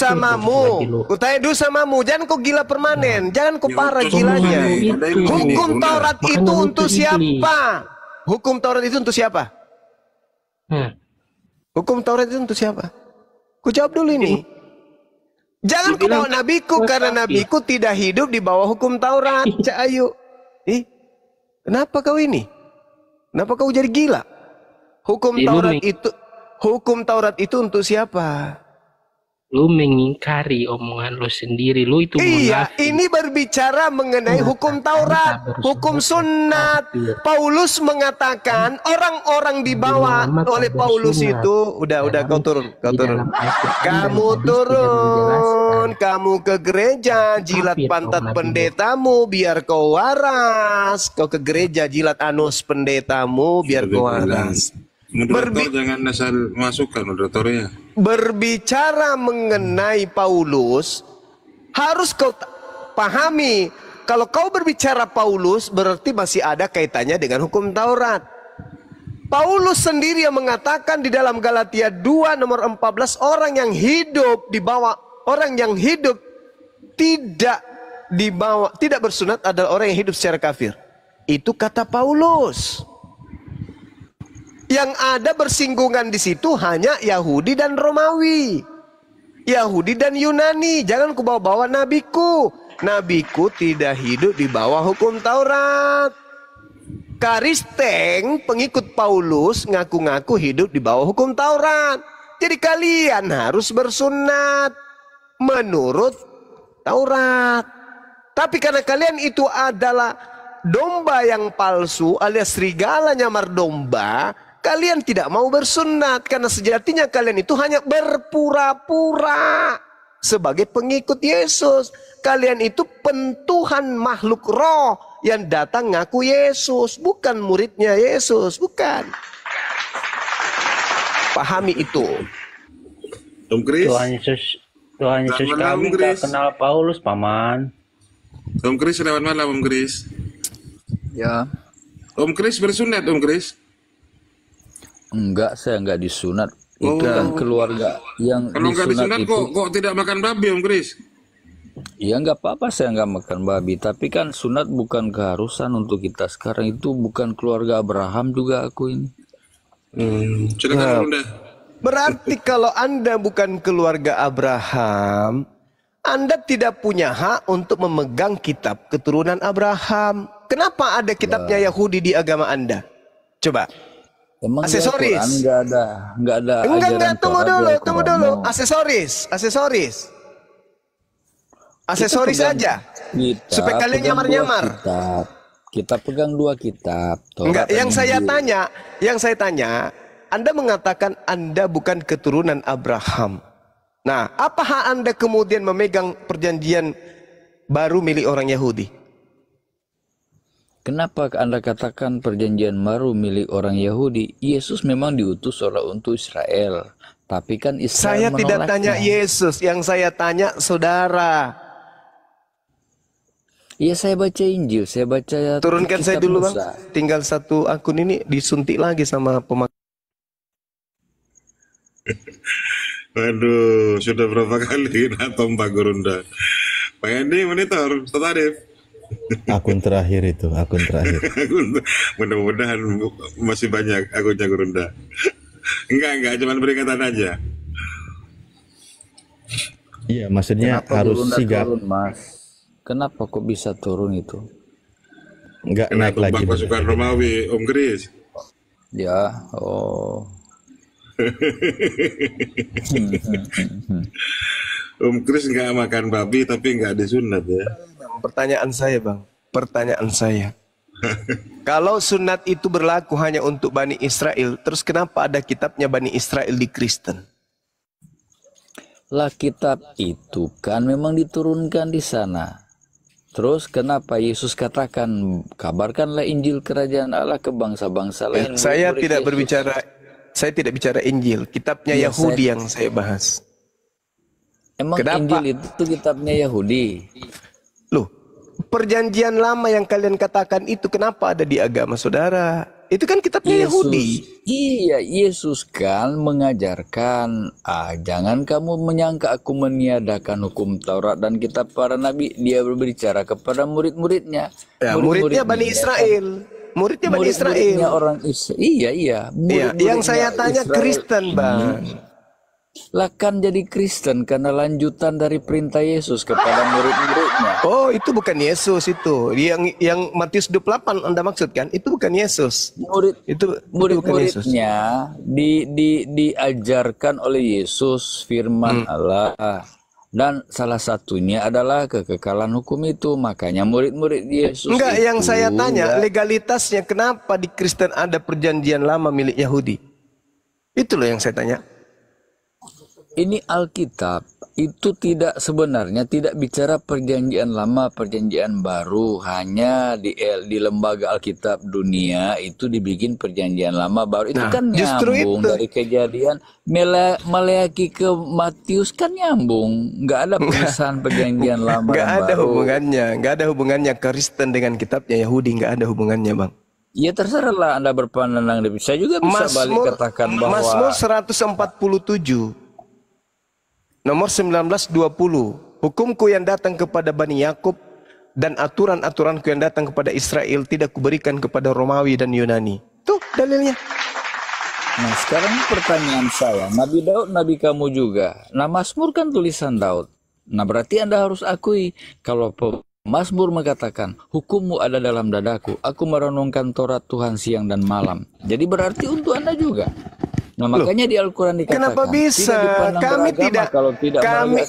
samamu. Jangan kau gila permanen. Jangan kau parah gilanya. Hukum Taurat itu untuk siapa? Hukum Taurat itu untuk siapa? Hukum Taurat itu untuk siapa? Ku jawab dulu ini. Jangan kau bawa nabiku karena nabiku tidak hidup di bawah hukum Taurat. Cak Ayu. Kenapa kau ini? Kenapa kau jadi gila? Hukum Taurat itu untuk siapa? Lu mengingkari omongan lu sendiri. Lu itu munafik. Ini berbicara mengenai hukum Taurat, hukum sunat. Paulus mengatakan orang-orang dibawa oleh Paulus itu udah kau turun. Kamu ke gereja jilat pantat pendetamu biar kau waras. Kau ke gereja jilat anus pendetamu biar kau waras. Moderator jangan asal masukkan moderatornya. Berbicara mengenai Paulus, harus kau pahami, kalau kau berbicara Paulus berarti masih ada kaitannya dengan hukum Taurat. Paulus sendiri yang mengatakan di dalam Galatia 2 nomor 14, orang yang hidup tidak bersunat adalah orang yang hidup secara kafir. Itu kata Paulus. Yang ada bersinggungan di situ hanya Yahudi dan Romawi, Yahudi dan Yunani. Jangan ku bawa-bawa nabiku. Nabiku tidak hidup di bawah hukum Taurat. Karisteng pengikut Paulus ngaku-ngaku hidup di bawah hukum Taurat. Jadi kalian harus bersunat menurut Taurat. Tapi karena kalian itu adalah domba yang palsu alias serigala nyamar domba, kalian tidak mau bersunat karena sejatinya kalian itu hanya berpura-pura sebagai pengikut Yesus. Kalian itu pentuhan makhluk roh yang datang ngaku Yesus, bukan muridnya Yesus, bukan. Pahami itu. Om Kris. Tuhan Yesus kami tak kenal Paulus, Paman. Om Kris, selamat malam Om Kris. Ya. Om Kris bersunat, Om Kris? Enggak, saya enggak disunat. Itu kan keluarga yang kalau enggak disunat itu. kok tidak makan babi, Om Kris? Ya nggak apa-apa saya nggak makan babi, tapi kan sunat bukan keharusan untuk kita sekarang, itu bukan keluarga Abraham juga aku ini. Silakan Bunda. Berarti kalau Anda bukan keluarga Abraham, Anda tidak punya hak untuk memegang kitab keturunan Abraham. Kenapa ada kitabnya Yahudi di agama Anda? Coba. Emang aksesoris. Enggak ada. Enggak, tunggu dulu. Aksesoris aja. Supaya kalian nyamar-nyamar. Kita pegang 2 kitab. Enggak, yang saya tanya, Anda mengatakan Anda bukan keturunan Abraham. Nah, apa hak Anda kemudian memegang perjanjian baru milik orang Yahudi? Kenapa Anda katakan perjanjian baru milik orang Yahudi? Yesus memang diutus untuk Israel. Tapi kan Israel Saya tidak tanya Yesus, yang saya tanya saudara. Iya, saya baca Injil, saya baca. Turunkan saya dulu Bang. Tinggal 1 akun ini disuntik lagi sama pemak. Waduh, sudah berapa kali natom Pak Gurunda. Pak Andi monitor, Ustaz Arif. Akun terakhir itu, akun terakhir. Mudah-mudahan masih banyak akunnya Gurunda. Enggak, cuma peringatan aja. Iya, maksudnya Kenapa harus Gurunda sigap. turun, Mas? Kenapa kok bisa turun itu? Enggak naik lagi. Pasukan Romawi, Om Kris. Ya, oh. Om Kris nggak makan babi tapi nggak disunat ya. Pertanyaan saya. Kalau sunat itu berlaku hanya untuk Bani Israel, terus kenapa ada kitabnya Bani Israel di Kristen? Lah kitab itu kan memang diturunkan di sana. Terus kenapa Yesus katakan kabarkanlah Injil kerajaan Allah ke bangsa-bangsa lain? Saya tidak bicara Injil, kitabnya Yahudi yang saya bahas. Emang Kenapa? Injil itu kitabnya Yahudi? Loh, perjanjian lama yang kalian katakan itu kenapa ada di agama saudara? Itu kan kitabnya Yahudi. Iya, Yesus kan mengajarkan, jangan kamu menyangka aku meniadakan hukum Taurat dan kitab para nabi. Dia berbicara kepada murid-muridnya. Ya, muridnya Bani Israel. Muridnya Bani Israel. Orang Israel. Iya. Yang saya tanya Israel. Kristen, Bang. Lah kan jadi Kristen karena lanjutan dari perintah Yesus kepada murid-muridnya. Oh, itu bukan Yesus itu. Yang Matius 28 Anda maksud kan? Itu bukan Yesus. Murid-muridnya diajarkan oleh Yesus firman Allah. Dan salah satunya adalah kekekalan hukum itu. Makanya murid-murid Yesus Enggak, itu, yang saya tanya legalitasnya kenapa di Kristen ada perjanjian lama milik Yahudi? Itu loh yang saya tanya. Ini Alkitab itu sebenarnya tidak bicara perjanjian lama, perjanjian baru. Hanya di lembaga Alkitab dunia itu dibikin perjanjian lama baru. Itu kan nyambung dari Kejadian Maleaki ke Matius kan nyambung. Nggak ada pemisahan perjanjian lama. Nggak ada hubungannya Kristen dengan kitabnya Yahudi, nggak ada hubungannya, Bang. Ya terserahlah Anda berpandang. Saya juga bisa balik katakan bahwa Mazmur 147 nomor 19-20, hukumku yang datang kepada Bani Yakub dan aturan-aturanku yang datang kepada Israel tidak kuberikan kepada Romawi dan Yunani. Tuh dalilnya. Nah sekarang pertanyaan saya, Nabi Daud Nabi kamu juga. Nah Mazmur kan tulisan Daud. Nah berarti Anda harus akui kalau Mazmur mengatakan hukummu ada dalam dadaku, aku merenungkan Taurat Tuhan siang dan malam. Jadi berarti untuk Anda juga. Nah makanya di Al-Quran dikatakan kenapa bisa kami tidak kalau tidak kami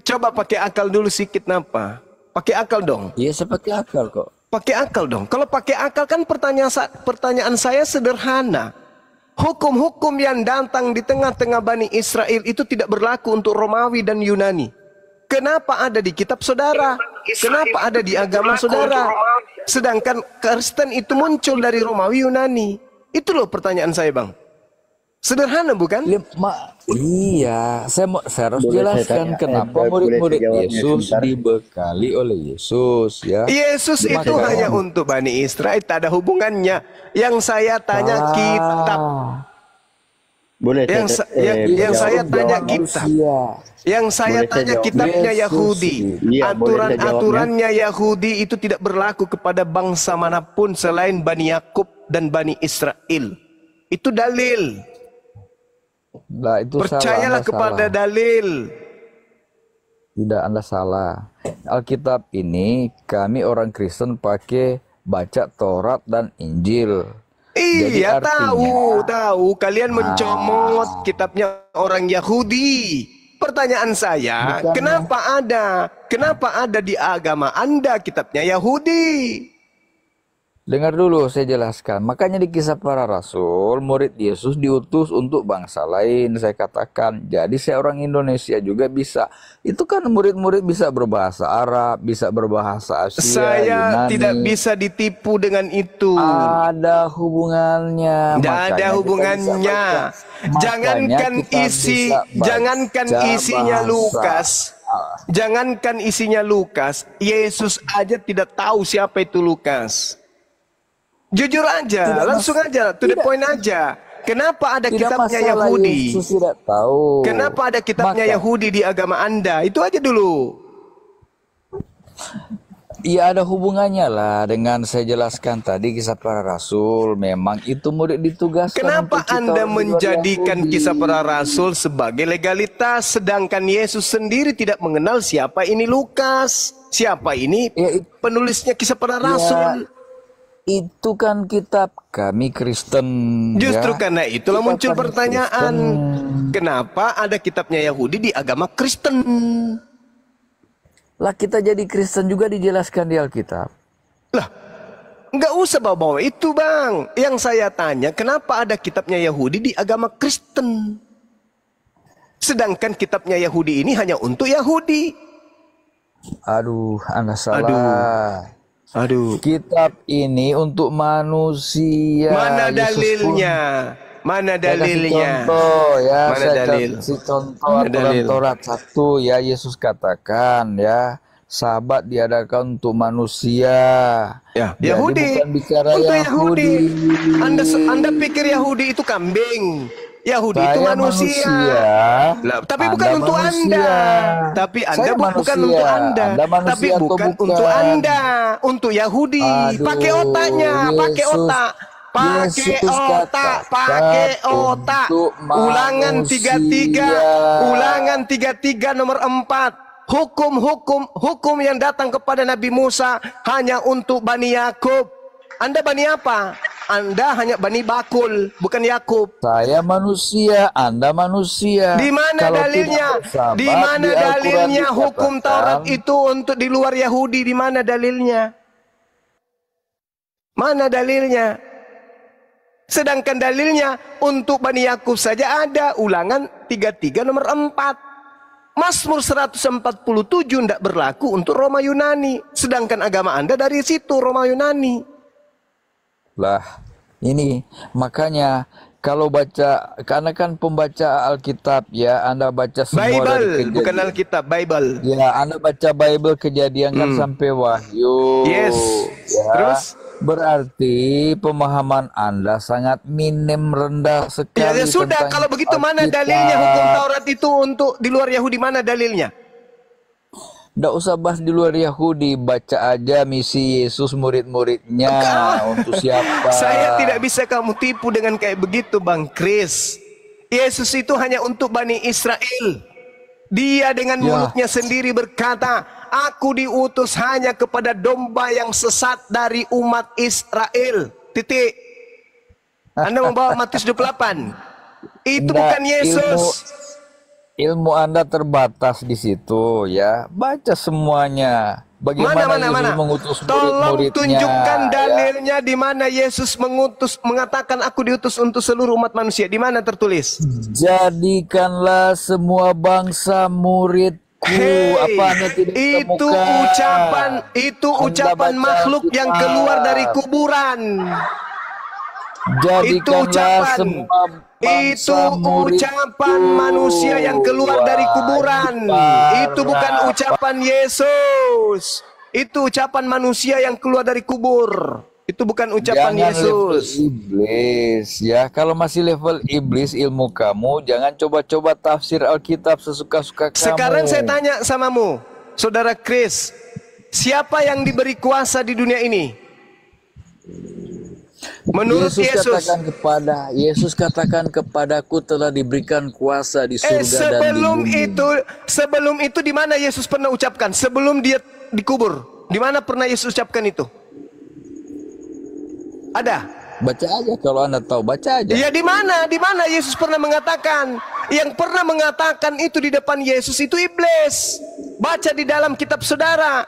coba pakai akal dulu sedikit napa? Pakai akal dong. Iya, saya pakai akal kok. Pakai akal dong. Kalau pakai akal kan pertanyaan saya sederhana. Hukum-hukum yang datang di tengah-tengah Bani Israel itu tidak berlaku untuk Romawi dan Yunani. Kenapa ada di kitab saudara? Kenapa ada di agama saudara? Sedangkan Kristen itu muncul dari Romawi Yunani. Itu loh pertanyaan saya, Bang. Sederhana bukan? Iya, saya harus jelaskan kenapa murid-murid Yesus dibekali oleh Yesus ya. Yesus itu hanya untuk Bani Israel, tak ada hubungannya. Yang saya tanya kitab. Boleh yang saya tanya kitab. Yang saya tanya kitabnya Yahudi. Aturan-aturannya Yahudi itu tidak berlaku kepada bangsa manapun selain Bani Yakub dan Bani Israel. Itu dalil. Lah, itu percayalah salah, kepada salah. dalil. Tidak, Anda salah. Alkitab ini kami orang Kristen pakai baca Taurat dan Injil. Jadi Iya, artinya, tahu. Kalian mencomot kitabnya orang Yahudi. Pertanyaan saya, kenapa ada di agama Anda kitabnya Yahudi? dengar dulu saya jelaskan. Makanya di Kisah Para Rasul, murid Yesus diutus untuk bangsa lain. Saya katakan, jadi saya orang Indonesia juga bisa. Itu kan murid-murid bisa berbahasa Arab, bisa berbahasa Asia, Saya Yunani. tidak bisa ditipu dengan itu. Ada hubungannya. Tidak ada Makanya hubungannya. Jangankan isinya Lukas. Jangankan isinya Lukas, Yesus aja tidak tahu siapa itu Lukas. Jujur aja, langsung aja, to the point aja. Kenapa ada kitabnya Yahudi? Yesus tidak tahu. Kenapa ada kitabnya Yahudi di agama Anda? Itu aja dulu. Iya, ada hubungannya lah dengan saya jelaskan tadi Kisah Para Rasul. Memang itu murid ditugaskan. Kenapa untuk kita Anda orang di luar menjadikan Yahudi. Kisah Para Rasul sebagai legalitas, sedangkan Yesus sendiri tidak mengenal siapa ini Lukas, siapa ini penulisnya Kisah Para Rasul? Itu kan kitab kami Kristen. Justru ya. karena itulah Kitab muncul kami pertanyaan, Kristen. kenapa ada kitabnya Yahudi di agama Kristen? Lah, kita jadi Kristen juga dijelaskan di Alkitab. Lah, nggak usah bawa-bawa itu, Bang. Yang saya tanya, kenapa ada kitabnya Yahudi di agama Kristen? Sedangkan kitabnya Yahudi ini hanya untuk Yahudi. Aduh, Anda salah. Aduh. Kitab ini untuk manusia. Mana Yesus dalilnya? Mana dalilnya? Contoh ya, Mana saya dalil? kasih contoh Mana aturan dalil? Taurat 1 ya, Yesus katakan ya, sabat diadakan untuk manusia. Ya, Jadi Yahudi. bukan bicara Untuk Yahudi. Anda pikir Yahudi itu kambing? Yahudi Saya itu manusia. Lah, tapi Anda bukan untuk manusia. Anda. Tapi Anda Saya bukan manusia. untuk Anda. Anda manusia Tapi atau bukan bukan? untuk Anda. Untuk Yahudi. Aduh, Pakai otaknya, pakai Yesus- otak. Pakai Yesus otak, katakan pakai otak. untuk Ulangan manusia. 33, Ulangan 33 nomor 4. Hukum yang datang kepada Nabi Musa hanya untuk Bani Yakub. Anda Bani apa? Anda hanya Bani Bakul, bukan Yakub. Saya manusia, Anda manusia. Di mana Kalau dalilnya? tidak bersahabat, Di mana di Al-Quran dalilnya hukum dikatakan, Taurat itu untuk di luar Yahudi? Di mana dalilnya? Mana dalilnya? Sedangkan dalilnya untuk Bani Yakub saja ada. Ulangan 33 nomor 4. Mazmur 147 tidak berlaku untuk Roma Yunani. Sedangkan agama Anda dari situ Roma Yunani. Lah, ini makanya kalau baca, karena kan pembaca Alkitab ya, Anda baca semua dari Bible, Kejadian. bukan Alkitab, Bible. Ya, Anda baca Bible Kejadian kan sampai Wahyu. Yes. Ya. Terus? Berarti pemahaman Anda sangat minim, rendah sekali. Ya sudah, tentang kalau begitu mana Alkitab. dalilnya hukum Taurat itu untuk di luar Yahudi? Mana dalilnya? Nggak usah bahas di luar Yahudi, baca aja misi Yesus murid-muridnya untuk siapa. Saya tidak bisa kamu tipu dengan kayak begitu, Bang Chris. Yesus itu hanya untuk Bani Israel. Dia dengan mulutnya sendiri berkata, aku diutus hanya kepada domba yang sesat dari umat Israel. Titik. Anda membawa Matius 28. Itu bukan Yesus. Ilmu Anda terbatas di situ ya. Baca semuanya. Bagaimana Yesus mengutus Tolong murid-muridnya. tunjukkan dalilnya di mana Yesus mengatakan aku diutus untuk seluruh umat manusia. Di mana tertulis? Jadikanlah semua bangsa muridku. Apa Anda tidak temukan? Itu ucapan makhluk yang keluar dari kuburan. Jadikanlah semua bangsa ucapan manusia yang keluar dari kuburan. Itu bukan ucapan Yesus. Itu ucapan manusia yang keluar dari kubur. Itu bukan ucapan Jangan Yesus. level iblis ya. Kalau masih level iblis ilmu kamu, jangan coba-coba tafsir Alkitab sesuka-suka kamu. Sekarang saya tanya samamu, Saudara Chris, siapa yang diberi kuasa di dunia ini? Menurut Yesus Yesus katakan kepadaku telah diberikan kuasa di surga dan di bumi. Sebelum itu di mana Yesus pernah ucapkan? Sebelum dia dikubur, di mana pernah Yesus ucapkan itu? Ada? Baca aja kalau Anda tahu, baca aja. Ya di mana? Di mana Yesus pernah mengatakan? Yang pernah mengatakan itu di depan Yesus itu iblis. Baca di dalam kitab saudara.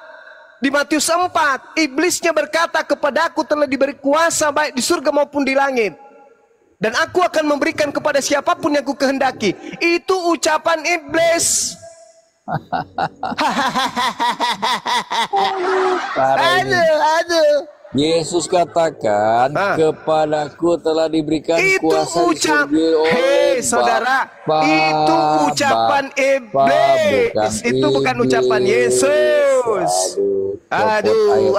Di Matius 4, iblisnya berkata, kepadaku telah diberi kuasa baik di surga maupun di langit. Dan aku akan memberikan kepada siapapun yang ku kehendaki. Itu ucapan iblis. Aduh. Yesus katakan, kepadaku telah diberikan kuasa di surga. Hei saudara, itu ucapan iblis. Itu bukan ucapan Yesus. Aduh.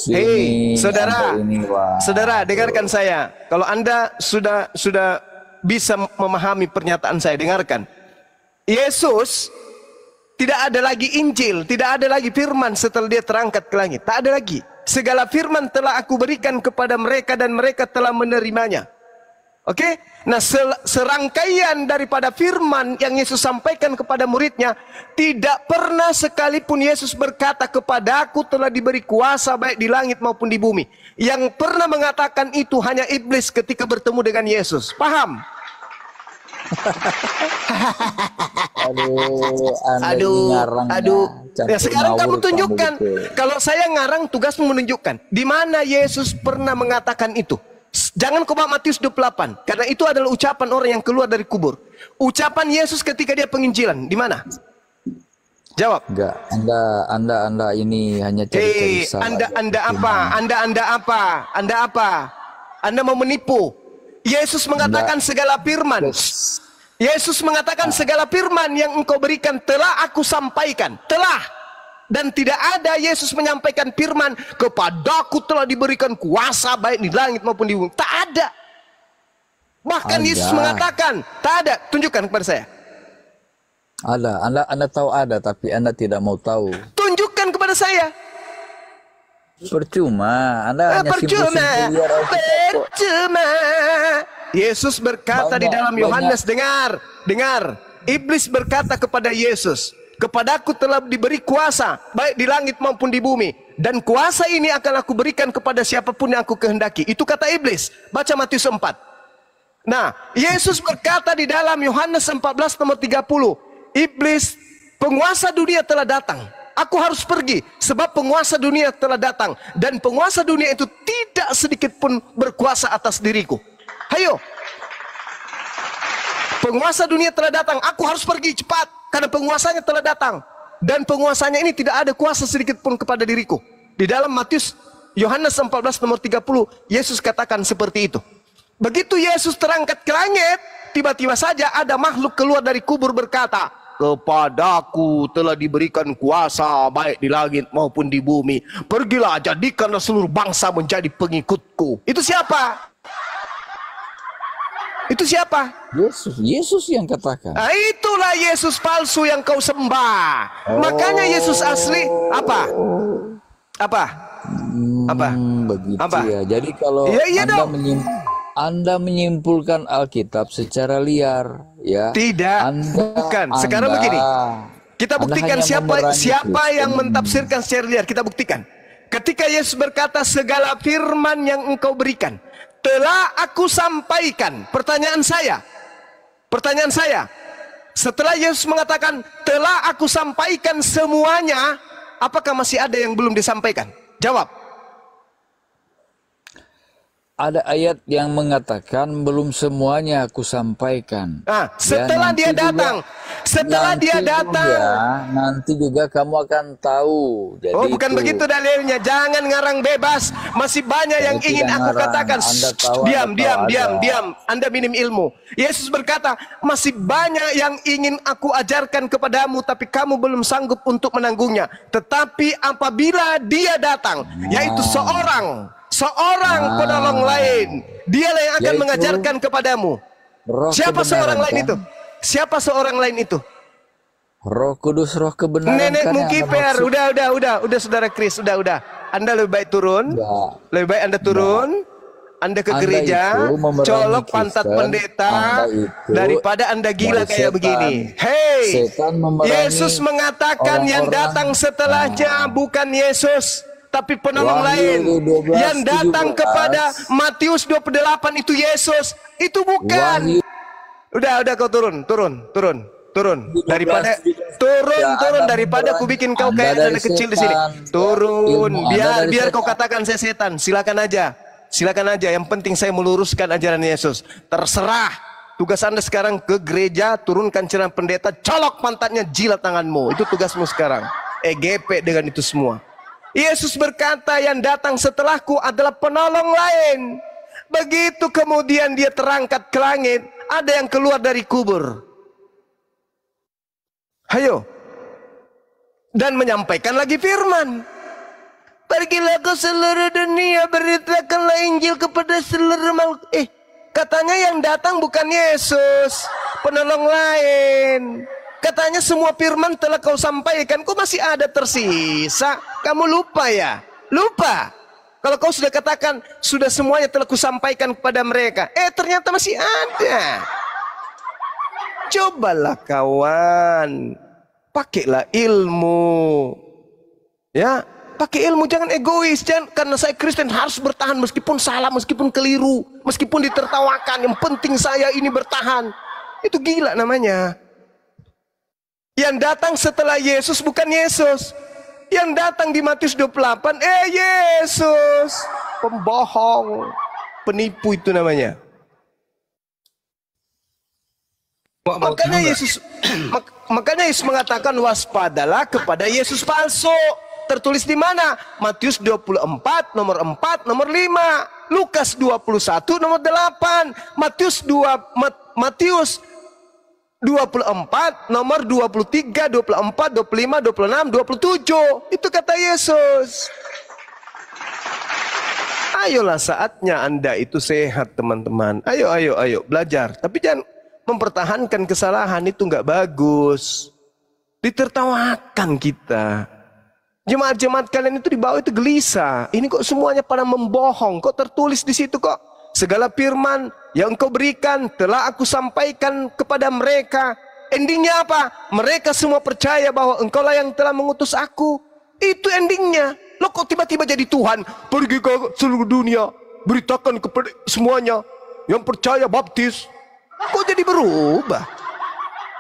Hei saudara, dengarkan saya. Kalau Anda sudah bisa memahami pernyataan saya, dengarkan. Yesus tidak ada lagi Injil, tidak ada lagi firman setelah dia terangkat ke langit. Tak ada lagi. Segala firman telah aku berikan kepada mereka dan mereka telah menerimanya. Oke? Nah, serangkaian daripada firman yang Yesus sampaikan kepada muridnya, tidak pernah sekalipun Yesus berkata, kepadaku telah diberi kuasa baik di langit maupun di bumi. Yang pernah mengatakan itu hanya iblis ketika bertemu dengan Yesus. Paham? Aduh. Ya, sekarang kamu tunjukkan. Kalau saya ngarang, tugasmu menunjukkan di mana Yesus pernah mengatakan itu. Jangan kau bawa Matius 28, karena itu adalah ucapan orang yang keluar dari kubur. Ucapan Yesus ketika dia penginjilan, di mana? Jawab. Enggak, Anda ini hanya cari-cari salah. Anda apa? Anda mau menipu. Yesus mengatakan segala firman. Yesus mengatakan segala firman yang engkau berikan telah aku sampaikan. Telah. Dan tidak ada Yesus menyampaikan firman, kepadaku telah diberikan kuasa baik di langit maupun di bumi. Tak ada. Bahkan Yesus mengatakan, tak ada. Tunjukkan kepada saya. Ada. Anda tahu ada, tapi Anda tidak mau tahu. Tunjukkan kepada saya. Percuma. Anda hanya percuma. Yesus berkata di dalam Yohanes, dengar. Iblis berkata kepada Yesus, kepadaku telah diberi kuasa baik di langit maupun di bumi, dan kuasa ini akan aku berikan kepada siapapun yang aku kehendaki. Itu kata iblis. Baca Matius 4. Nah, Yesus berkata di dalam Yohanes 14 nomor 30, iblis, penguasa dunia telah datang. Aku harus pergi sebab penguasa dunia telah datang, dan penguasa dunia itu tidak sedikit pun berkuasa atas diriku. Hayo. Penguasa dunia telah datang, aku harus pergi cepat karena penguasanya telah datang, dan penguasanya ini tidak ada kuasa sedikit pun kepada diriku. Di dalam Matius Yohanes 14 nomor 30, Yesus katakan seperti itu. Begitu Yesus terangkat ke langit, tiba-tiba saja ada makhluk keluar dari kubur berkata, kepadaku telah diberikan kuasa baik di langit maupun di bumi. Pergilah, jadikanlah seluruh bangsa menjadi pengikutku. Itu siapa? Itu siapa? Yesus yang katakan. Nah, itulah Yesus palsu yang kau sembah. Makanya Yesus asli apa? Begitu ya. Jadi kalau Anda menyimpulkan Alkitab secara liar, ya. Tidak. Bukan. Sekarang begini. Kita buktikan siapa yang mentafsirkan secara liar. Kita buktikan. Ketika Yesus berkata, segala firman yang engkau berikan telah aku sampaikan. Pertanyaan saya, setelah Yesus mengatakan telah aku sampaikan semuanya, apakah masih ada yang belum disampaikan? Jawab. Ada ayat yang mengatakan belum semuanya aku sampaikan. Nah, setelah dia datang, Setelah dia datang, nanti juga kamu akan tahu. Jadi oh, bukan begitu dalilnya. Jangan ngarang bebas. Masih banyak yang ingin aku katakan. Diam. Anda minim ilmu. Yesus berkata, masih banyak yang ingin aku ajarkan kepadamu, tapi kamu belum sanggup untuk menanggungnya. Tetapi apabila dia datang, yaitu seorang penolong lain, dialah yang akan mengajarkan kepadamu. Siapa seorang lain itu? Siapa seorang lain itu? Roh Kudus, Roh kebenaran. Nenekmu kiper. Udah saudara Kris, udah. Anda lebih baik turun. Lebih baik Anda turun. Anda ke gereja, colok pantat pendeta daripada Anda gila kayak begini. Hey, Yesus mengatakan yang datang setelahnya bukan Yesus, tapi penolong lain. Yang datang kepada Matius 28 itu Yesus, itu bukan. Udah kau turun daripada daripada aku bikin kau kayak anak kecil di sini. Turun, biar kau katakan saya setan. Silakan aja. Yang penting saya meluruskan ajaran Yesus. Terserah. Tugas Anda sekarang ke gereja, turunkan ceramah pendeta, colok pantatnya, jilat tanganmu. Itu tugasmu sekarang. EGP dengan itu semua. Yesus berkata yang datang setelahku adalah penolong lain. Begitu kemudian dia terangkat ke langit, ada yang keluar dari kubur. Hayo. Dan menyampaikan lagi firman. Pergilah ke seluruh dunia, beritakanlah Injil kepada seluruh makhluk. Katanya yang datang bukan Yesus, penolong lain. Katanya semua firman telah kau sampaikan, kok masih ada tersisa? Kamu lupa ya? Lupa. Kalau kau sudah katakan, sudah semuanya telah kusampaikan kepada mereka. Ternyata masih ada. Cobalah kawan. Pakailah ilmu. Ya, pakai ilmu, jangan egois. Jangan, karena saya Kristen harus bertahan meskipun salah, meskipun keliru, meskipun ditertawakan. Yang penting saya ini bertahan. Itu gila namanya. Yang datang setelah Yesus bukan Yesus. Yang datang di Matius 28, Yesus. Pembohong. Penipu itu namanya. Makanya Yesus mengatakan waspadalah kepada Yesus palsu. Tertulis di mana? Matius 24 nomor 4 nomor 5, Lukas 21 nomor 8, Matius 24 nomor 23, 24, 25, 26, 27. Itu kata Yesus. Ayolah saatnya Anda itu sehat teman-teman. Ayo belajar. Tapi jangan mempertahankan kesalahan, itu nggak bagus. Ditertawakan kita. Jemaat-jemaat kalian itu di bawah itu gelisah. Ini kok semuanya pada membohong. Kok tertulis di situ kok? Segala firman yang engkau berikan telah aku sampaikan kepada mereka. Endingnya apa? Mereka semua percaya bahwa engkaulah yang telah mengutus aku. Itu endingnya. Lo kok tiba-tiba jadi Tuhan? Pergi ke seluruh dunia, beritakan kepada semuanya. Yang percaya baptis. Kok jadi berubah?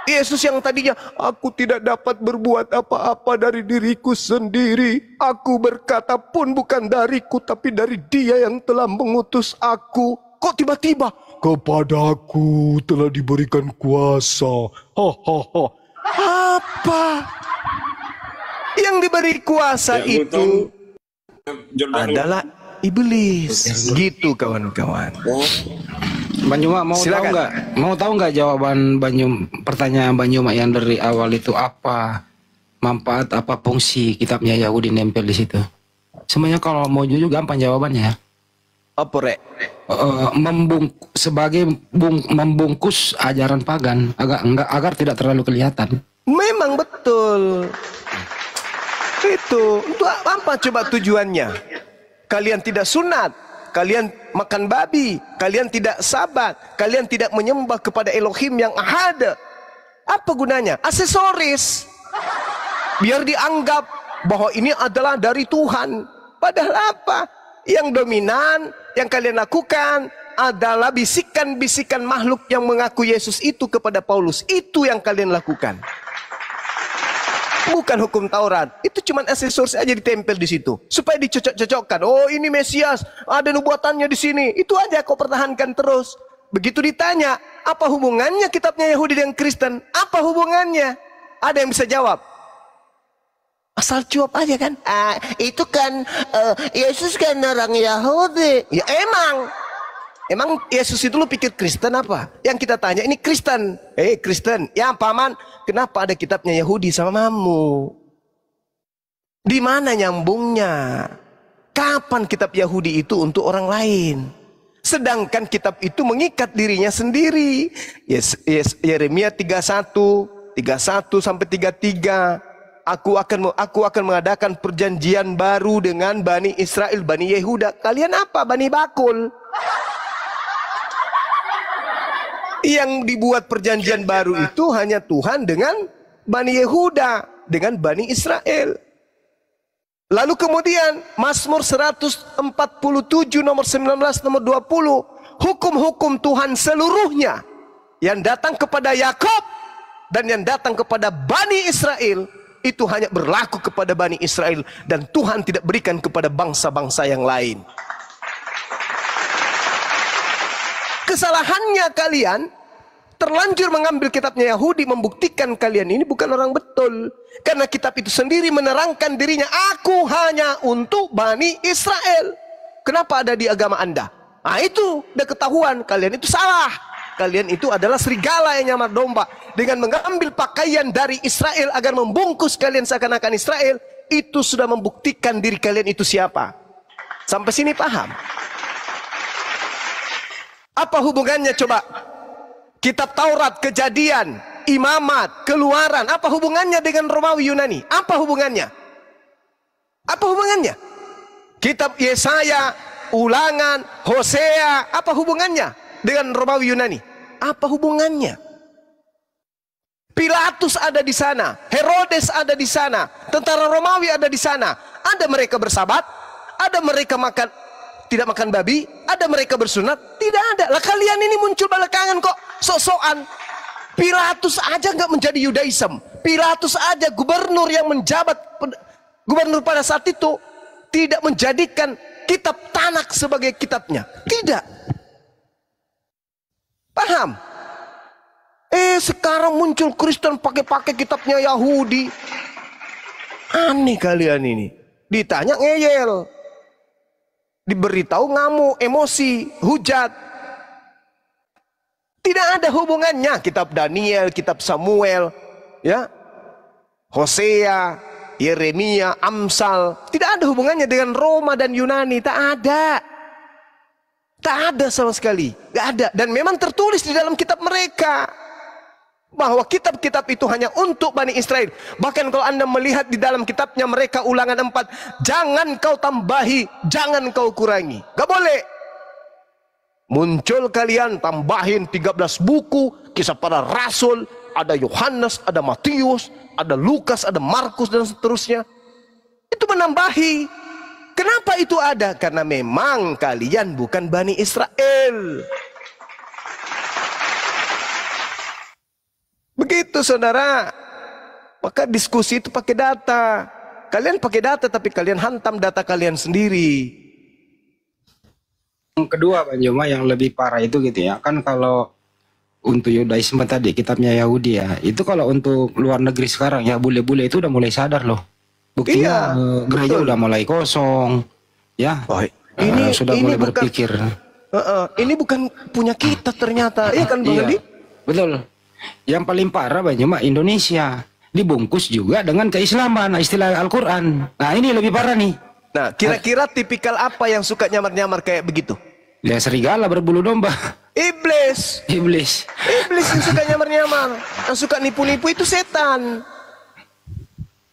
Yesus yang tadinya, aku tidak dapat berbuat apa-apa dari diriku sendiri. Aku berkata pun bukan dariku, tapi dari Dia yang telah mengutus aku. Kok tiba-tiba, kepadaku telah diberikan kuasa. Apa? Yang diberi kuasa itu adalah iblis. Gitu kawan-kawan. Banyuma mau tahu nggak? Mau tahu nggak jawaban pertanyaan Banyuma yang dari awal itu apa manfaat, apa fungsi kitabnya Yahudi nempel di situ? Semuanya kalau mau jujur gampang jawabannya. Apa rek? Membungkus ajaran pagan agar tidak terlalu kelihatan. Memang betul. Itu apa coba tujuannya? Kalian tidak sunat. Kalian makan babi, kalian tidak sabat, kalian tidak menyembah kepada Elohim yang ada. Apa gunanya? Aksesoris. Biar dianggap bahwa ini adalah dari Tuhan. Padahal apa? Yang dominan, yang kalian lakukan adalah bisikan-bisikan makhluk yang mengaku Yesus itu kepada Paulus. Itu yang kalian lakukan. Bukan hukum Taurat. Itu cuma aksesoris aja ditempel di situ supaya dicocok-cocokkan. Oh, ini Mesias, ada nubuatannya di sini. Itu aja kau pertahankan terus. Begitu ditanya, apa hubungannya kitabnya Yahudi dengan Kristen? Apa hubungannya? Ada yang bisa jawab? Asal cuap aja kan? Itu kan Yesus kan orang Yahudi. Ya emang Yesus itu lu pikir Kristen apa? Yang kita tanya ini Kristen. Kristen. Ya paman, kenapa ada kitabnya Yahudi sama kamu? Di mana nyambungnya? Kapan kitab Yahudi itu untuk orang lain? Sedangkan kitab itu mengikat dirinya sendiri. Yeremia 31 sampai 33. Aku akan mengadakan perjanjian baru dengan Bani Israel, Bani Yehuda. Kalian apa? Bani Bakul. Yang dibuat perjanjian baru itu hanya Tuhan dengan Bani Yehuda, dengan Bani Israel. Lalu kemudian Mazmur 147 nomor 19 nomor 20, hukum-hukum Tuhan seluruhnya yang datang kepada Yakub dan yang datang kepada Bani Israel itu hanya berlaku kepada Bani Israel, dan Tuhan tidak berikan kepada bangsa-bangsa yang lain. Kesalahannya kalian terlanjur mengambil kitabnya Yahudi, membuktikan kalian ini bukan orang betul. Karena kitab itu sendiri menerangkan dirinya, aku hanya untuk Bani Israel. Kenapa ada di agama Anda? Nah itu udah ketahuan, kalian itu salah. Kalian itu adalah serigala yang nyamar domba. Dengan mengambil pakaian dari Israel agar membungkus kalian seakan-akan Israel, itu sudah membuktikan diri kalian itu siapa. Sampai sini paham? Apa hubungannya coba? Kitab Taurat, Kejadian, Imamat, Keluaran, apa hubungannya dengan Romawi Yunani? Apa hubungannya? Apa hubungannya? Kitab Yesaya, Ulangan, Hosea, apa hubungannya dengan Romawi Yunani? Apa hubungannya? Pilatus ada di sana, Herodes ada di sana, tentara Romawi ada di sana. Ada mereka bersabat, ada mereka tidak makan babi, ada mereka bersunat, tidak ada. Lah kalian ini muncul belakangan kok sok-sokan. Pilatus aja nggak menjadi Yudaism. Pilatus aja gubernur yang menjabat gubernur pada saat itu tidak menjadikan kitab Tanak sebagai kitabnya. Tidak. Paham? Sekarang muncul Kristen pakai kitabnya Yahudi. Aneh kalian ini. Ditanya ngeyel. Diberitahu ngamuk, emosi, hujat. Tidak ada hubungannya kitab Daniel, kitab Samuel, ya. Hosea, Yeremia, Amsal, tidak ada hubungannya dengan Roma dan Yunani, tak ada. Tak ada sama sekali, tidak ada. Dan memang tertulis di dalam kitab mereka bahwa kitab-kitab itu hanya untuk Bani Israel. Bahkan kalau Anda melihat di dalam kitabnya mereka Ulangan 4, jangan kau tambahi, jangan kau kurangi. Gak boleh. Muncul kalian tambahin 13 buku, kisah para rasul, ada Yohanes, ada Matius, ada Lukas, ada Markus dan seterusnya. Itu menambahi. Kenapa itu ada? Karena memang kalian bukan Bani Israel. Begitu saudara. Maka diskusi itu pakai data. Kalian pakai data tapi kalian hantam data kalian sendiri. Yang kedua Bang Joma yang lebih parah itu gitu ya. Kan kalau untuk Yudaisme tadi kitabnya Yahudi ya. Itu kalau untuk luar negeri sekarang ya bule-bule itu udah mulai sadar loh. Buktinya gereja udah mulai kosong. Ya. Ini sudah mulai berpikir. Ini bukan punya kita ternyata. Iya kan Bang Adi? Betul. Yang paling parah Bang Joma Indonesia dibungkus juga dengan keislaman, istilah Al-Quran. Nah ini lebih parah nih. Nah kira-kira tipikal apa yang suka nyamar-nyamar kayak begitu? Ya serigala berbulu domba. Iblis. Iblis yang suka nyamar-nyamar, yang suka nipu-nipu itu setan.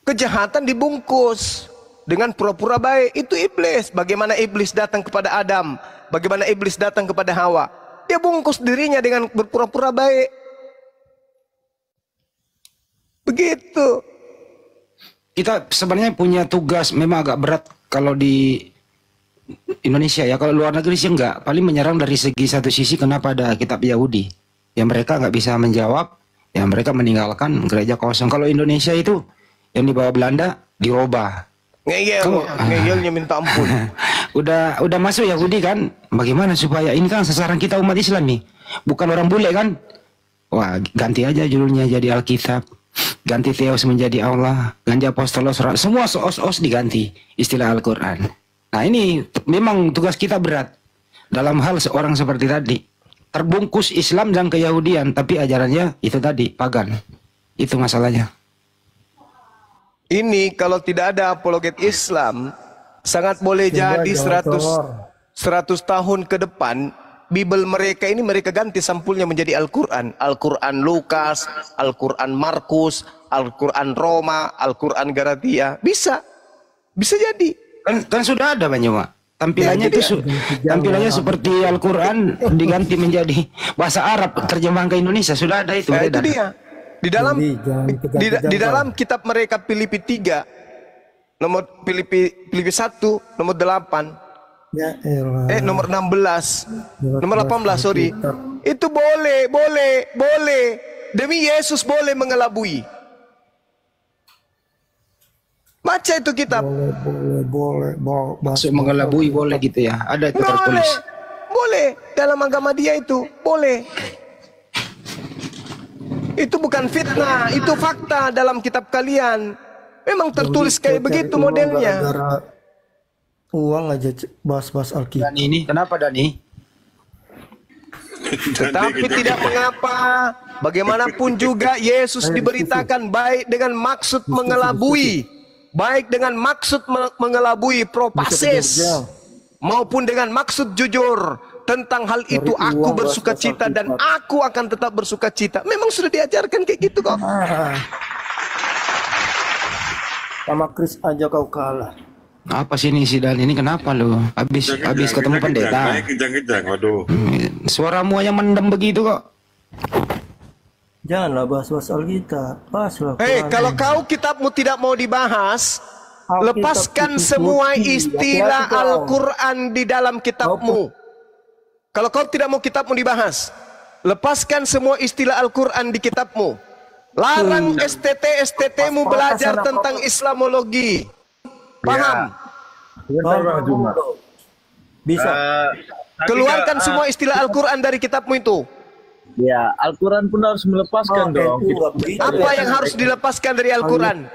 Kejahatan dibungkus dengan pura-pura baik, itu iblis. Bagaimana iblis datang kepada Adam, bagaimana iblis datang kepada Hawa, dia bungkus dirinya dengan berpura-pura baik. Begitu. Kita sebenarnya punya tugas memang agak berat kalau di Indonesia ya. Kalau luar negeri sih enggak, paling menyerang dari segi satu sisi kenapa ada kitab Yahudi yang mereka nggak bisa menjawab, yang mereka meninggalkan gereja kosong. Kalau Indonesia itu yang dibawa Belanda dirubah. Ngeyelnya minta ampun. udah masuk Yahudi kan, bagaimana supaya ini kan sasaran kita umat Islam nih. bukan orang bule kan? Wah, ganti aja judulnya jadi Alkitab. Ganti Theos menjadi Allah, ganti Apostolos, semua os diganti istilah Al-Quran. Nah ini memang tugas kita berat dalam hal seorang seperti tadi. Terbungkus Islam dan keyahudian, tapi ajarannya itu tadi, pagan. Itu masalahnya. Ini kalau tidak ada apologet Islam, sangat boleh jadi 100 tahun ke depan, Bible mereka ini mereka ganti sampulnya menjadi Al-Quran. Al-Quran Lukas, Al-Quran Markus, Al-Quran Roma, Al-Quran Galatia. Bisa jadi. Kan sudah ada Bang Juma. Tampilannya itu tampilannya seperti Al-Quran diganti menjadi bahasa Arab terjemahan ke Indonesia, sudah ada itu. Itu dia. Di dalam kitab mereka Filipi 3 nomor Filipi 1 nomor 8. Ya elah. Nomor 16. Nomor 18, sorry. Itu boleh. Demi Yesus boleh mengelabui. Baca itu kitab. Boleh. Masuk mengelabui boleh gitu ya. Ada itu tertulis. Boleh. Dalam agama dia itu boleh. Itu bukan fitnah, itu fakta dalam kitab kalian. Memang tertulis kayak begitu modelnya. Uang aja bahas-bahas Alkitab. Dan ini kenapa Dani? Tetapi tidak mengapa. Bagaimanapun juga Yesus diberitakan baik dengan maksud mengelabui, baik dengan maksud mengelabui propasis, maupun dengan maksud jujur. Tentang hal itu aku bersuka cita dan aku akan tetap bersuka cita. Memang sudah diajarkan kayak gitu kok. Sama Kris aja kau kalah. Apa sih ini si Dan ini kenapa lo? Habis ketemu pendeta. Kejang, waduh. Suaramu yang mendem begitu kok. Janganlah bahas-bahas Alkitab. Kalau kau kitabmu tidak mau dibahas, lepaskan semua istilah Al-Quran di dalam kitabmu. Kalau kau tidak mau kitabmu dibahas, lepaskan semua istilah Al-Quran di kitabmu. Larang STT-mu belajar tentang Islamologi. Paham? Bisa. Keluarkan semua istilah Al-Quran dari kitabmu itu. Ya, Al-Quran pun harus melepaskan dong. Apa yang harus dilepaskan dari Al-Quran?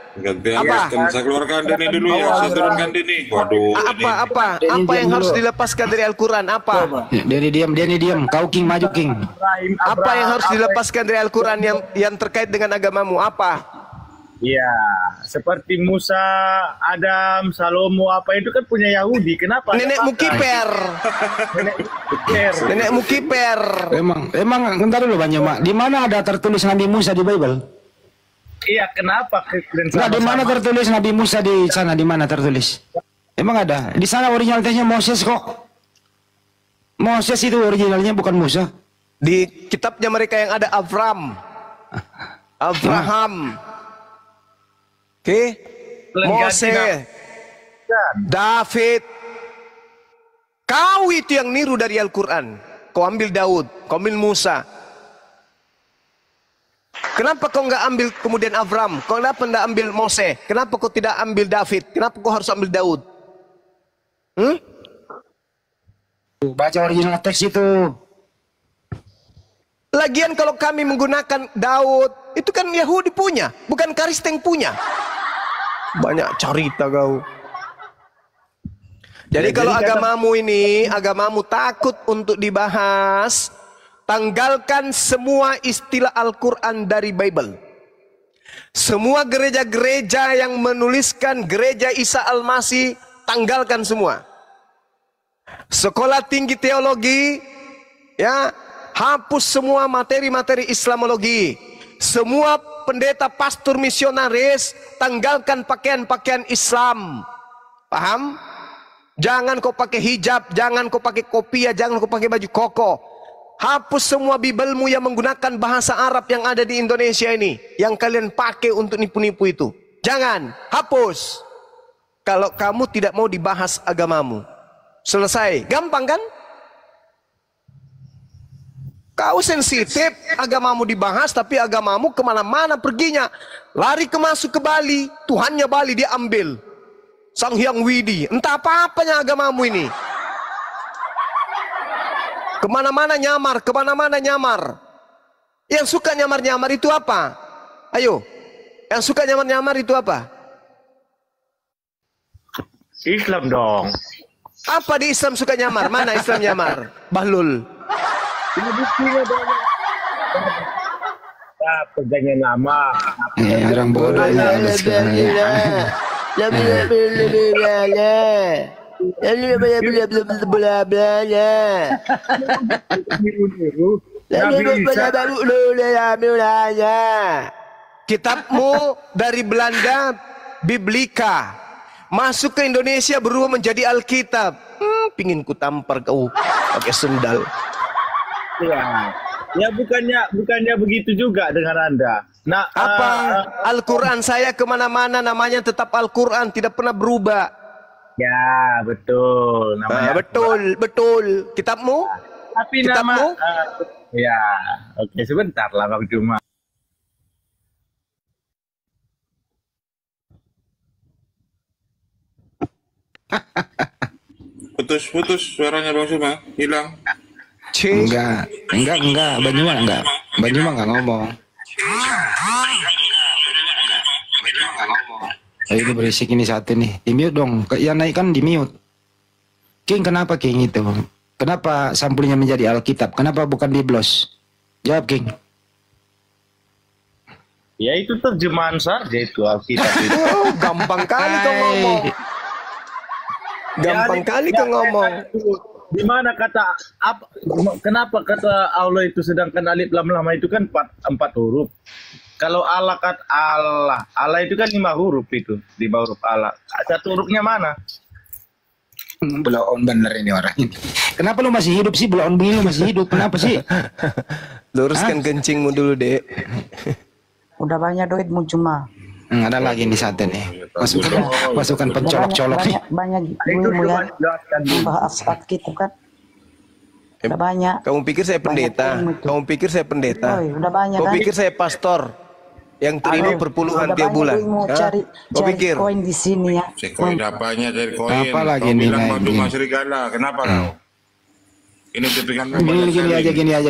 Apa? Saya keluarkan Dini dulu ya, saya turunkan Dini. Waduh. Apa yang harus dilepaskan dari Al-Quran? Apa? Dini diam. Kau King maju King. Apa yang harus dilepaskan dari Al-Quran yang terkait dengan agamamu? Apa? Ya, seperti Musa, Adam, Salomo, apa itu kan punya Yahudi. Kenapa? Nenekmu kiper. Nenekmu kiper. Emang bentar dulu Bang Joma. Di mana ada tertulis Nabi Musa di Bible? Iya, kenapa? Nah, di mana tertulis Nabi Musa di sana? Di mana tertulis? Emang ada? Di sana originalnya Moses kok. Moses itu originalnya bukan Musa. Di kitabnya mereka yang ada Abraham. Moses, David. Kau itu yang niru dari Al-Quran. Kau ambil Daud, kau ambil Musa. Kenapa kau nggak ambil kemudian Abraham? Kau kenapa nggak ambil Moses? Kenapa kau tidak ambil David? Kenapa kau harus ambil Daud? Baca original teks itu. Lagian kalau kami menggunakan Daud, itu kan Yahudi punya, bukan Kristen punya. Banyak cerita kau. Jadi kalau agamamu takut untuk dibahas, tanggalkan semua istilah Al-Quran dari Bible. Semua gereja-gereja yang menuliskan gereja Isa Al-Masih, tanggalkan semua. Sekolah tinggi teologi, ya, hapus semua materi-materi Islamologi. Semua pendeta, pastor, misionaris, tanggalkan pakaian-pakaian Islam. Paham? Jangan kau pakai hijab, jangan kau pakai kopiah, jangan kau pakai baju koko. Hapus semua Bibelmu yang menggunakan bahasa Arab yang ada di Indonesia ini, yang kalian pakai untuk nipu-nipu itu. Jangan, hapus. Kalau kamu tidak mau dibahas agamamu, selesai. Gampang kan? Kau sensitif, agamamu dibahas, tapi agamamu kemana-mana perginya. Lari masuk ke Bali, Tuhannya Bali dia ambil. Sang Hyang Widi, entah apa-apanya agamamu ini. Kemana-mana nyamar, kemana-mana nyamar. Yang suka nyamar-nyamar itu apa? Ayo, yang suka nyamar-nyamar itu apa? Islam dong. Apa di Islam suka nyamar? Mana Islam nyamar? Bahlul. Ini buktinya banyak. Perjanjian lama. Orang bodoh Kitabmu dari Belanda, Biblika, masuk ke Indonesia berubah menjadi Alkitab. Pingin ku tampar kau pakai sendal. Ya bukannya begitu juga dengan Anda. Nah, apa? Al-Quran saya kemana-mana namanya tetap Al-Quran, tidak pernah berubah. Ya betul. Namanya betul. Kitabmu? Tapi kitabmu? Ya, oke sebentar lah Bang Juma. Putus suaranya Bang Juma, hilang. Enggak. Banyuma enggak ngomong. Ini berisik ini satu nih. Di mute dong. Yang naik kan di mute. King, kenapa King itu? Kenapa sampulnya menjadi Alkitab? Kenapa bukan Biblos? Jawab King. Ya itu terjemahan saja itu Alkitab itu. Gampang kali kau ngomong. Gampang kali kau ngomong. Di mana kata apa? Kenapa kata Allah itu sedangkan alif lam lama itu kan empat huruf. Kalau Allah kata Allah itu kan 5 huruf itu, 5 huruf Allah. Satu hurufnya mana? Bloon bener ini orang ini. Kenapa lu masih hidup sih? Bloon begini masih hidup. Kenapa sih? Luruskan kencingmu dulu, Dek. Udah banyak duitmu cuma. Ada lagi nih satu nih. Masukkan pencolok-colok nih. Banyak duitmu ya. Bahas kita kan. Udah banyak. Kamu pikir saya pendeta? Udah banyak. Kau pikir saya pastor yang terima perpuluhan tiap bulan? Kau pikir? Koin di sini ya. Koin apanya dari koin? Apa lagi kau nih? bilang Maduma Serigala. Kenapa kau? Ini tipikan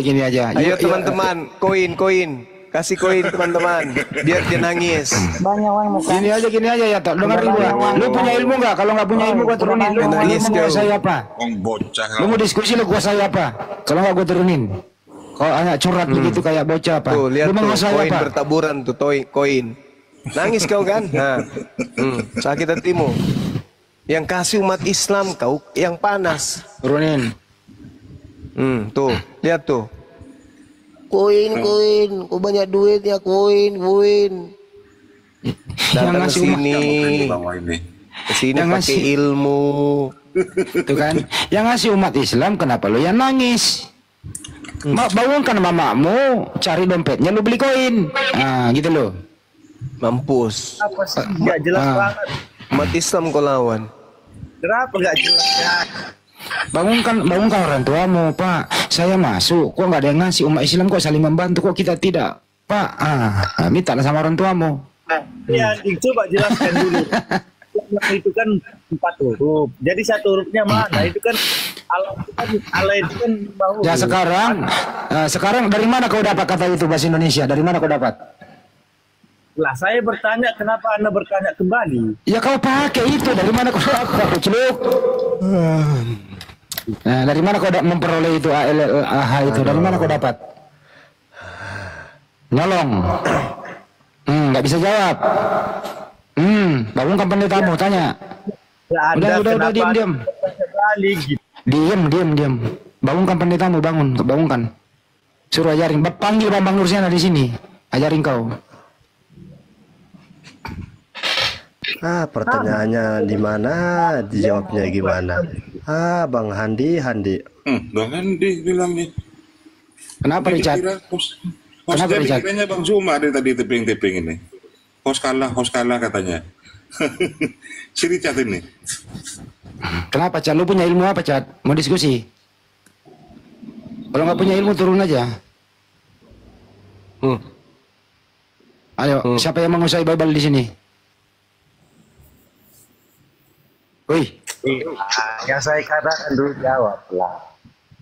gini aja. Ayo teman-teman, koin. Kasih koin teman-teman, biar dia nangis. Banyak orang mau. Gini aja ya, tak dengar gua. Lu punya ilmu nggak? Kalau nggak punya ilmu gua turunin. Lu mau saya apa? Bocah. Lu mau diskusi lu gua saya apa? Kalau nggak gua turunin. Kalau anak curhat begitu kayak bocah apa? Tuh lihat lu tuh koin apa? bertaburan tuh koin. Nangis kau kan? Nah, sakit hatimu. Yang kasih umat Islam kau yang panas. Turunin. Tuh lihat tuh. Koin, kau banyak duit ya koin. Datang ke sini pakai ilmu. Tuh kan, yang ngasih umat Islam kenapa lo yang nangis? Bangunkan mamamu, cari dompetnya lu beli koin. Gitu lo. Mampus. Apa sih? Gak jelas banget. Umat Islam kau lawan. Kenapa gak jelas ya? Bangunkan orang tuamu, Pak. Saya masuk, kok nggak ada yang ngasih. Umat Islam kok saling membantu, kok kita tidak, Pak? Minta sama orang tuamu. Ya, coba jelaskan dulu. Itu kan 4 huruf. Jadi satu hurufnya mana? Itu kan Allah itu kan 5 huruf. Ya sekarang dari mana kau dapat kata itu bahasa Indonesia? Dari mana kau dapat? Lah saya bertanya, kenapa Anda bertanya kembali? Ya kau pakai itu, dari mana kau dapat, Celuk? Nah, dari mana kau memperoleh itu itu? Dari mana kau dapat? Nyolong. Nggak bisa jawab. Bangunkan pendetamu, tanya. Udah, diam. Diam. Bangunkan pendetamu, bangunkan. Suruh ajarin. Panggil Bambang Nursiana di sini. Ajarin kau. Pertanyaannya di mana, dijawabnya gimana? Bang Handi. Bang Handi bilang nih. Kenapa Richard? Kenapa Richard? Pikirannya Bang Zuma ada tadi teping ini. Host kalah katanya. Si Richard ini. Kenapa Chat? Lu punya ilmu apa Chat? Mau diskusi? Kalau nggak punya ilmu turun aja. Ayo, siapa yang menguasai Bible di sini? Wih, yang saya katakan dulu jawab lah.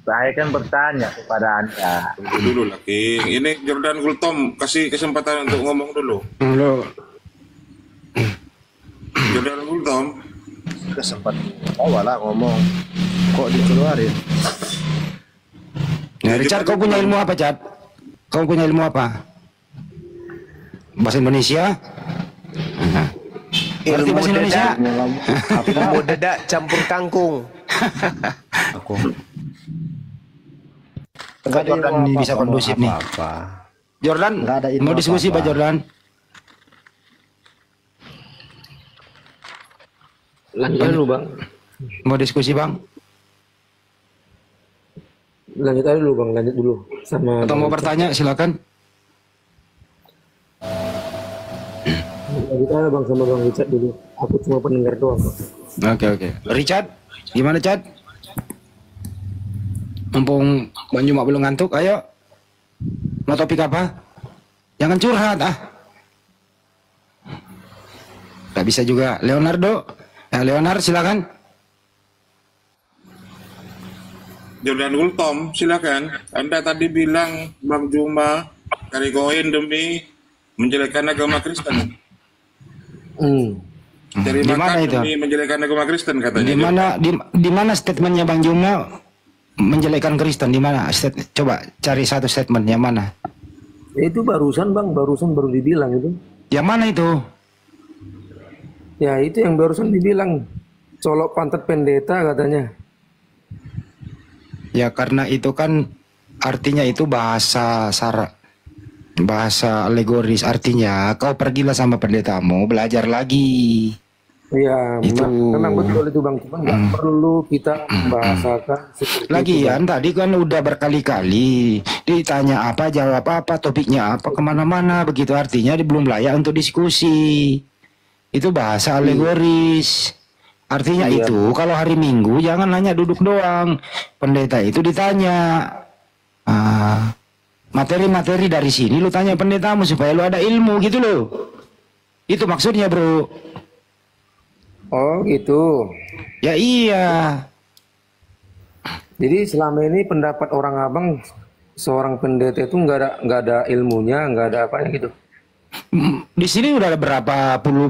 Saya kan bertanya kepada Anda. Tunggu dulu lah, King. Ini Jordan Gultom, kasih kesempatan untuk ngomong dulu. Halo. Jordan Gultom. Kesempatan awal lah ngomong. Kok dikeluarin? Ya, Richard, kau punya ilmu apa, Chad? Kau punya ilmu apa? Bahasa Indonesia? Ngerti bahasa Indonesia? Ilmu dedak campur kangkung. Aku. Jordan ini bisa kondusif nih. Jordan, mau diskusi Pak Jordan? Lanjut dulu Bang. Mau diskusi Bang? Lanjut aja dulu Bang, lanjut dulu. Sama. Atau mau bertanya silakan. Lanjut aja Bang sama Bang Richard dulu. Aku cuma pendengar doang. Oke. Richard, gimana Chad? Mumpung Bang Juma belum ngantuk, ayo. Mau topik apa? Jangan curhat Gak bisa juga. Leonardo, Leonard silakan. Jordan Gultom, silakan. Anda tadi bilang Bang Juma cari koin demi menjelekkan agama Kristen. Cari makan demi menjelekkan agama Kristen katanya. Di mana statementnya Bang Juma menjelekkan Kristen? Di mana? Coba cari satu statement yang mana? Itu barusan Bang, baru dibilang itu. Yang mana itu? Ya itu yang barusan dibilang, colok pantat pendeta katanya. Ya karena itu kan artinya itu bahasa alegoris, artinya kau pergilah sama pendetamu belajar lagi. Iya, memang betul itu Bang, cuma nggak perlu kita membahasakan. Lagian tadi kan udah berkali-kali ditanya apa, jawab apa, topiknya apa, kemana-mana, begitu artinya belum layak untuk diskusi. Itu bahasa alegoris. Artinya itu kalau hari Minggu jangan hanya duduk doang. Pendeta itu ditanya materi-materi dari sini, lu tanya pendetamu supaya lu ada ilmu gitu loh. Itu maksudnya bro. Oh gitu. Ya iya. Jadi selama ini pendapat orang abang seorang pendeta itu nggak ada ilmunya, nggak ada apanya gitu. Di sini udah ada berapa puluh